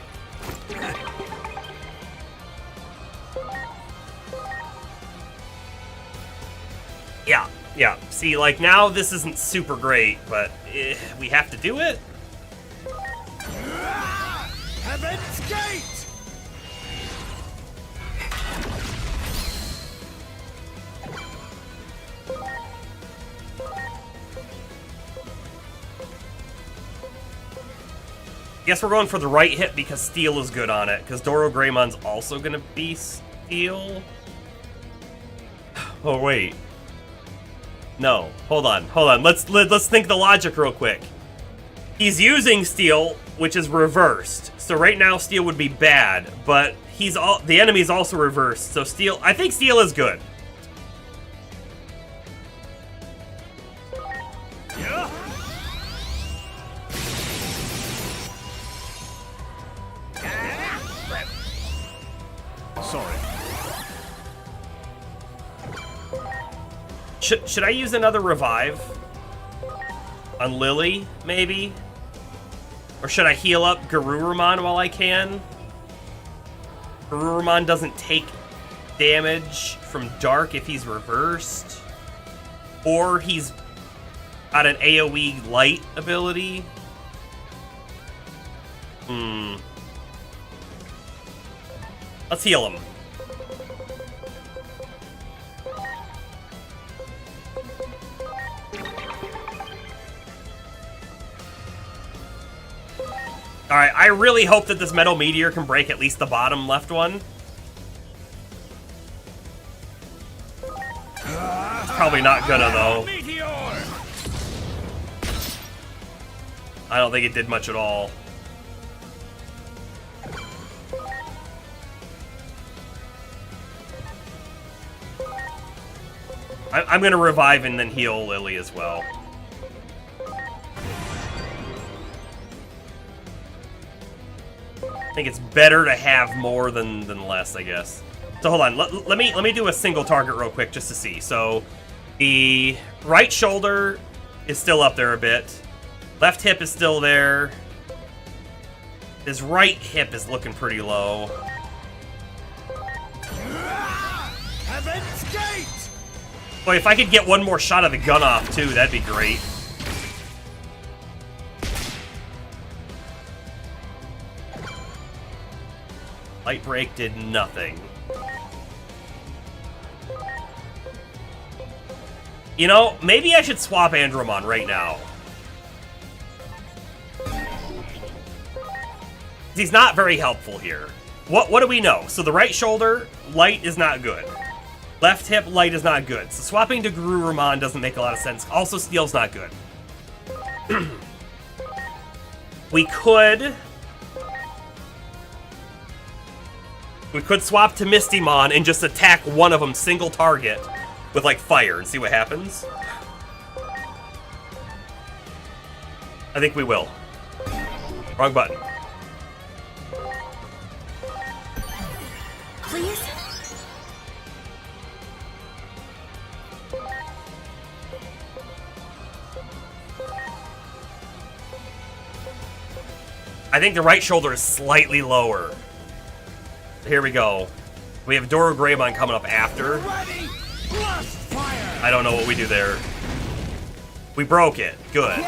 Yeah. See, like, now this isn't super great, but we have to do it? Heaven's Gate! Guess we're going for the right hit because Steel is good on it, because Doro Greymon's also going to be Steel. Oh, wait. No, hold on. Let's think the logic real quick. He's using Steel, which is reversed. So right now Steel would be bad, but the enemy's also reversed. So Steel, I think Steel is good. Sorry. Should I use another revive? On Lily, maybe? Or should I heal up Garurumon while I can? Garurumon doesn't take damage from Dark if he's reversed. Or he's got an AoE light ability. Let's heal him. Alright, I really hope that this Metal Meteor can break at least the bottom left one. probably not gonna, though. Meteor! I don't think it did much at all. I'm gonna revive and then heal Lily as well. I think it's better to have more than less, I guess. So hold on, let me do a single target real quick just to see. So the right shoulder is still up there a bit. Left hip is still there. His right hip is looking pretty low. Heaven's Gate! Boy, if I could get one more shot of the gun off too, that'd be great. Light break did nothing. You know, maybe I should swap Andromon right now. He's not very helpful here. What do we know? So the right shoulder, light is not good. Left hip, light is not good. So swapping to Garurumon doesn't make a lot of sense. Also, steel's not good. We could swap to Mistymon and just attack one of them single target with like fire and see what happens. I think we will. Wrong button. Please? I think the right shoulder is slightly lower. Here we go. We have Doro Greymon coming up after. Ready! Blast fire! I don't know what we do there. We broke it. Good.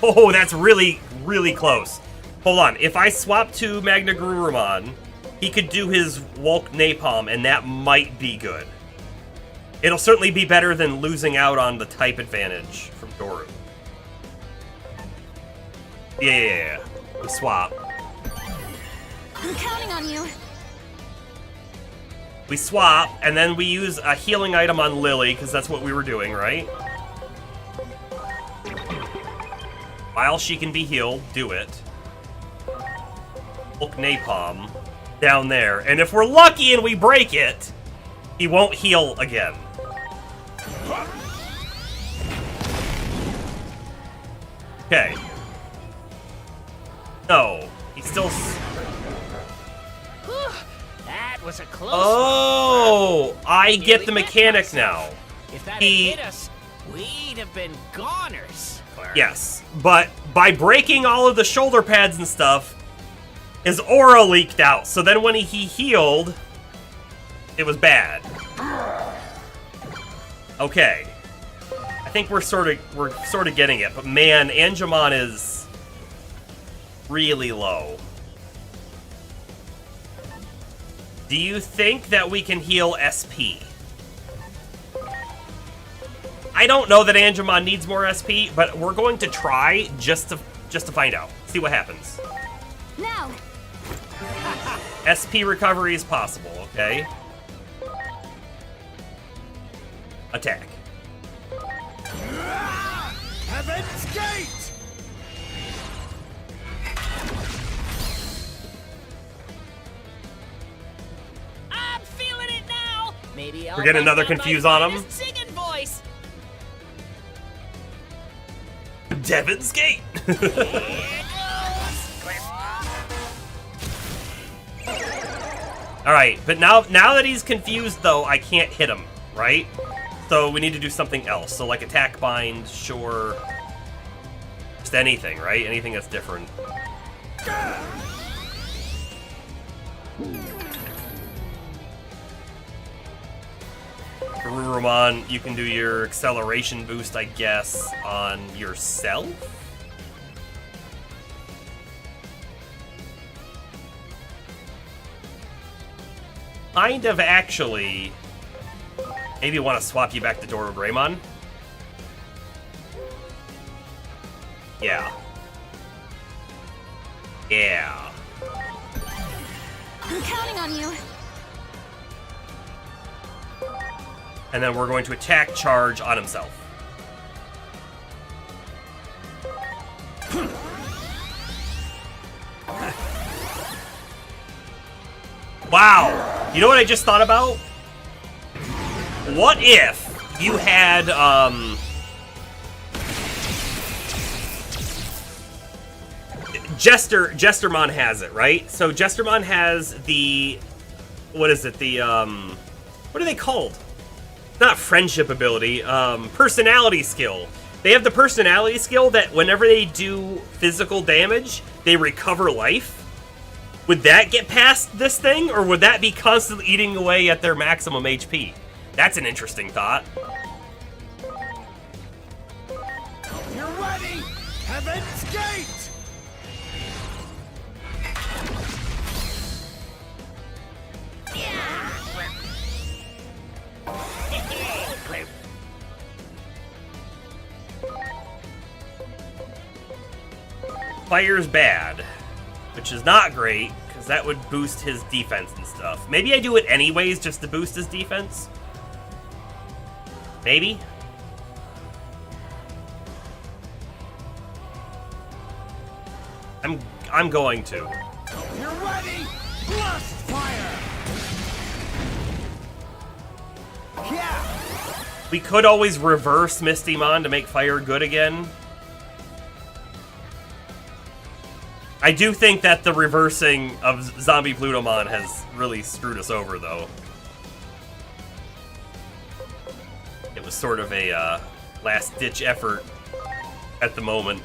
Oh, that's really, really close. Hold on. If I swap to Magna Garurumon, he could do his Wulk Napalm, and that might be good. It'll certainly be better than losing out on the type advantage from Doru. Yeah. We swap. I'm counting on you. We swap, and then we use a healing item on Lily, because that's what we were doing, right? While she can be healed, do it. Wulk Napalm down there. And if we're lucky and we break it, he won't heal again. Okay. No. He's still... That was a close Oh! I Nearly get the bit mechanic myself. now. If that He- had hit us, we'd have been goners. Yes, but by breaking all of the shoulder pads and stuff, his aura leaked out. So then when he healed, it was bad. Okay. I think we're sort of getting it, but man, Angemon is really low. Do you think that we can heal SP? I don't know that Angemon needs more SP, but we're going to try just to find out. See what happens. Now. SP recovery is possible, okay? Attack. Heaven's Gate! I'm feeling it now. Maybe I'll We're getting another bust out my confuse on him. finest singing voice. Devin's Gate! Here goes. Alright, but now that he's confused, though, I can't hit him, right? So we need to do something else. So, like, attack bind, sure. Just anything, right? Anything that's different. Garurumon, you can do your acceleration boost, I guess, on yourself? Kind of, actually. Maybe want to swap you back to Doro Greymon? Yeah. Yeah. I'm counting on you. And then we're going to attack charge on himself. Wow! You know what I just thought about? What if you had, Jestermon has it, right? So Jestermon has the... What is it? The, what are they called? Not friendship ability, personality skill. They have the personality skill that whenever they do physical damage, they recover life. Would that get past this thing, or would that be constantly eating away at their maximum HP? That's an interesting thought. You're ready! Heaven's Gate! Fire's bad, which is not great, because that would boost his defense and stuff. Maybe I do it anyways just to boost his defense? Maybe? I'm going to. You're ready! Blast fire! Yeah! We could always reverse Mistymon to make fire good again. I do think that the reversing of Zombie Plutomon has really screwed us over, though. It was sort of a last-ditch effort at the moment.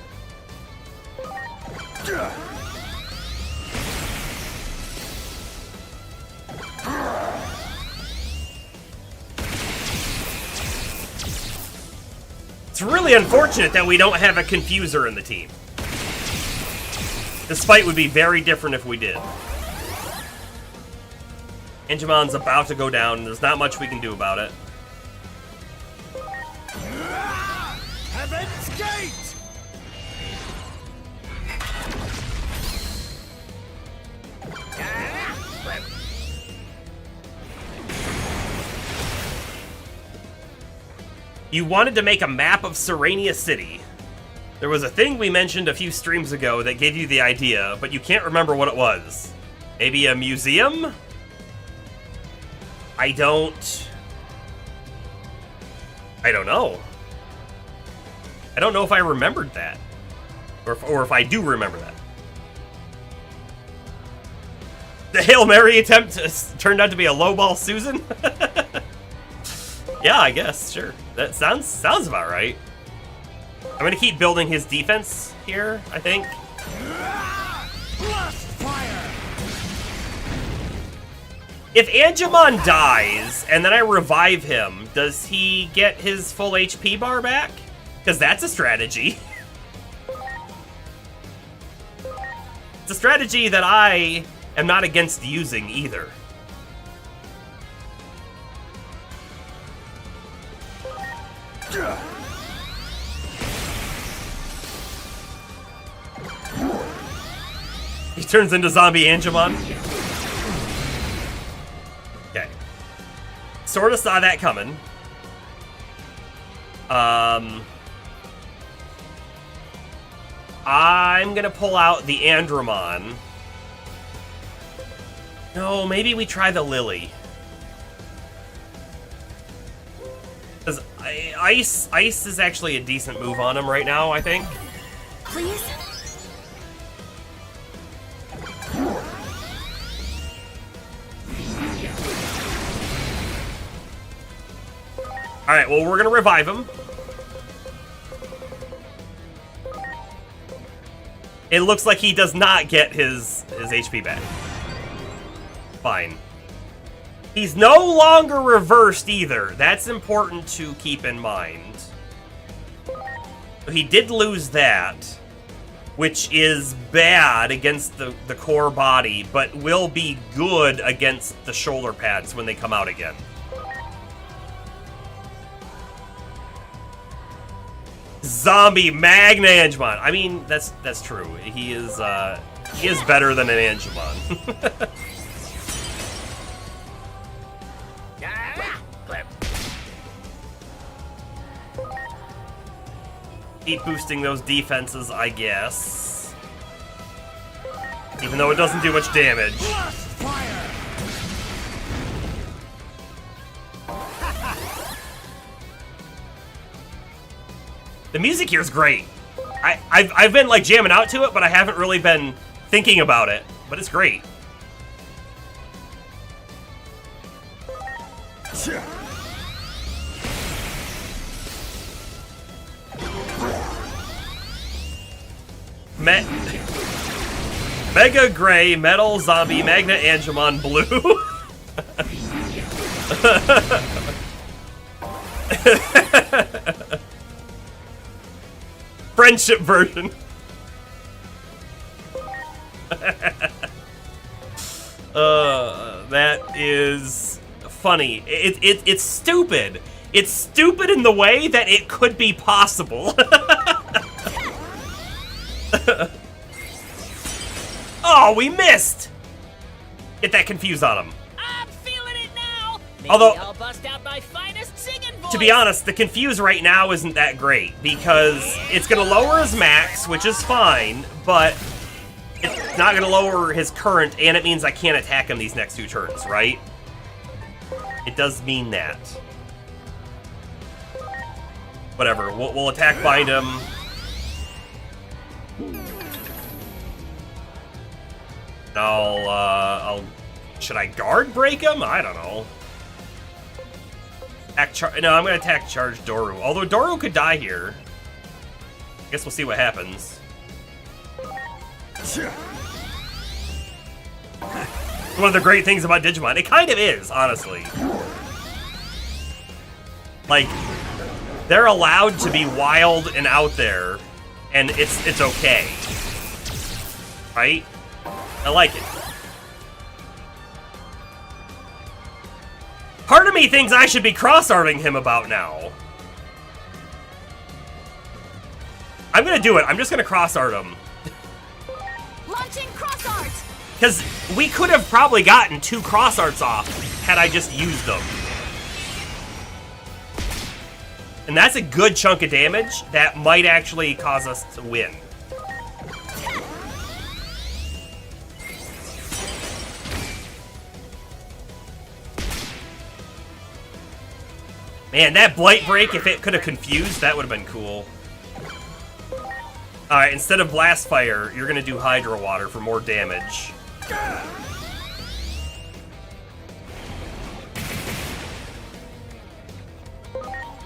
It's really unfortunate that we don't have a Confuser in the team. This fight would be very different if we did. Angemon's about to go down, and there's not much we can do about it. Heaven's Gate! You wanted to make a map of Serenia City. There was a thing we mentioned a few streams ago that gave you the idea, but you can't remember what it was. Maybe a museum? I don't know. I don't know if I remembered that. Or if I do remember that. The Hail Mary attempt turned out to be a lowball Susan? Yeah, I guess, sure. That sounds about right. I'm gonna keep building his defense here, I think. Blast fire! If Angemon dies, and then I revive him, does he get his full HP bar back? Because that's a strategy. It's a strategy that I am not against using either. He turns into zombie Angemon. Okay. Sort of saw that coming. I'm gonna pull out the Andromon. No, maybe we try the Lily. Because Ice is actually a decent move on him right now, I think. Please? Alright, well, we're gonna revive him. It looks like he does not get his HP back. Fine. He's no longer reversed either. That's important to keep in mind. He did lose that, which is bad against the core body, but will be good against the shoulder pads when they come out again. Zombie Magna Angemon. I mean, that's true. He is He is better than an Angemon. Keep boosting those defenses, I guess. Even though it doesn't do much damage. The music here is great. I've been like jamming out to it, but I haven't really been thinking about it. But it's great. Mega Gray, Metal Zombie, Magna Angemon Blue. Friendship version. That is funny. It's stupid. It's stupid in the way that it could be possible. Oh, we missed! Get that confused on him. I'm feeling it now. Maybe Although, I'll bust out my finest singing voice. to be honest, the confuse right now isn't that great because it's gonna lower his max, which is fine, but it's not gonna lower his current, and it means I can't attack him these next 2 turns, right? It does mean that. Whatever, we'll attack bind him. Should I guard break him? I don't know. No, I'm gonna attack charge Doru. Although Doru could die here. I guess we'll see what happens. One of the great things about Digimon. It kind of is, honestly. Like, they're allowed to be wild and out there, and it's okay. Right? I like it. Part of me thinks I should be cross-arming him about now. I'm gonna do it. I'm just gonna cross-art him. Launching cross art. Because we could have probably gotten 2 cross-arts off had I just used them. And that's a good chunk of damage that might actually cause us to win. Man, that Blight Break, if it could have confused, that would have been cool. Alright, instead of Blast Fire, you're going to do Hydro Water for more damage.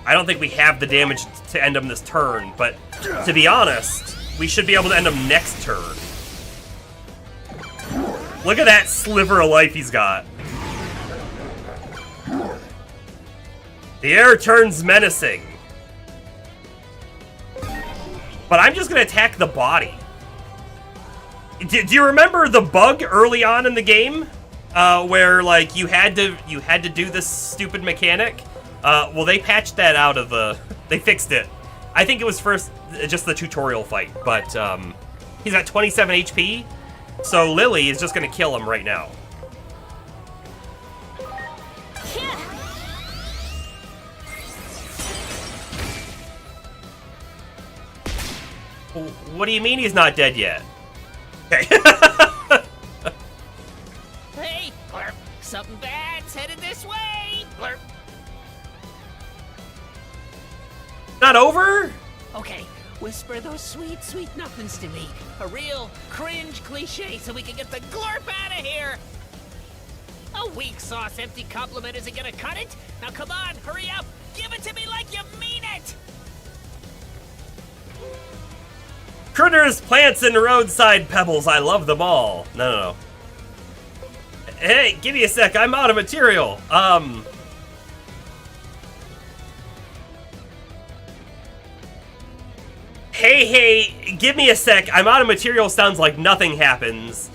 I don't think we have the damage to end him this turn, but to be honest, we should be able to end him next turn. Look at that sliver of life he's got. The air turns menacing. But I'm just gonna attack the body. Do you remember the bug early on in the game? Where like you had to do this stupid mechanic? Well, they patched that out of the... They fixed it. I think it was first just the tutorial fight, but he's at 27 HP, so Lily is just gonna kill him right now. What do you mean he's not dead yet? Okay. Hey, Blurp, something bad's headed this way. Blurp. Not over? Okay, whisper those sweet, sweet nothings to me. A real cringe cliche so we can get the glurp out of here. A weak sauce empty compliment isn't gonna cut it. Now come on, hurry up. Give it to me like you mean it. Critters, plants, and roadside pebbles. I love them all. No. Hey, give me a sec. I'm out of material. Hey, give me a sec. I'm out of material sounds like nothing happens.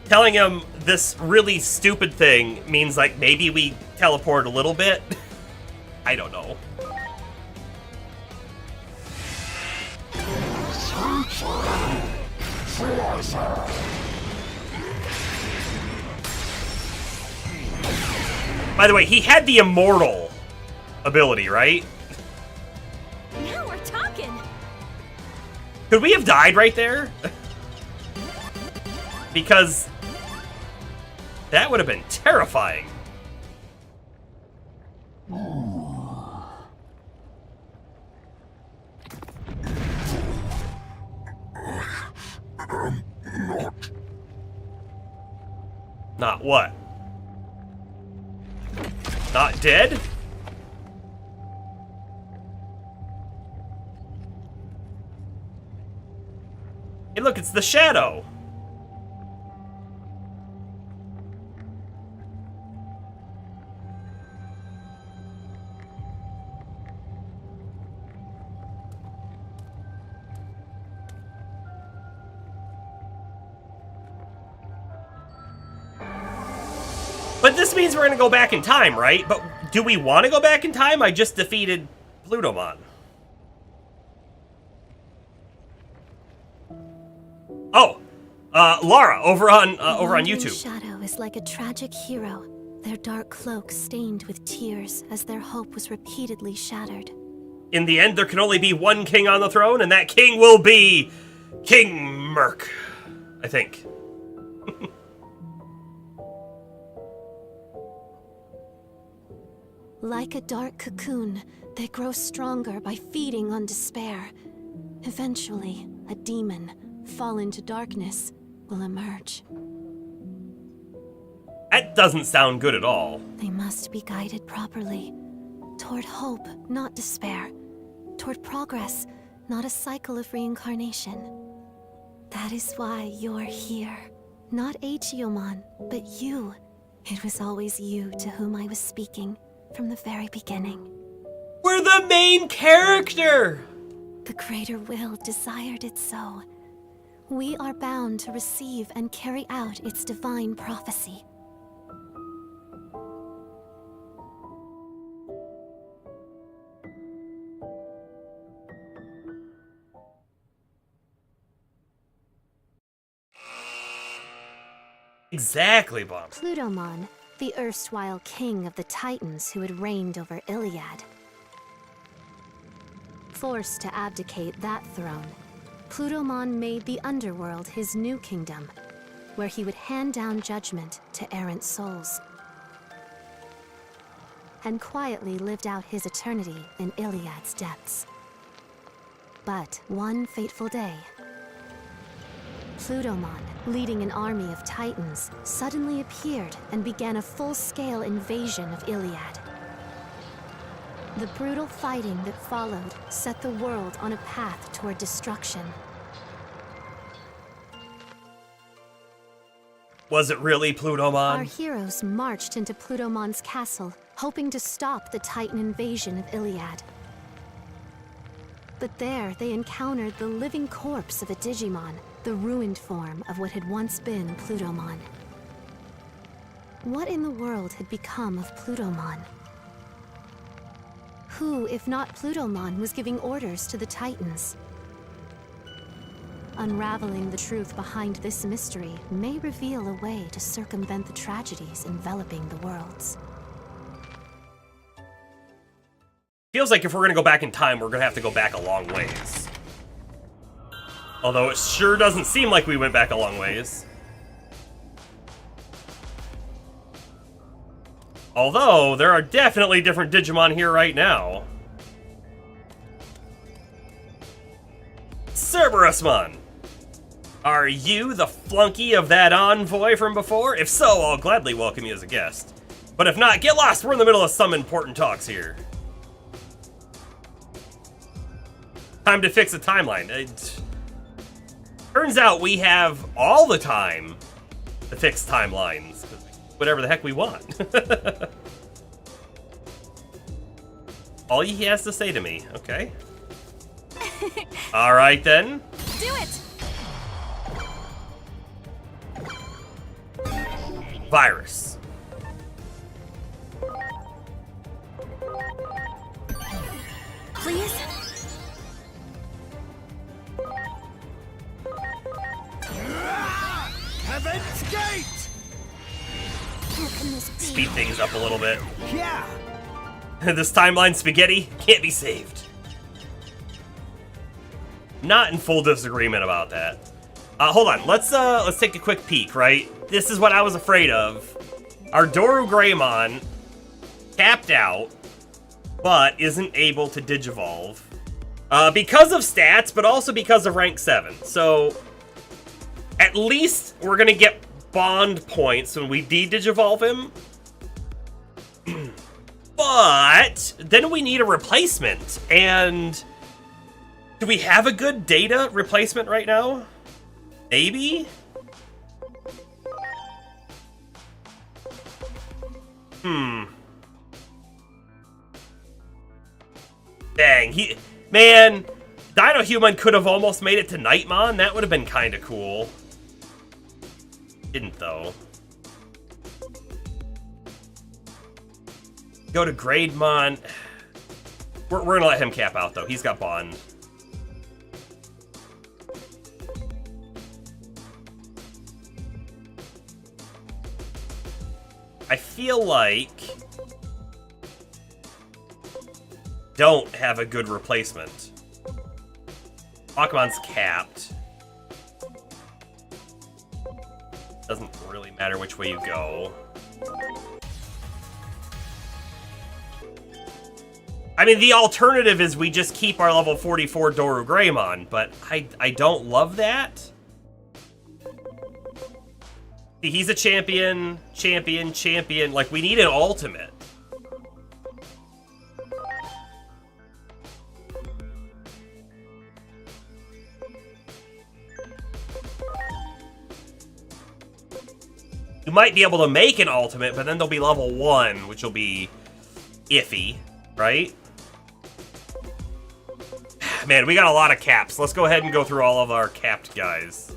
Telling him this really stupid thing means like maybe we teleport a little bit. I don't know. By the way, he had the immortal ability, right? Now we're talking. Could we have died right there? Because that would have been terrifying. Not what? Not dead? Hey, look, it's the shadow. But this means we're gonna go back in time, right? But do we want to go back in time? I just defeated Plutomon. Oh, Lara, over on YouTube. Shadow is like a tragic hero, their dark cloak stained with tears as their hope was repeatedly shattered. In the end, there can only be one king on the throne, and that king will be King Merc, I think. Like a dark cocoon, they grow stronger by feeding on despair. Eventually, a demon, fallen to darkness, will emerge. That doesn't sound good at all. They must be guided properly. Toward hope, not despair. Toward progress, not a cycle of reincarnation. That is why you're here. Not Aegeomon, but you. It was always you to whom I was speaking, from the very beginning. We're the main character! The greater will desired it so. We are bound to receive and carry out its divine prophecy. Exactly, Bob. Plutomon, the erstwhile king of the Titans who had reigned over Iliad. Forced to abdicate that throne, Plutomon made the underworld his new kingdom, where he would hand down judgment to errant souls. And quietly lived out his eternity in Iliad's depths. But one fateful day, Plutomon, leading an army of Titans, suddenly appeared and began a full-scale invasion of Iliad. The brutal fighting that followed set the world on a path toward destruction. Was it really Our Plutomon? heroes marched into Plutomon's castle, hoping to stop the Titan invasion of Iliad. But there they encountered the living corpse of a Digimon, the ruined form of what had once been Plutomon. What in the world had become of Plutomon? Who, if not Plutomon, was giving orders to the Titans? Unraveling the truth behind this mystery may reveal a way to circumvent the tragedies enveloping the worlds. Feels like if we're gonna go back in time, we're gonna have to go back a long ways. Although it sure doesn't seem like we went back a long ways. Although, there are definitely different Digimon here right now. Cerberusmon! Are you the flunky of that envoy from before? If so, I'll gladly welcome you as a guest. But if not, get lost, we're in the middle of some important talks here. Time to fix the timeline. Turns out we have all the time to fix timelines. Whatever the heck we want. All he has to say to me, okay? Alright then. Do it! Virus. Please? Heaven's Gate! Your can this be? speed things up a little bit. Yeah. This timeline spaghetti can't be saved. Not in full disagreement about that. Hold on, let's take a quick peek, right? This is what I was afraid of. Our Doru Greymon capped out, but isn't able to Digivolve. Because of stats, but also because of rank 7. So, at least we're gonna get bond points when we de-Digivolve him. But then we need a replacement, and do we have a good data replacement right now? Maybe? Dang, man, Dino Human could have almost made it to Nightmon. That would have been kind of cool. Didn't, though. Go to Grademon. We're gonna let him cap out, though. He's got Bond. I feel like don't have a good replacement. Pokemon's capped. Doesn't really matter which way you go. I mean, the alternative is we just keep our level 44 Doru Greymon, but I don't love that. He's a champion. Like, we need an ultimate. You might be able to make an ultimate, but then they'll be level 1, which will be iffy, right? Man, we got a lot of caps. Let's go ahead and go through all of our capped guys.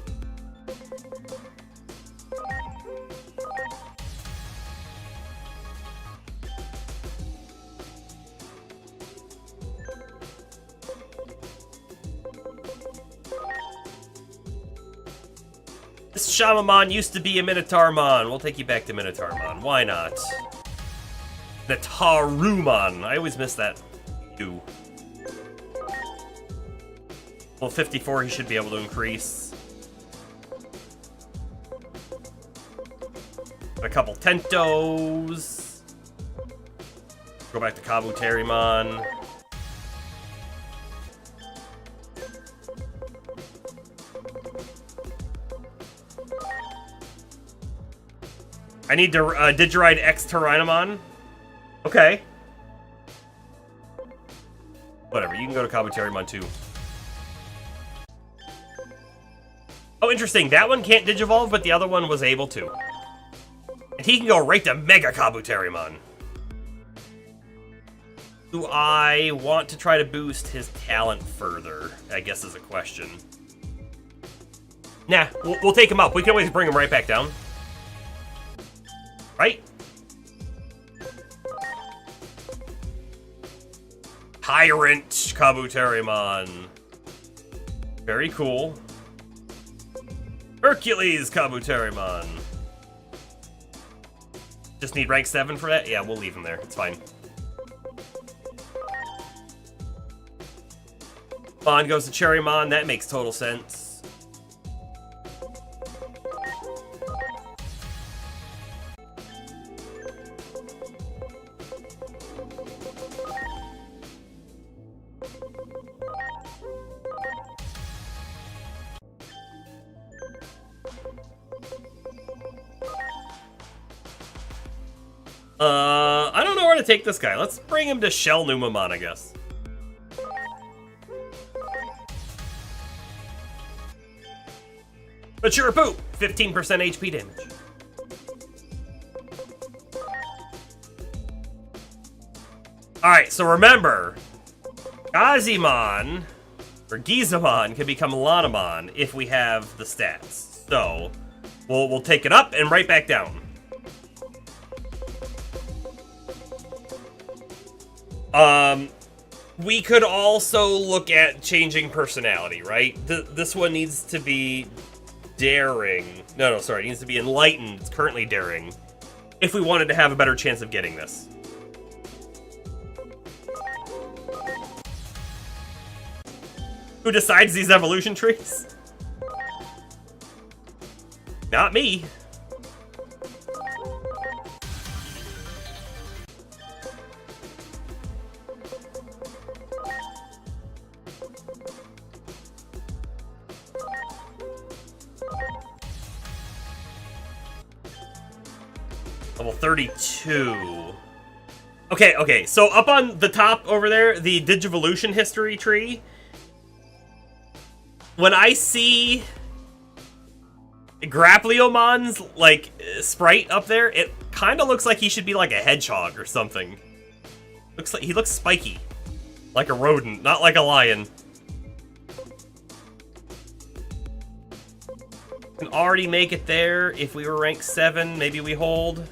This Shamamon used to be a Minotaurmon. We'll take you back to Minotaurmon. Why not? Minotaurumon. I always miss that U. Well, 54 he should be able to increase. A couple Tentos. Go back to Kabuterimon. I need to Digiride X Tyrannomon. Okay. Whatever, you can go to Kabuterimon too. Oh, interesting. That one can't Digivolve, but the other one was able to. And he can go right to Mega Kabuterimon. Do I want to try to boost his talent further? I guess is a question. Nah, we'll take him up. We can always bring him right back down. Right? Tyrant Kabuterimon. Very cool. Hercules Kabuterimon. Just need rank 7 for that? Yeah, we'll leave him there. It's fine. Bond goes to Cherrymon. That makes total sense. I don't know where to take this guy. Let's bring him to Shell Numamon, I guess. But sure, poop! 15% HP damage. Alright, so remember, Gazimon, or Gizamon, can become Lanamon if we have the stats. So, we'll take it up and right back down. We could also look at changing personality, right? This one needs to be daring. No, sorry, it needs to be enlightened. It's currently daring. if we wanted to have a better chance of getting this. Who decides these evolution trees? Not me. Level 32. Okay, so up on the top over there, the Digivolution history tree, when I see Grappleomon's, like, sprite up there, it kind of looks like he should be like a hedgehog or something. He looks spiky. Like a rodent, not like a lion. Can already make it there. If we were ranked 7, maybe we hold.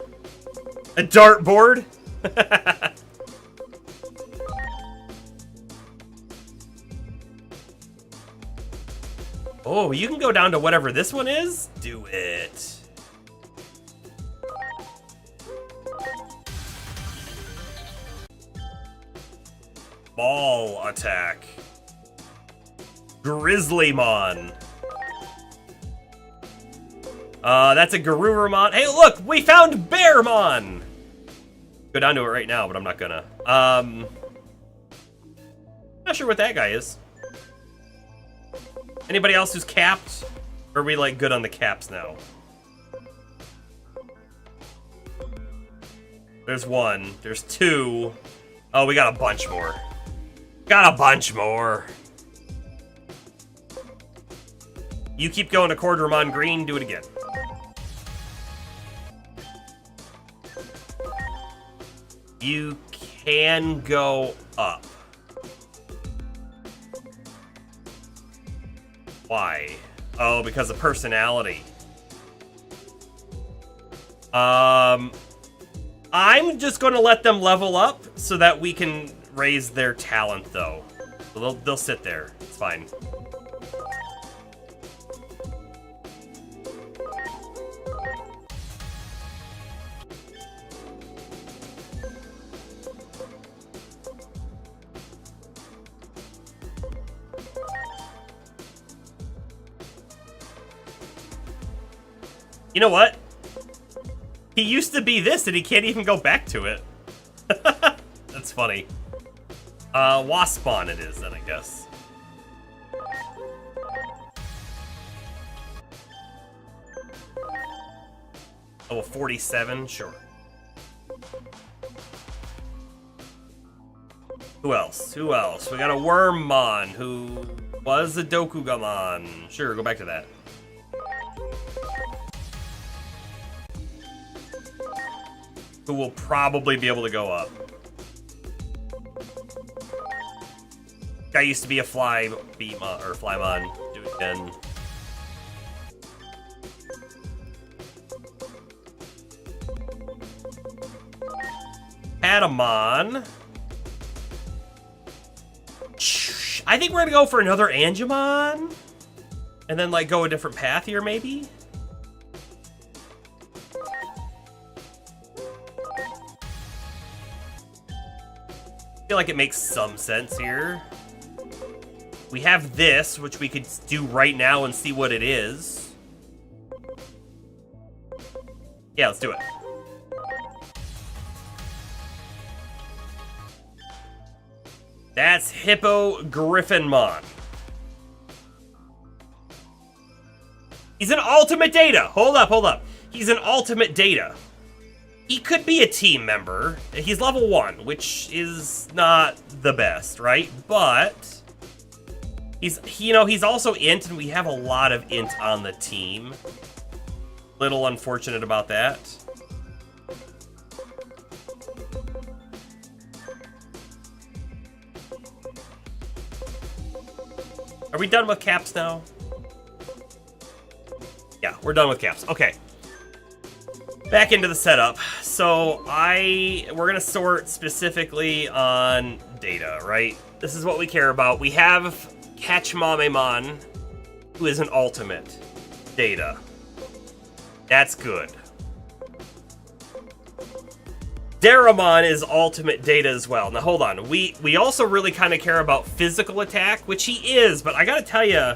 A dartboard? Oh, you can go down to whatever this one is? Do it. Ball attack. Grizzlymon. That's a Garurumon. Hey, look! We found Bearmon! Go down to it right now, but I'm not gonna. Not sure what that guy is. Anybody else who's capped? Or are we, like, good on the caps now? There's 1. There's 2. Oh, we got a bunch more. Got a bunch more. You keep going to Cordramon Green, do it again. You can go up. Why? Oh, because of personality. I'm just going to let them level up so that we can raise their talent, though. So they'll sit there. It's fine. You know what? He used to be this, and he can't even go back to it. That's funny. Waspon it is, then, I guess. Oh, 47? Sure. Who else? Who else? We got a Wormmon, who was a Dokugamon. Sure, go back to that. Who will probably be able to go up. Guy used to be a Flymon, or Flymon. Do it again. Patamon. I think we're gonna go for another Angemon. And then, like, go a different path here, maybe? I feel like it makes some sense here. We have this, which we could do right now and see what it is. Yeah, let's do it. That's Hippo Griffinmon. He's an ultimate data. Hold up. He's an ultimate data. He could be a team member. He's level 1, which is not the best, right? But he's also int, and we have a lot of int on the team. Little unfortunate about that. Are we done with caps now? Yeah, we're done with caps. Okay. Back into the setup. So we're gonna sort specifically on data, right? This is what we care about. We have Catchmamemon, who is an ultimate data. That's good. Daramon is ultimate data as well. Now hold on, we also really kind of care about physical attack, which he is, but I gotta tell you,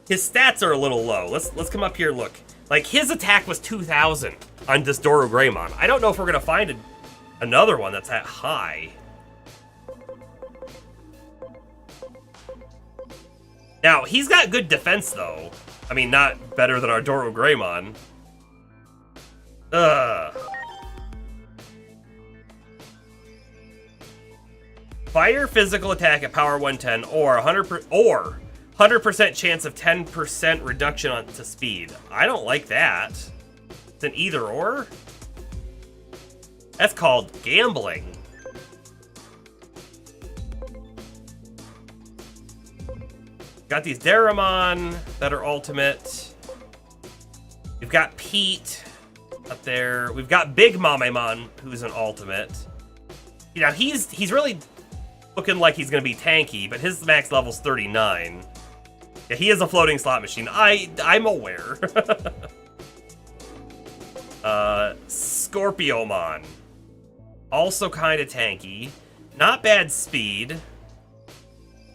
his stats are a little low. Let's come up here and look. Like, his attack was 2,000 on this Doro Greymon. I don't know if we're gonna find another one that's that high. Now, he's got good defense, though. I mean, not better than our Doro Greymon. Fire physical attack at power 110 or 100% chance of 10% reduction to speed. I don't like that. It's an either or. That's called gambling. Got these Daramon that are ultimate. We've got Pete up there. We've got Big Mamemon, who's an ultimate. You know, he's really looking like he's going to be tanky, but his max level's 39. Yeah, he is a floating slot machine. I'm aware. Scorpiomon. Also kind of tanky. Not bad speed.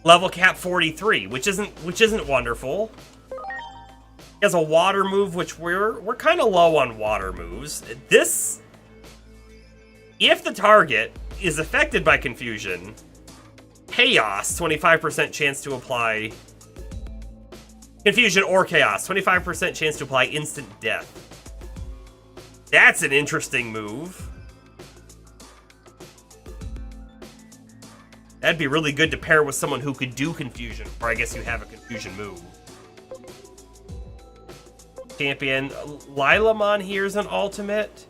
Level cap 43, which isn't wonderful. He has a water move, which we're kind of low on water moves. This, if the target is affected by confusion, Chaos, 25% chance to apply confusion or chaos, 25% chance to apply instant death. That's an interesting move. That'd be really good to pair with someone who could do confusion, or I guess you have a confusion move. Champion Lilamon here's an ultimate.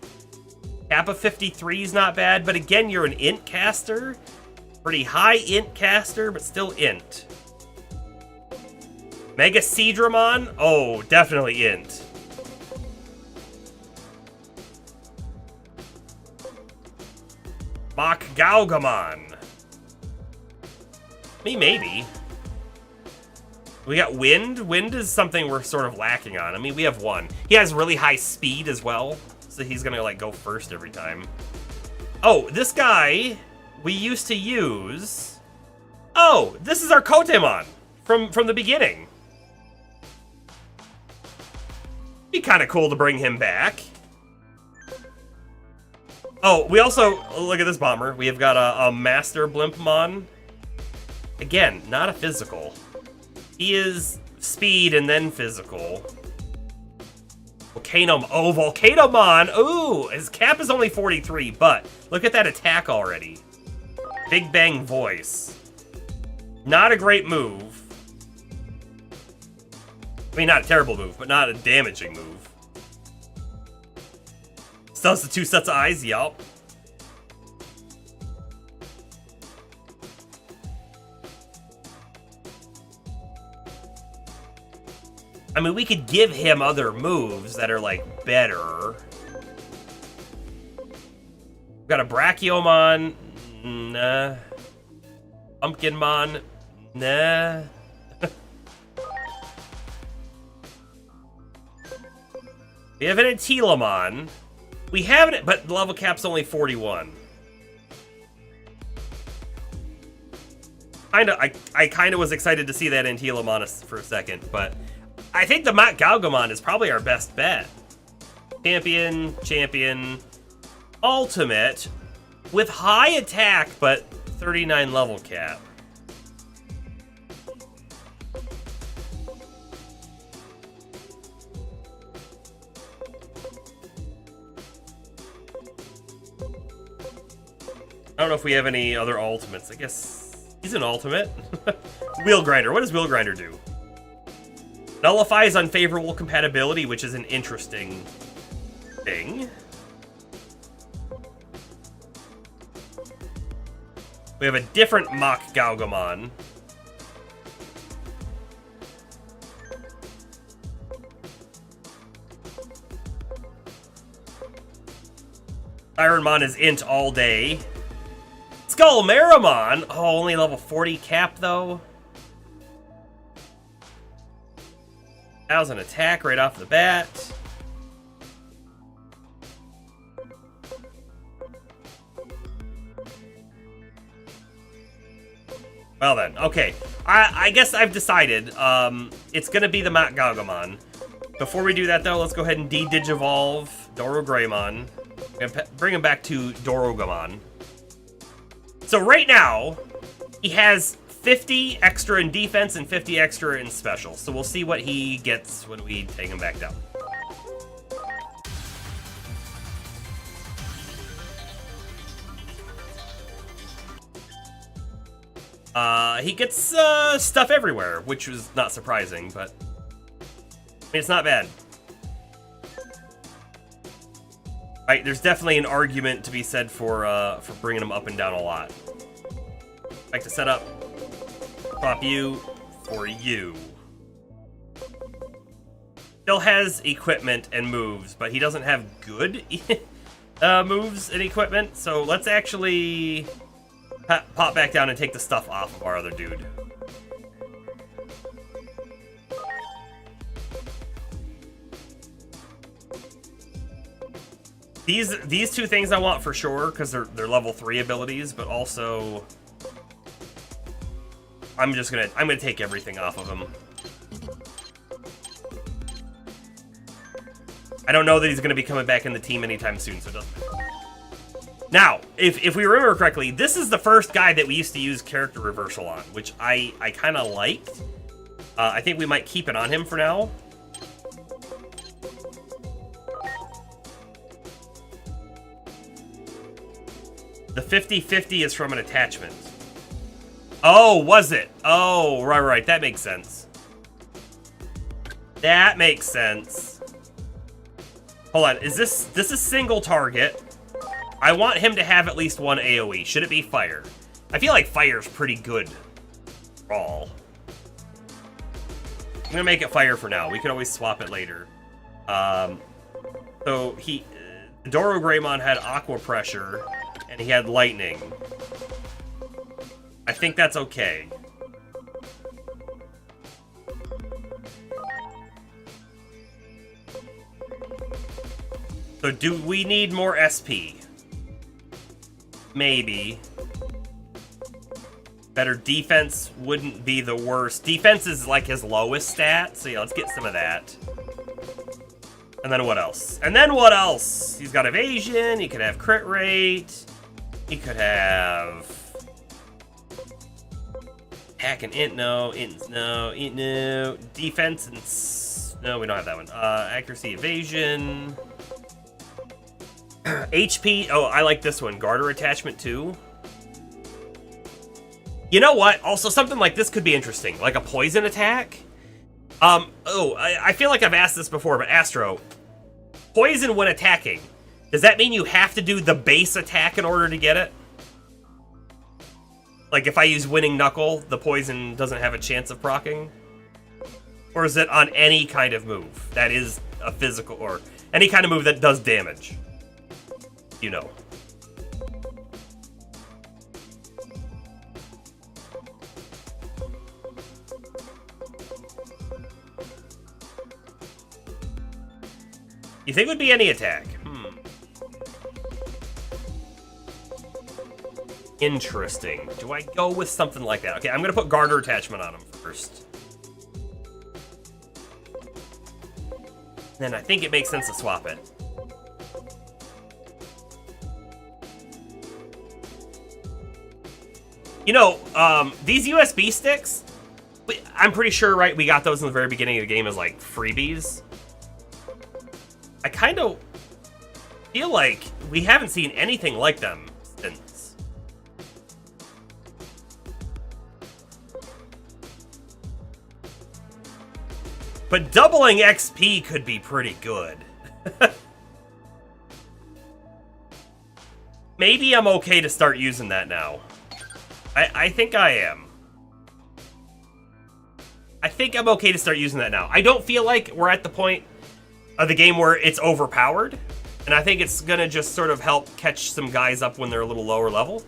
Kappa 53 is not bad, but again, you're an int caster. Pretty high int caster, but still int. Mega Seadramon? Oh, definitely int. Mach Galgamon. Maybe. We got Wind. Wind is something we're sort of lacking on. I mean, we have one. He has really high speed as well, so he's gonna like go first every time. Oh, this guy we used to use. Oh, this is our Kotemon from the beginning. Be kind of cool to bring him back. Oh, we also, look at this bomber. We have got a Master Blimpmon. Again, not a physical. He is speed and then physical. Volcanomon. Ooh, his cap is only 43, but look at that attack already. Big Bang Voice. Not a great move. I mean, not a terrible move, but not a damaging move. Still has the 2 sets of eyes, yup. I mean, we could give him other moves that are, like, better. We've got a Brachiomon. Nah. Pumpkinmon. Nah. We have an Antilamon. We have it, but the level cap's only 41. I kind of was excited to see that Antilamon for a second, but I think the Mach Galgamon is probably our best bet. Champion, ultimate, with high attack, but 39 level cap. I don't know if we have any other ultimates. I guess he's an ultimate. Wheel Grinder. What does Wheel Grinder do? Nullifies unfavorable compatibility, which is an interesting thing. We have a different Mach Galgamon. Ironmon is int all day. Skullmeramon! Oh, only level 40 cap, though. 1,000 attack right off the bat. Well then, okay. I guess I've decided. It's gonna be the Mat Gagamon. Before we do that though, let's go ahead and de-digivolve Dorograemon. And bring him back to Dorogamon. So right now, he has 50 extra in defense and 50 extra in special. So we'll see what he gets when we take him back down. He gets stuff everywhere, which was not surprising, but I mean, it's not bad. Right, there's definitely an argument to be said for bringing him up and down a lot. Like to set up, swap you for you. Still has equipment and moves, but he doesn't have good moves and equipment. So let's actually pop back down and take the stuff off of our other dude. These two things I want for sure, because they're level 3 abilities, but also I'm gonna take everything off of him. I don't know that he's gonna be coming back in the team anytime soon, so it doesn't matter. Now, if we remember correctly, this is the first guy that we used to use character reversal on, which I kind of liked. I think we might keep it on him for now. The 50-50 is from an attachment. Oh, was it? Oh, right. That makes sense. That makes sense. Hold on. Is this is single target? I want him to have at least one AoE. Should it be fire? I feel like fire's pretty good. All. I'm gonna make it fire for now. We could always swap it later. So Dorograemon had aqua pressure, and he had lightning. I think that's okay. So do we need more SP? Maybe. Better defense wouldn't be the worst. Defense is like his lowest stat, so yeah, let's get some of that. And then what else? He's got evasion, he could have crit rate, he could have attack and int, no, defense and no, we don't have that one. Accuracy, evasion, HP. Oh, I like this one, garter attachment too. You know what? Also, something like this could be interesting, like a poison attack. I feel like I've asked this before, but Astro, poison when attacking, does that mean you have to do the base attack in order to get it? Like if I use Winning Knuckle, the poison doesn't have a chance of proccing? Or is it on any kind of move that is a physical, or any kind of move that does damage? You know. You think it would be any attack? Interesting. Do I go with something like that? Okay, I'm gonna put garter attachment on him first. Then I think it makes sense to swap it. You know, these USB sticks, I'm pretty sure, right, we got those in the very beginning of the game as like freebies. I kind of feel like we haven't seen anything like them since. But doubling XP could be pretty good. Maybe I'm okay to start using that now. I think I am. I think I'm okay to start using that now. I don't feel like we're at the point of the game where it's overpowered, and I think it's gonna just sort of help catch some guys up when they're a little lower level.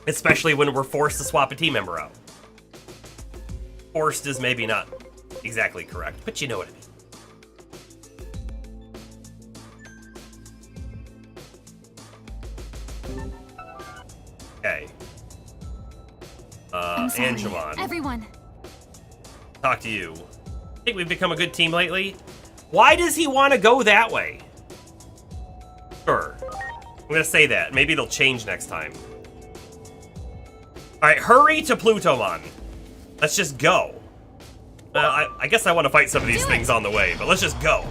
Especially when we're forced to swap a team member out. Forced is maybe not exactly correct, but you know what I mean. Okay. I'm sorry. Angemon. Everyone. Talk to you. I think we've become a good team lately. Why does he want to go that way? Sure. I'm gonna say that. Maybe they'll change next time. Alright, hurry to Plutomon. Let's just go. I guess I want to fight some of these things on the way, but let's just go.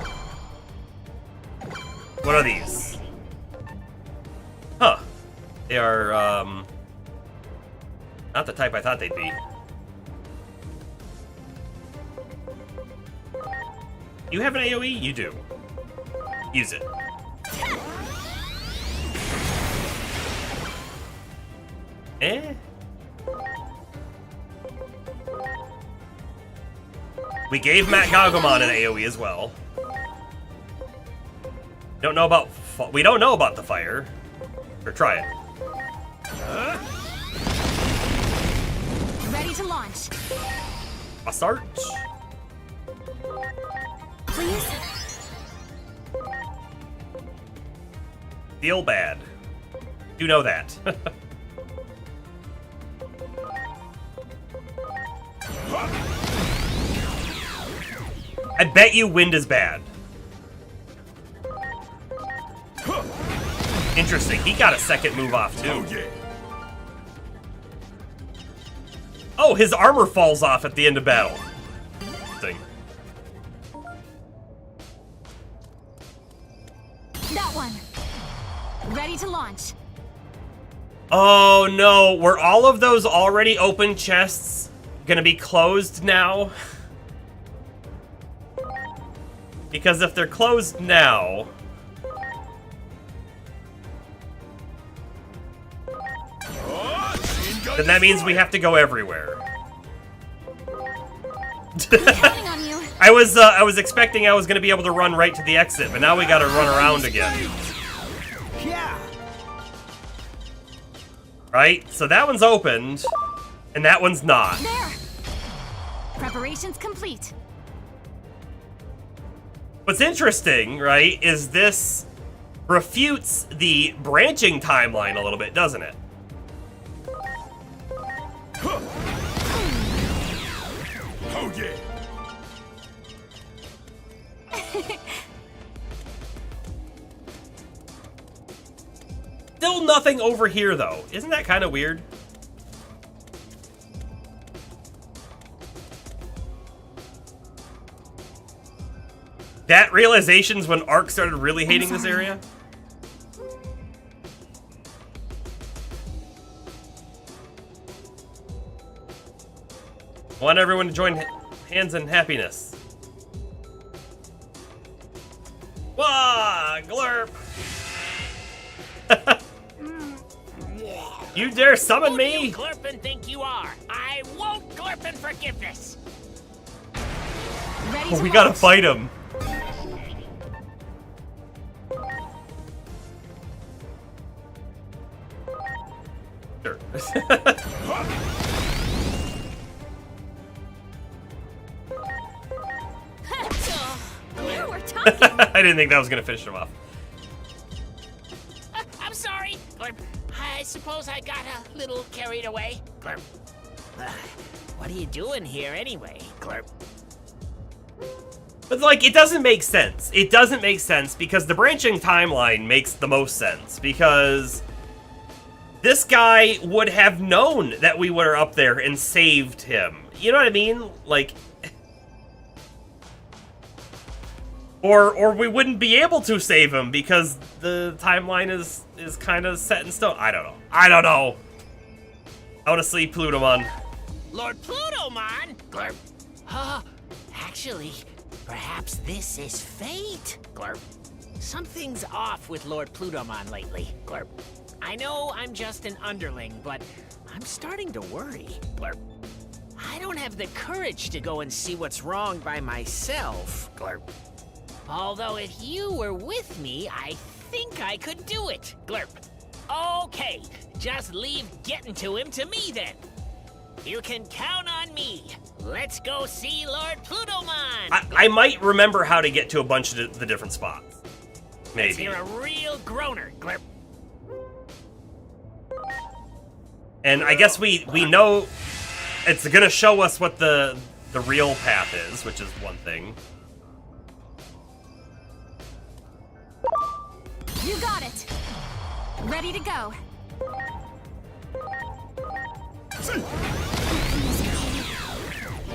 What are these? Huh. They are, not the type I thought they'd be. You have an AoE? You do. Use it. Eh? We gave Matt Gagomon an AoE as well. We don't know about the fire. Or try it. Ready to launch. A start. Please. Feel bad. You know that. I bet you wind is bad. Interesting. He got a second move off too. Oh, his armor falls off at the end of battle. Thing. That one. Ready to launch. Oh no, were all of those already open chests gonna be closed now? Because if they're closed now... then that means we have to go everywhere. Counting on you. I was expecting I was gonna be able to run right to the exit, but now we gotta run around again. Yeah. Right? So that one's opened, and that one's not. There. Preparations complete. What's interesting, right, is this refutes the branching timeline a little bit, doesn't it? Oh yeah. Still nothing over here, though. Isn't that kind of weird? That realization's when Ark started really hating this area? I want everyone to join hands in happiness. Wah! Glurp! You dare summon me? Who do you Glurpin think you are? I won't Glurpin forgiveness. Ready Oh, to we gotta launch. fight him. Sure. Now we're talking. I didn't think that was gonna finish him off. I'm sorry, Glurp. I suppose I got a little carried away. Glurp. What are you doing here anyway, Glurp? But, like, it doesn't make sense. It doesn't make sense because the branching timeline makes the most sense because this guy would have known that we were up there and saved him. You know what I mean? Like, or we wouldn't be able to save him because the timeline is kind of set in stone. I don't know. I want to sleep, Plutomon. Lord Plutomon? Glurp. Actually, perhaps this is fate, Glurp. Something's off with Lord Plutomon lately, Glurp. I know I'm just an underling, but I'm starting to worry, Glurp. I don't have the courage to go and see what's wrong by myself, Glurp. Although if you were with me, I think I could do it, Glurp. Okay, just leave getting to him to me then. You can count on me. Let's go see Lord Plutomon. I might remember how to get to a bunch of the different spots. Maybe. You're a real groaner, Glurp. And I guess we know it's gonna show us what the real path is, which is one thing. You got it. Ready to go. See.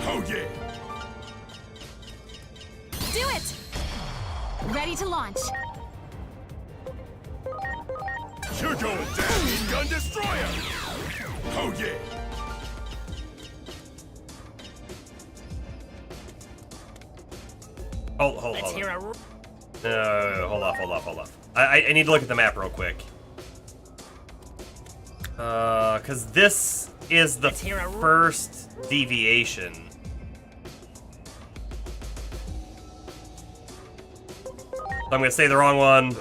Oh yeah. Do it. Ready to launch. You're going down, Machine Gun Destroyer. Oh yeah. Hold Let's hear on. a... Hold off. I need to look at the map real quick. Because this is the Let's hear a- first deviation. So I'm gonna say the wrong one.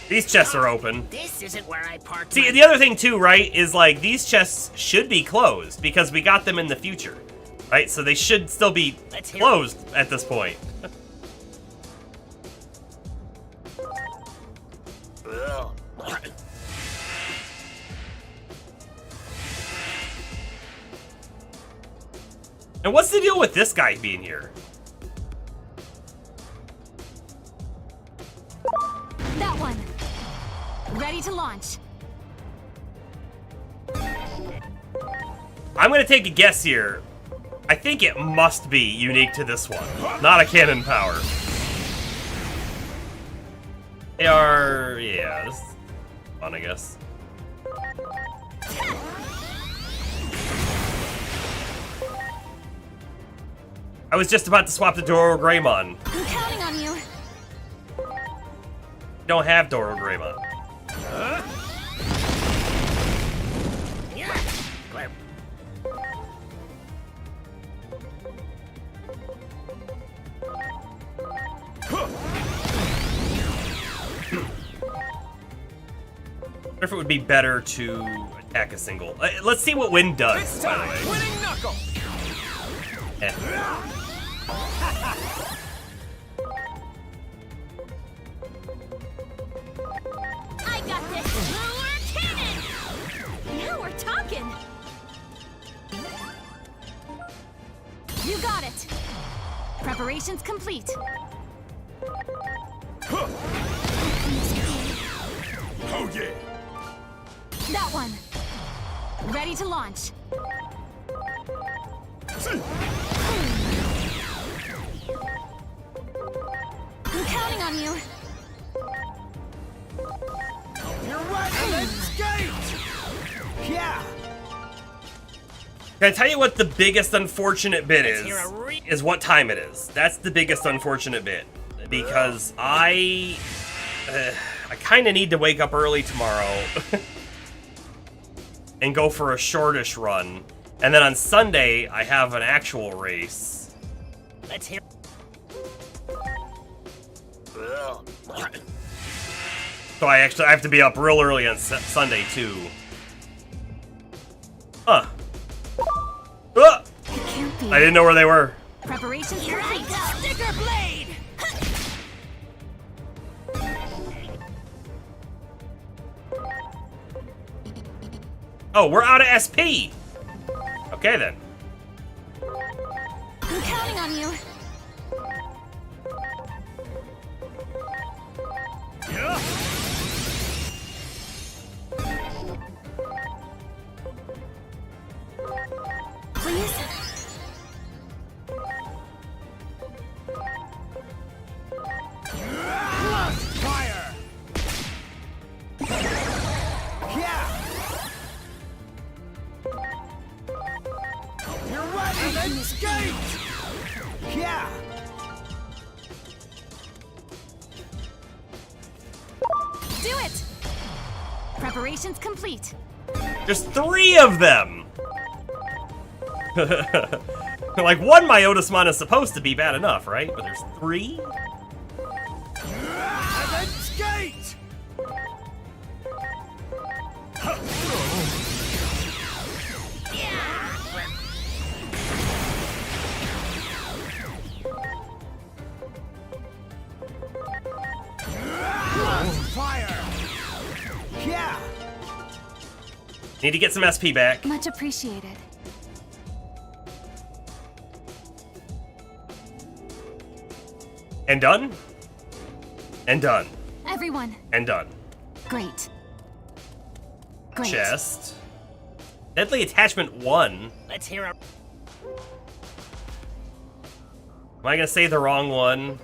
These chests are open. This isn't where I parked See, my... the other thing too, right, is like these chests should be closed because we got them in the future, right? So they should still be Let's hear- closed at this point. And what's the deal with this guy being here? That one. Ready to launch. I'm gonna take a guess here. I think it must be unique to this one, not a cannon power. They are, yeah, this is fun, I guess. I was just about to swap to Doro Greymon. I'm counting on you. Don't have Doro Greymon. Yeah. Clear. I wonder if it would be better to attack a single. Let's see what Wind does, It's by the time. way. Winning knuckle. Eh. I got this. Lunar cannon. Now we're talking. You got it. Preparations complete. Oh yeah. That one. Ready to launch. See. I'm counting on you. Pirouette and then skate. Yeah. Can I tell you what the biggest unfortunate bit Let's hear a re- is what time it is. That's the biggest unfortunate bit. Because I kind of need to wake up early tomorrow and go for a shortish run. And then on Sunday, I have an actual race. Let's hear... So I have to be up real early on Sunday, too. Huh. Ah! It can't be. I didn't know where they were. Preparations complete. Sticker blade. Oh, we're out of SP! Okay, then. I'm counting on you. Yeah. Please. Blast fire. Yeah. Pirouette and then skate. Yeah. Do it. Preparations complete. There's 3 of them! Like, one Myotismon is supposed to be bad enough, right? But there's 3? And then skate. Blast fire. Yeah. Need to get some SP back. Much appreciated. And done. And done. Everyone, And done. great. Great. Chest. Deadly attachment 1. Let's hear a. Am I gonna say the wrong one?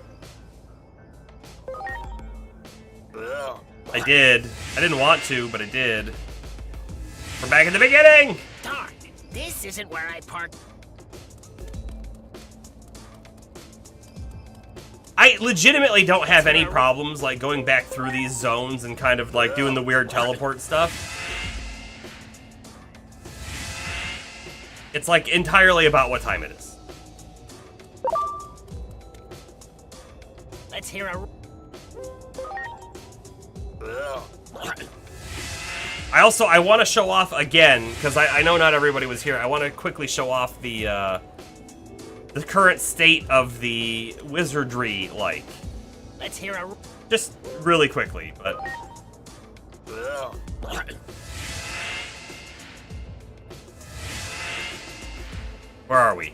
I did. I didn't want to, but I did. We're back at the beginning! Darn, this isn't where I parked. I legitimately don't have any problems like going back through these zones and kind of like doing the weird teleport stuff. It's like entirely about what time it is. Let's hear a. I want to show off again, because I know not everybody was here. I want to quickly show off the current state of the wizardry, like. Let's hear a. Just really quickly, but. Where are we?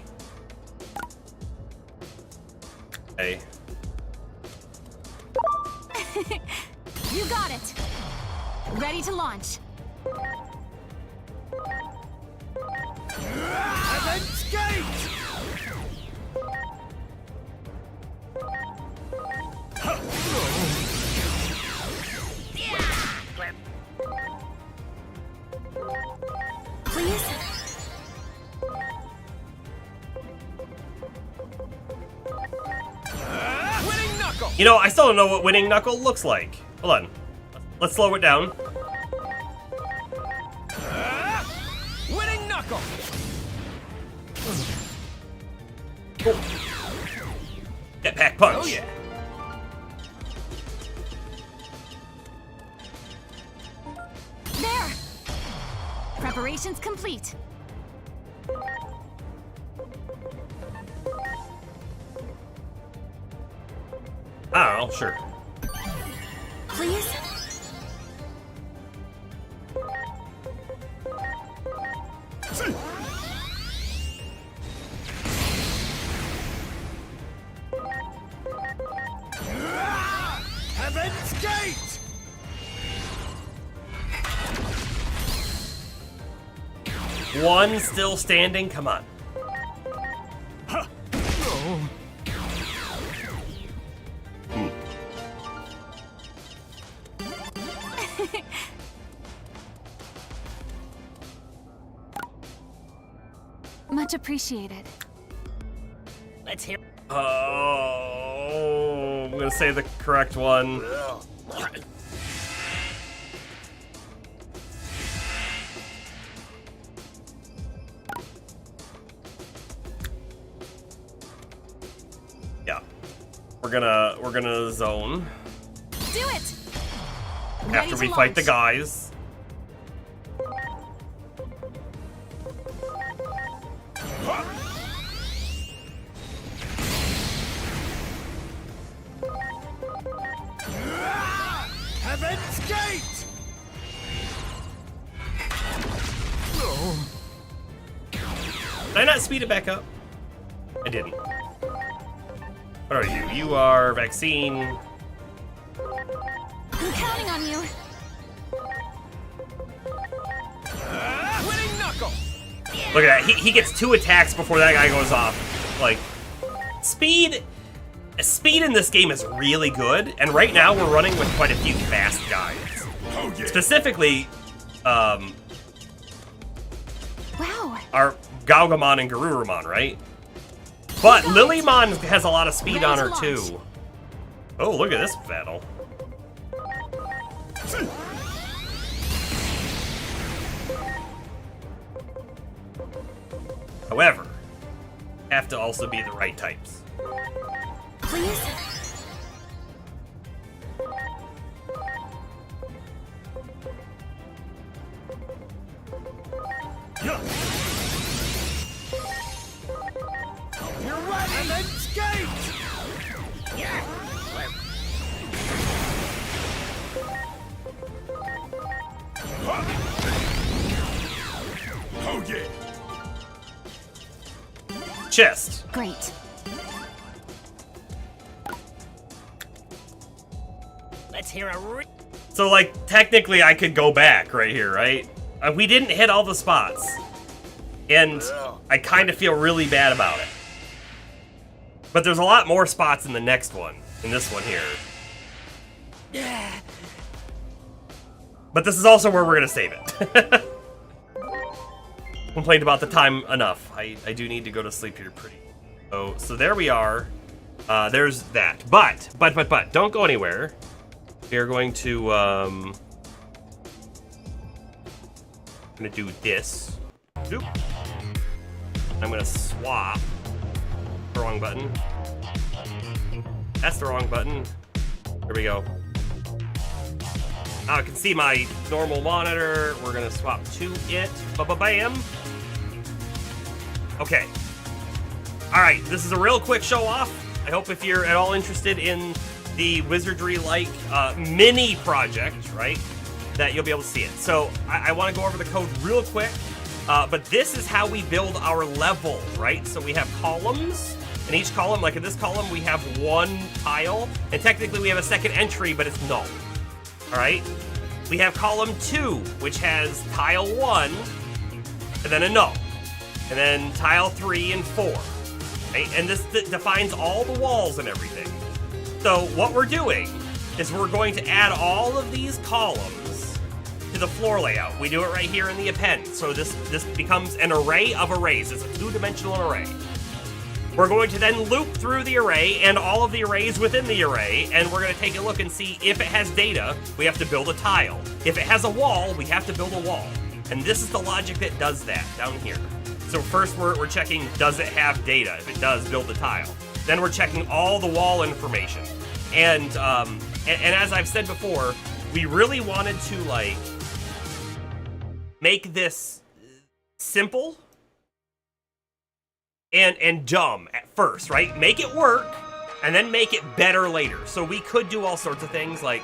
Okay. You got it. Ready to launch. Heaven's Gate! Please? Winning Knuckle! You know, I still don't know what winning knuckle looks like. Hold on. Let's slow it down. Winning Knuckle! Jetpack punch. Oh yeah. There! Preparations complete. I don't know, sure. Please? Heaven's Gate! One still standing, come on. Much appreciated. Let's hear. Oh, I'm gonna say the correct one. Yeah. We're gonna zone Do it! Ready after to we fight the launch. guys. Heaven's Gate! Did I not speed it back up? I didn't. What are you? You are vaccine. I'm counting on you. Winning Knuckle! Look at that. He gets 2 attacks before that guy goes off. Like, speed in this game is really good, and right now we're running with quite a few fast guys. Oh yeah! Specifically, Wow. our Galgamon and Garurumon, right? But Lilymon has a lot of speed Ready on to her launch. too. Oh, look at this battle. However, have to also be the right types. Please? Yeah. You're right! Heaven's Gate! chest. Great. Let's hear a So, like, technically I could go back right here, right? We didn't hit all the spots. And I kind of feel really bad about it. But there's a lot more spots in the next one, in this one here. But this is also where we're going to save it. Complained about the time enough. I do need to go to sleep here pretty. So there we are. There's that. But, don't go anywhere. We are going to, I'm going to do this. Oop. I'm going to swap. The wrong button. That's the wrong button. Here we go. Now I can see my normal monitor. We're going to swap to it. Ba-ba-bam. Okay. Alright, this is a real quick show off. I hope if you're at all interested in the wizardry-like mini project, right, that you'll be able to see it. So I want to go over the code real quick, but this is how we build our level, right? So we have columns, and each column, like in this column, we have one tile, and technically we have a second entry, but it's null, all right? We have column 2, which has tile 1, and then a null, and then tile 3 and 4, right? And this defines all the walls and everything. So what we're doing is we're going to add all of these columns to the floor layout. We do it right here in the append. So this becomes an array of arrays. It's a 2-dimensional array. We're going to then loop through the array and all of the arrays within the array, and we're going to take a look and see if it has data, we have to build a tile. If it has a wall, we have to build a wall. And this is the logic that does that down here. So first we're checking, does it have data? If it does, build the tile. Then we're checking all the wall information. And as I've said before, we really wanted to, like, make this simple and dumb at first, right? Make it work, and then make it better later. So we could do all sorts of things, like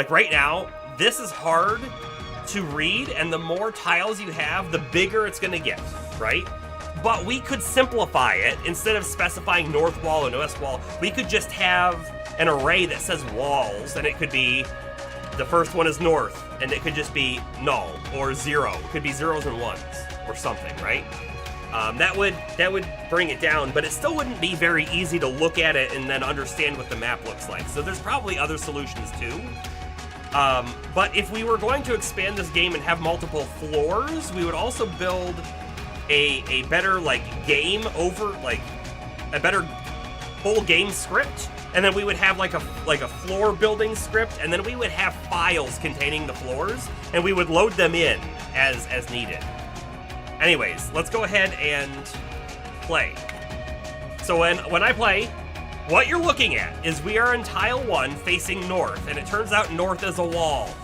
right now, this is hard to read, and the more tiles you have, the bigger it's gonna get, right? But we could simplify it. Instead of specifying north wall and west wall, we could just have an array that says walls, and it could be, the first one is north, and it could just be null, or 0. It could be 0s and 1s, or something, right? That would bring it down, but it still wouldn't be very easy to look at it and then understand what the map looks like. So there's probably other solutions too. But if we were going to expand this game and have multiple floors, we would also build a better, like, game over, like, a better full game script, and then we would have like a floor building script, and then we would have files containing the floors, and we would load them in as needed. Anyways, let's go ahead and play. So when I play, what you're looking at is we are in tile 1 facing north, and it turns out north is a wall.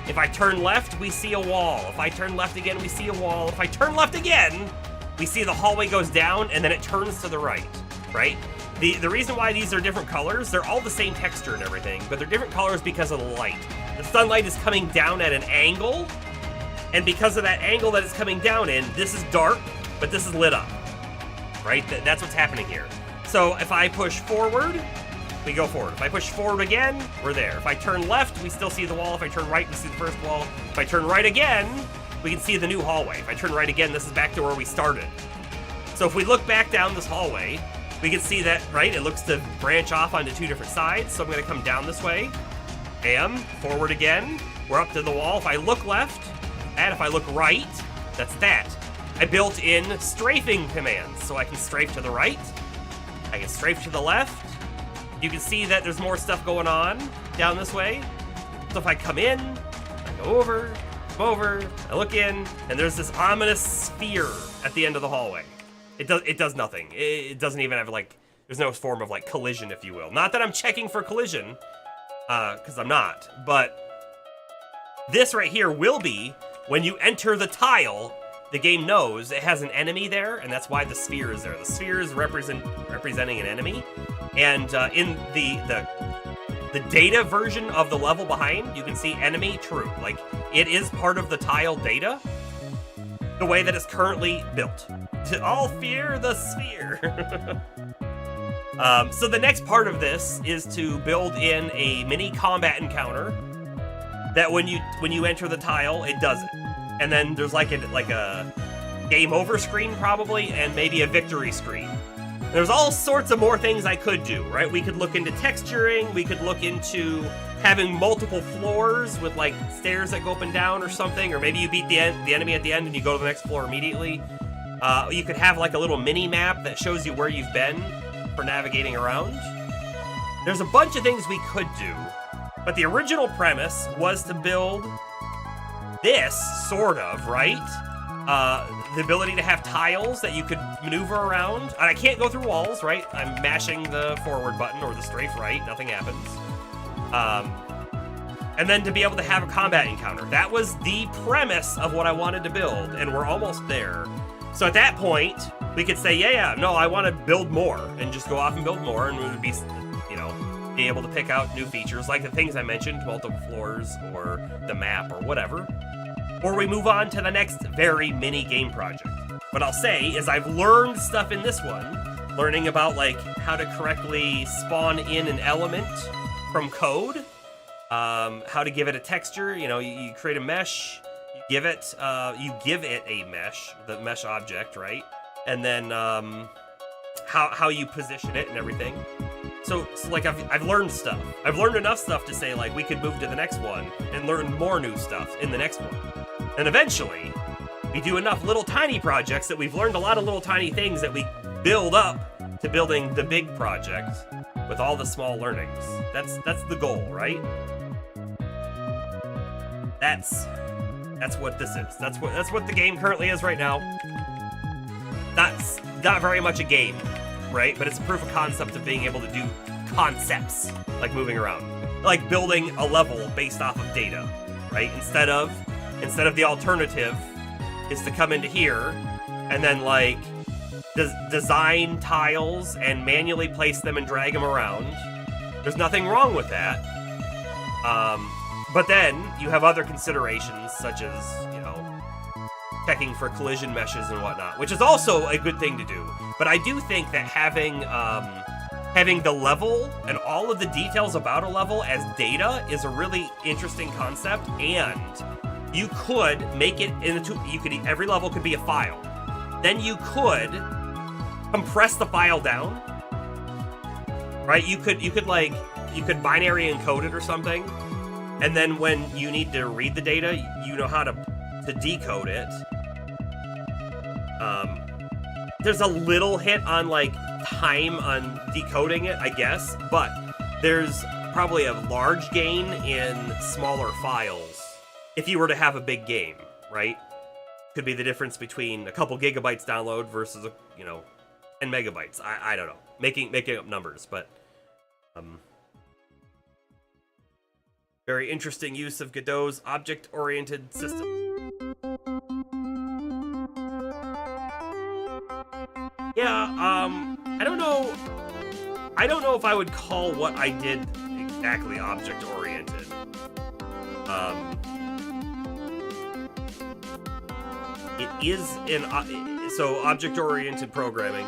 If I turn left, we see a wall. If I turn left again, we see a wall. If I turn left again, we see the hallway goes down, and then it turns to the right, right? The reason why these are different colors, they're all the same texture and everything, but they're different colors because of the light. The sunlight is coming down at an angle, and because of that angle that it's coming down in, this is dark, but this is lit up, right? That's what's happening here. So if I push forward, we go forward. If I push forward again, we're there. If I turn left, we still see the wall. If I turn right, we see the first wall. If I turn right again, we can see the new hallway. If I turn right again, this is back to where we started. So if we look back down this hallway, we can see that, right, it looks to branch off onto 2 different sides. So I'm going to come down this way. And forward again. We're up to the wall. If I look left, and if I look right, that's that. I built in strafing commands. So I can strafe to the right. I can strafe to the left. You can see that there's more stuff going on down this way. So if I come in, I go over, come over, I look in, and there's this ominous sphere at the end of the hallway. It does nothing. It doesn't even have, like, there's no form of, like, collision, if you will. Not that I'm checking for collision, because I'm not, but this right here will be, when you enter the tile, the game knows it has an enemy there, and that's why the sphere is there. The sphere is representing an enemy, and in the data version of the level behind, you can see enemy true. Like, it is part of the tile data, the way that it's currently built. All fear the sphere. So the next part of this is to build in a mini combat encounter that when you enter the tile, it does it. And then there's like a game over screen probably, and maybe a victory screen. There's all sorts of more things I could do, right? We could look into texturing, we could look into having multiple floors with like stairs that go up and down or something, or maybe you beat the enemy at the end and you go to the next floor immediately. You could have like a little mini map that shows you where you've been for navigating around. There's a bunch of things we could do, but the original premise was to build this, sort of, right? The ability to have tiles that you could maneuver around. And I can't go through walls, right? I'm mashing the forward button or the strafe right, nothing happens. And then to be able to have a combat encounter. That was the premise of what I wanted to build, and we're almost there. So at that point, we could say, yeah, no, I want to build more, and just go off and build more, and we would be, be able to pick out new features, like the things I mentioned, multiple floors, or the map, or whatever. Or we move on to the next very mini game project. What I'll say is I've learned stuff in this one, learning about like how to correctly spawn in an element from code, how to give it a texture. You create a mesh, you give it a mesh, the mesh object, right? And then how you position it and everything. So like I've learned stuff. I've learned enough stuff to say like we could move to the next one and learn more new stuff in the next one. And eventually, we do enough little tiny projects that we've learned a lot of little tiny things that we build up to building the big project with all the small learnings. That's the goal, right? That's what this is. That's what the game currently is right now. That's not very much a game, right? But it's a proof of concept of being able to do concepts, like moving around. Like building a level based off of data, right? Instead of the alternative is to come into here and then like design tiles and manually place them and drag them around. There's nothing wrong with that. But then you have other considerations such as, checking for collision meshes and whatnot, which is also a good thing to do. But I do think that having the level and all of the details about a level as data is a really interesting concept, and you could make it into, every level could be a file. Then you could compress the file down, right? You could binary encode it or something, and then when you need to read the data, you know how to decode it. There's a little hit on like time on decoding it, I guess, but there's probably a large gain in smaller files if you were to have a big game, right? Could be the difference between a couple gigabytes download versus 10 megabytes. I don't know, making up numbers, but very interesting use of Godot's object-oriented system. Yeah, I don't know if I would call what I did exactly object-oriented. It is so object-oriented programming.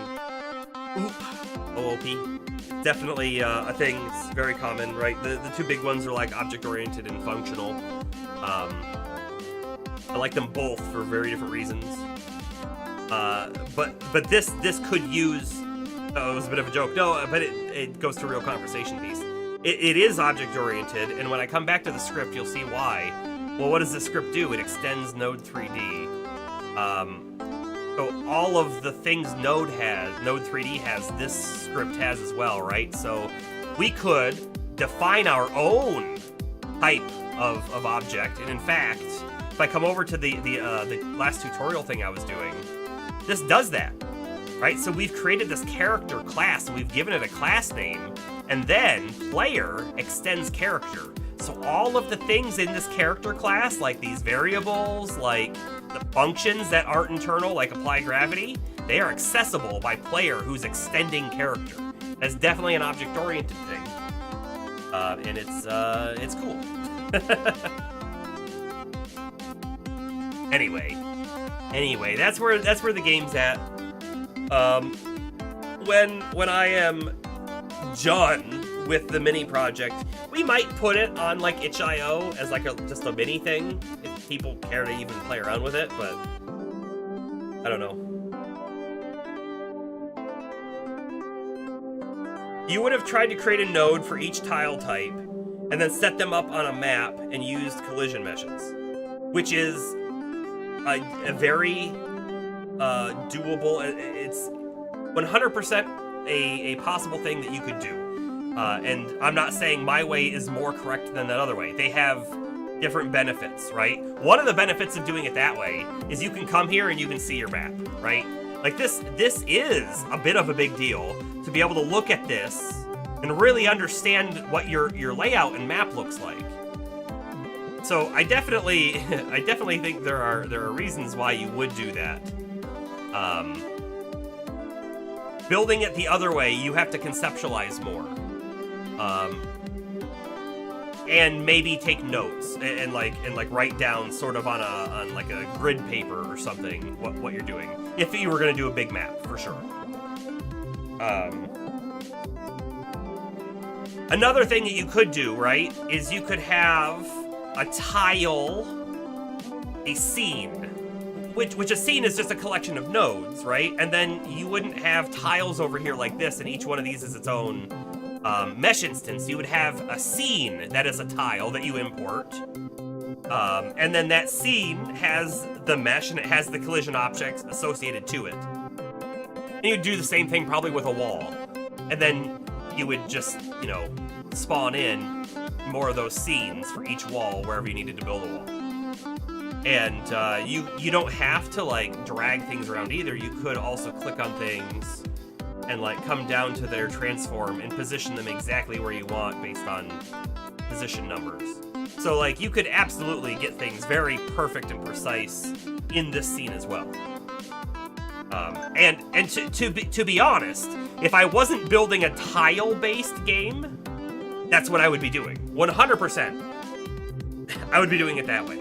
OOP. Definitely a thing. It's very common, right? The two big ones are like object-oriented and functional. I like them both for very different reasons. But this could use. Oh, it was a bit of a joke. No, but it goes to a real conversation piece. It is object-oriented, and when I come back to the script, you'll see why. Well, what does the script do? It extends Node 3D. So all of the things Node 3D has, this script has as well, right? So we could define our own type of object, and in fact, if I come over to the last tutorial thing I was doing, this does that, right? So we've created this character class, and we've given it a class name, and then player extends character. So all of the things in this character class, like these variables, like the functions that aren't internal, like apply gravity, they are accessible by player who's extending character. That's definitely an object-oriented thing, and it's cool. Anyway, that's where the game's at. when I am done with the mini project, we might put it on like itch.io as like just a mini thing if people care to even play around with it, but I don't know. You would have tried to create a node for each tile type and then set them up on a map and used collision meshes, which is a very doable, it's 100% a possible thing that you could do. And I'm not saying my way is more correct than that other way. They have different benefits, right? One of the benefits of doing it that way is you can come here and you can see your map, right? Like this is a bit of a big deal to be able to look at this and really understand what your layout and map looks like. So I definitely think there are reasons why you would do that. Building it the other way, you have to conceptualize more. And maybe take notes and write down sort of on like a grid paper or something what you're doing. If you were gonna do a big map, for sure. Another thing that you could do, right, is you could have a tile, a scene, which a scene is just a collection of nodes, right? And then you wouldn't have tiles over here like this, and each one of these is its own mesh instance. You would have a scene that is a tile that you import, and then that scene has the mesh and it has the collision objects associated to it. And you'd do the same thing probably with a wall, and then you would just, you know, spawn in more of those scenes for each wall wherever you needed to build a wall. And you don't have to like drag things around either. You could also click on things and like come down to their transform and position them exactly where you want based on position numbers. So like you could absolutely get things very perfect and precise in this scene as well. And to be honest, if I wasn't building a tile-based game, that's what I would be doing. 100%. I would be doing it that way.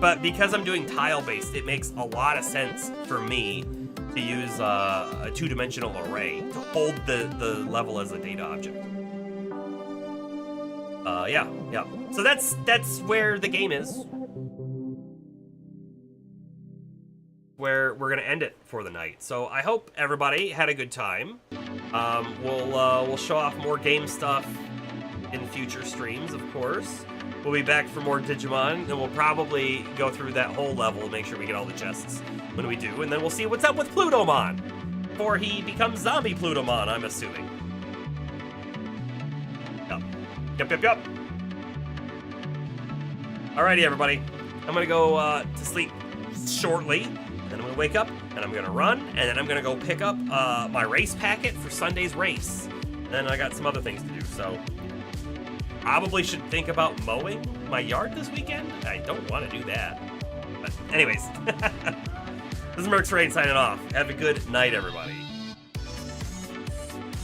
But because I'm doing tile-based, it makes a lot of sense for me to use a two-dimensional array to hold the level as a data object. Yeah. So that's where the game is. Where we're gonna end it for the night. So I hope everybody had a good time. We'll show off more game stuff in future streams, of course. We'll be back for more Digimon, and we'll probably go through that whole level and make sure we get all the chests when we do, and then we'll see what's up with Plutomon before he becomes zombie Plutomon, I'm assuming. Yep. Alrighty, everybody. I'm gonna go to sleep shortly, and then I'm gonna wake up, and I'm gonna run, and then I'm gonna go pick up my race packet for Sunday's race. And then I got some other things to do, so probably should think about mowing my yard this weekend. I don't want to do that. But anyways, this is Mercs Raid signing off. Have a good night, everybody.